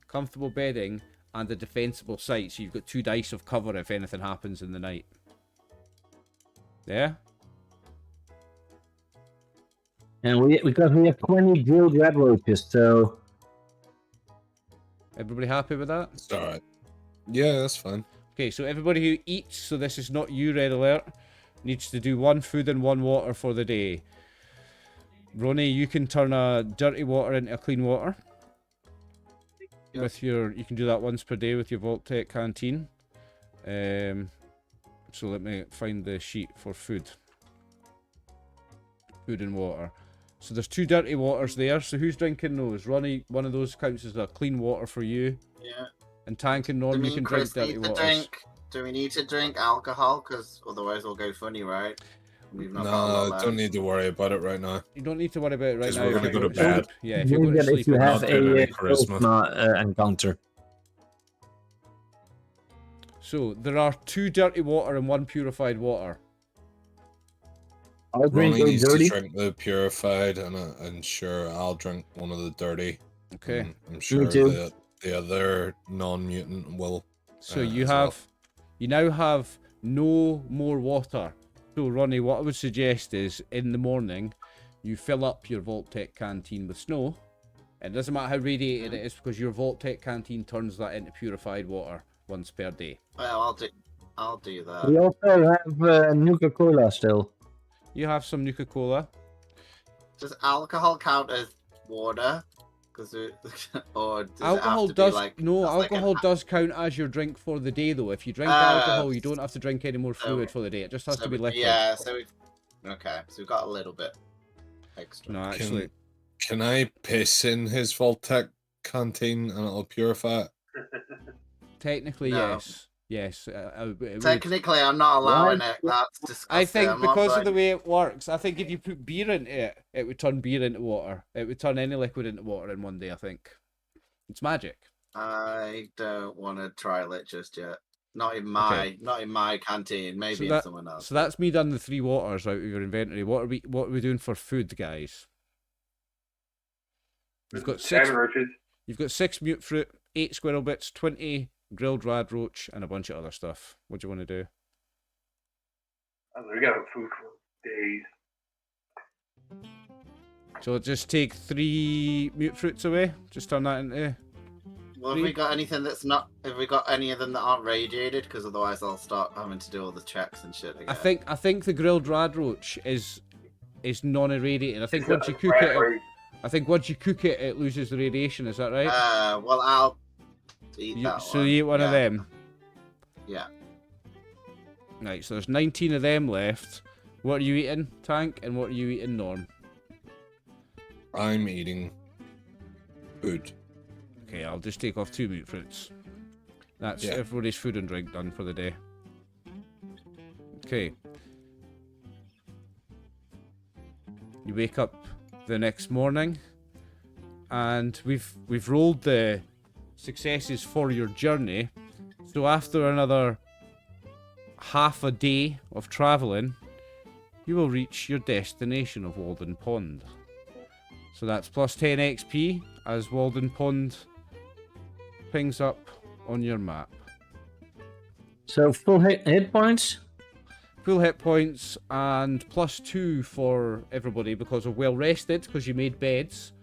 S1: comfortable bedding, and a defensible site. So you've got 2 dice of cover if anything happens in the night. Yeah?
S2: And because we have 20 grilled red roaches, so
S1: Everybody happy with that?
S4: It's alright. Yeah, that's fine.
S1: Okay, so everybody who eats, so this is not you, Red Alert, needs to do 1 food and 1 water for the day. Ronnie, you can turn a dirty water into a clean water.
S5: Yep.
S1: With your, you can do that once per day with your Vault Tech canteen. So let me find the sheet for food. Food and water. So there's 2 dirty waters there. So who's drinking those? Ronnie, one of those counts as a clean water for you.
S5: Yeah.
S1: And Tank and Norm, you can drink dirty waters.
S5: Do we need to drink alcohol? Because otherwise we'll go funny, right? We've not got a lot
S4: No,
S5: left.
S4: don't need to worry about it right now.
S1: You don't need to worry about it right
S4: 'Cause
S1: now.
S4: we're
S1: if
S4: gonna
S1: you
S4: go to
S1: go sleep.
S4: bed.
S1: Yeah, if you're going to
S2: if
S1: sleep.
S2: you
S1: it's
S2: have
S4: Not doing any
S2: a
S4: charisma.
S2: charisma encounter.
S1: So there are 2 dirty water and 1 purified water.
S2: I'll drink
S4: Ronnie
S2: the
S4: needs
S2: dirty.
S4: to drink the purified, and sure, I'll drink one of the dirty.
S1: Okay.
S4: And I'm sure
S2: too.
S4: the other non-mutant will.
S1: So
S4: as well.
S1: you now have no more water. So Ronnie, what I would suggest is in the morning, you fill up your Vault Tech canteen with snow. It doesn't matter how radiated it is because your Vault Tech canteen turns that into purified water once per day.
S5: Well, I'll do that.
S2: We also have Nuka-Cola still.
S1: You have some Nuka-Cola.
S5: Does alcohol count as water? Because or does
S1: Alcohol
S5: it have to
S1: does
S5: be like
S1: no.
S5: just like
S1: Alcohol
S5: an-
S1: does count as your drink for the day, though. If you drink
S5: Ah,
S1: alcohol, you don't have to drink any more fluid for the day. It just has
S5: so
S1: to be
S5: we-
S1: liquid.
S5: Yeah, so we've got a little bit extra.
S1: No, actually,
S4: Can I piss in his Vault-Tec canteen and it'll purify it?
S1: technically,
S5: No.
S1: yes. Yes. It would.
S5: Technically, I'm not allowing it. That's disgusting.
S1: I think
S5: I'm not
S1: because of the
S5: going-
S1: way it works, I think if you put beer into it, it would turn beer into water. It would turn any liquid into water in one day, I think. It's magic.
S5: I don't want to trial it just yet. Not in my canteen. Maybe in someone else.
S1: So that's me done the 3 waters out of your inventory. What are we doing for food, guys? You've got 6
S3: roaches.
S1: You've got 6 mute fruit, 8 squirrel bits, 20 grilled rad roach, and a bunch of other stuff. What do you want to do?
S3: We got food for days.
S1: So just take 3 mute fruits away. Just turn that into.
S5: Well, have we got anything that's not? Have we got any of them that aren't radiated? Because otherwise, I'll start having to do all the checks and shit again.
S1: I think the grilled rad roach is non-irradiated. I think once you cook it, it loses the radiation. Is that right?
S5: Well, I'll eat that
S1: So
S5: one.
S1: you eat one of them.
S5: Yeah.
S1: Right. So there's 19 of them left. What are you eating, Tank? And what are you eating, Norm?
S4: I'm eating food.
S1: Okay, I'll just take off 2 mute fruits. That's everybody's food and drink done for the day. Okay. You wake up the next morning, and we've rolled the successes for your journey. So after another half a day of traveling, you will reach your destination of Walden Pond. So that's plus 10 XP as Walden Pond pings up on your map.
S2: So full hit points.
S1: Full hit points and plus 2 for everybody because of well rested, because you made beds.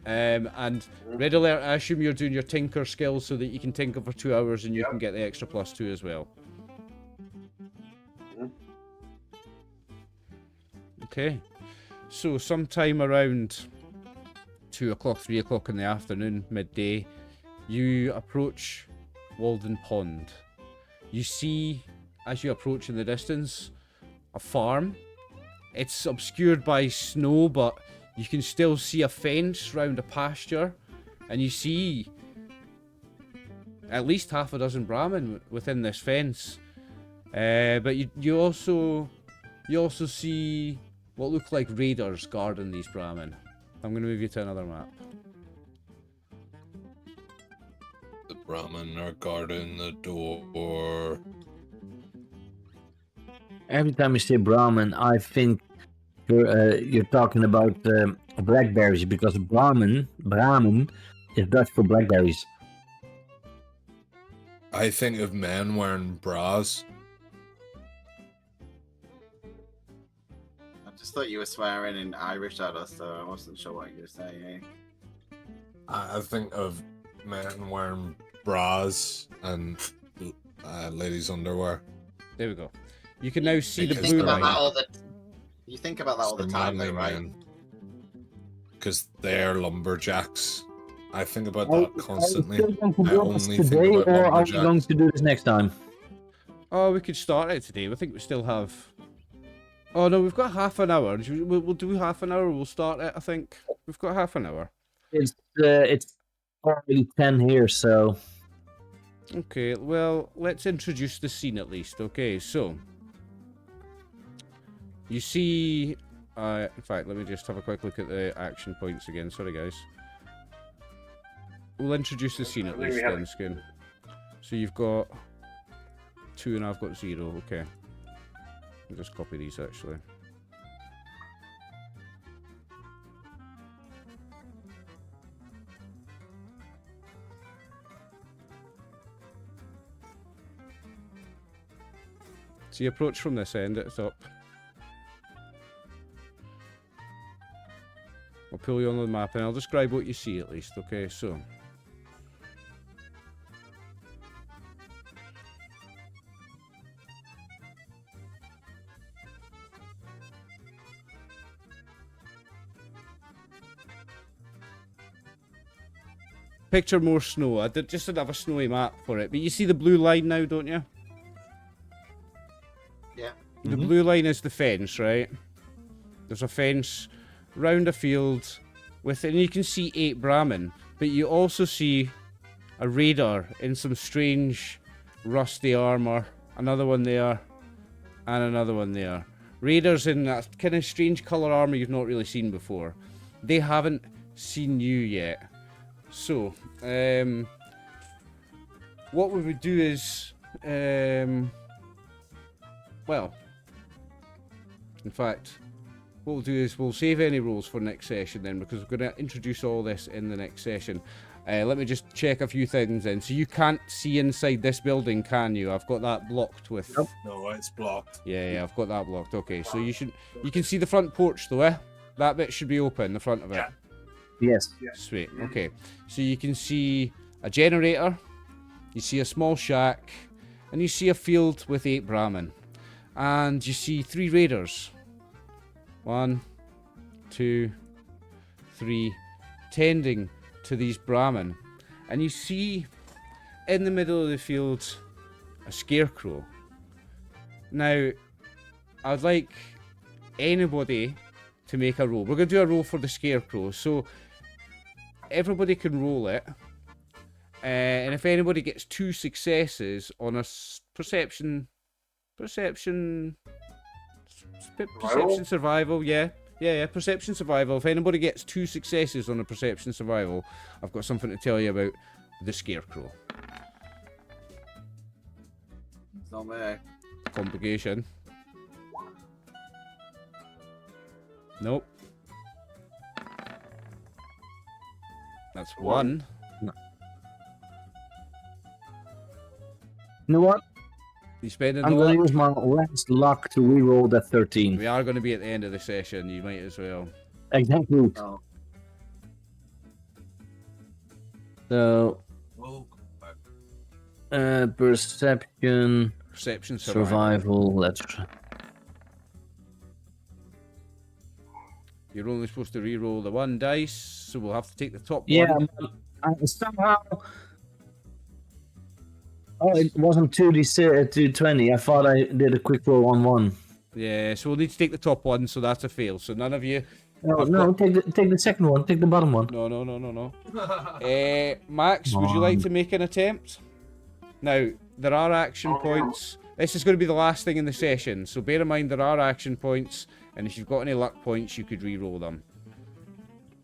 S1: And Red Alert, I assume you're doing your tinker skills so that you can tinker for 2 hours and you can get the extra plus 2 as well. Okay. So sometime around 2 o'clock, 3 o'clock in the afternoon, midday, you approach Walden Pond. You see, as you approach in the distance, a farm. It's obscured by snow, but you can still see a fence round a pasture, and you see at least half a dozen Brahmin within this fence. But you also see what look like raiders guarding these Brahmin. I'm going to move you to another map.
S4: The Brahmin are guarding the door.
S2: Every time you say Brahmin, I think you're talking about blackberries, because Brahmin is Dutch for blackberries.
S4: I think of men wearing bras.
S5: I just thought you were swearing in Irish at us, so I wasn't sure what you were saying.
S4: I think of men wearing bras and ladies' underwear.
S1: There we go. You can now see the
S4: Because
S1: blue
S4: they're
S1: line.
S5: You think about that all the time, though, right?
S4: Because they're lumberjacks. I think about that constantly.
S2: Are we still going to
S4: I
S2: do this
S4: only think
S2: today,
S4: about
S2: or are we
S4: lumberjacks.
S2: going to do this next time?
S1: Oh, we could start it today. I think we still have. Oh no, we've got half an hour. We'll do half an hour. We'll start it. I think we've got half an hour.
S2: It's already 10 here, so
S1: Okay. Well, let's introduce the scene at least. Okay. So you see. In fact, let me just have a quick look at the action points again. Sorry, guys. We'll introduce the scene at least then, Skin. So you've got 2 and I've got 0. Okay. I'll just copy these actually. So you approach from this end at the top. I'll pull you on the map and I'll describe what you see at least, okay? So. Picture more snow. I just didn't have a snowy map for it. But you see the blue line now, don't you?
S5: Yeah.
S1: The blue line is the fence, right? There's a fence round a field with it, and you can see 8 Brahmin, but you also see a raider in some strange rusty armor, another one there, and another one there. Raiders in that kind of strange colour armor you've not really seen before. They haven't seen you yet. So, what we would do is, well, in fact, what we'll do is we'll save any rules for next session then, because we're going to introduce all this in the next session. Let me just check a few things then. So you can't see inside this building, can you? I've got that blocked with...
S2: Nope.
S4: No, it's blocked.
S1: Yeah, I've got that blocked. Okay, so you can see the front porch though, eh? That bit should be open, the front of it.
S2: yes.
S1: Sweet, okay. So you can see a generator, you see a small shack, and you see a field with 8 Brahmin. And you see 3 raiders. 1, 2, 3, tending to these Brahmin. And you see in the middle of the field a scarecrow. Now, I'd like anybody to make a roll. We're going to do a roll for the scarecrow. So, everybody can roll it. And if anybody gets 2 successes on a perception survival, yeah, perception survival. If anybody gets 2 successes on a perception survival, I've got something to tell you about the scarecrow.
S5: It's not me.
S1: Complication. Nope. That's 1.
S2: You know what?
S1: You spending
S2: I'm
S1: the
S2: going to
S1: luck?
S2: use my last luck to reroll that 13.
S1: We are going to be at the end of the session. You might as well.
S2: Exactly.
S5: Oh.
S2: So, perception,
S1: Perception
S2: survival. Let's.
S1: You're only supposed to re-roll the 1 dice, so we'll have to take the top
S2: Yeah,
S1: one.
S2: somehow. Oh, it wasn't 2d20. I thought I did a quick roll on 1.
S1: Yeah, so we'll need to take the top one, so that's a fail. So none of you...
S2: No, take the second one. Take the bottom one.
S1: No. Max, would you like to make an attempt? Now, there are action points. This is going to be the last thing in the session, so bear in mind there are action points, and if you've got any luck points, you could re-roll them.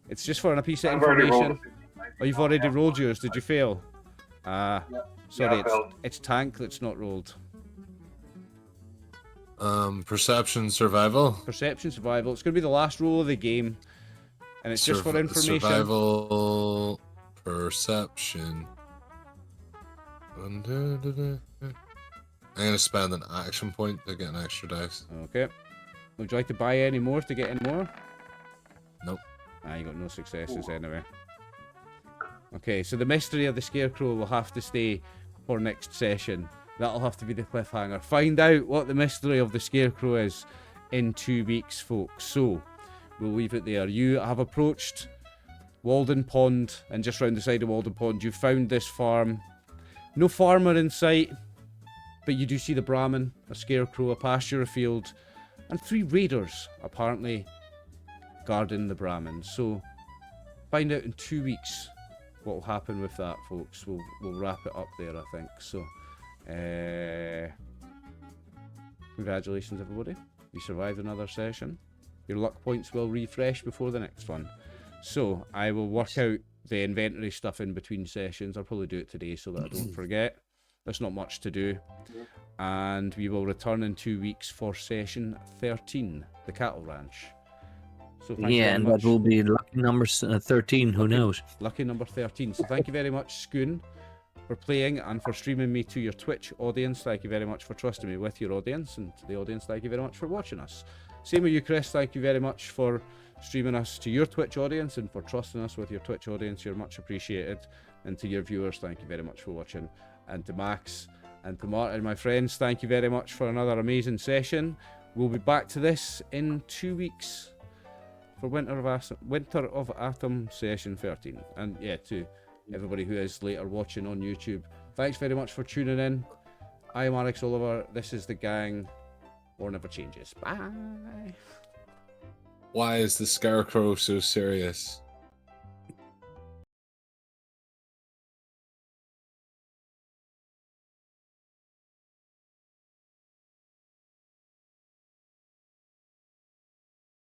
S1: It's just for a piece of
S3: I've already
S1: information.
S3: rolled
S1: Oh, you've already rolled yours. Did you fail? Sorry,
S3: I failed.
S1: it's tank that's not rolled.
S4: Perception survival.
S1: Perception survival. It's going to be the last roll of the game, and it's just for information.
S4: Survival perception. I'm gonna spend an action point to get an extra dice.
S1: Okay. Would you like to buy any more to get any more?
S4: Nope.
S1: You got no successes anyway. Okay, so the mystery of the Scarecrow will have to stay for next session. That'll have to be the cliffhanger. Find out what the mystery of the Scarecrow is in 2 weeks, folks. So, we'll leave it there. You have approached Walden Pond, and just round the side of Walden Pond, you found this farm. No farmer in sight, but you do see the Brahmin, a Scarecrow, a pasture, a field, and 3 raiders, apparently, guarding the Brahmin. So, find out in 2 weeks what will happen with that, folks. We'll wrap it up there, I think. So, congratulations, everybody. You survived another session. Your luck points will refresh before the next one. So, I will work out the inventory stuff in between sessions. I'll probably do it today so that I don't forget. There's not much to do. And we will return in 2 weeks for session 13, the cattle ranch. So thank you very
S2: and
S1: much.
S2: that will be lucky number 13, who knows?
S1: Lucky number 13. So thank you very much, Schoon, for playing and for streaming me to your Twitch audience. Thank you very much for trusting me with your audience, and to the audience, thank you very much for watching us. Same with you, Chris. Thank you very much for streaming us to your Twitch audience and for trusting us with your Twitch audience. You're much appreciated. And to your viewers, thank you very much for watching. And to Max and to Martin, my friends, thank you very much for another amazing session. We'll be back to this in 2 weeks for Winter of Atom session 13. And yeah, to everybody who is later watching on YouTube, thanks very much for tuning in. I am RxOliver. This is the gang. War never changes. Bye.
S4: Why is the Scarecrow so serious?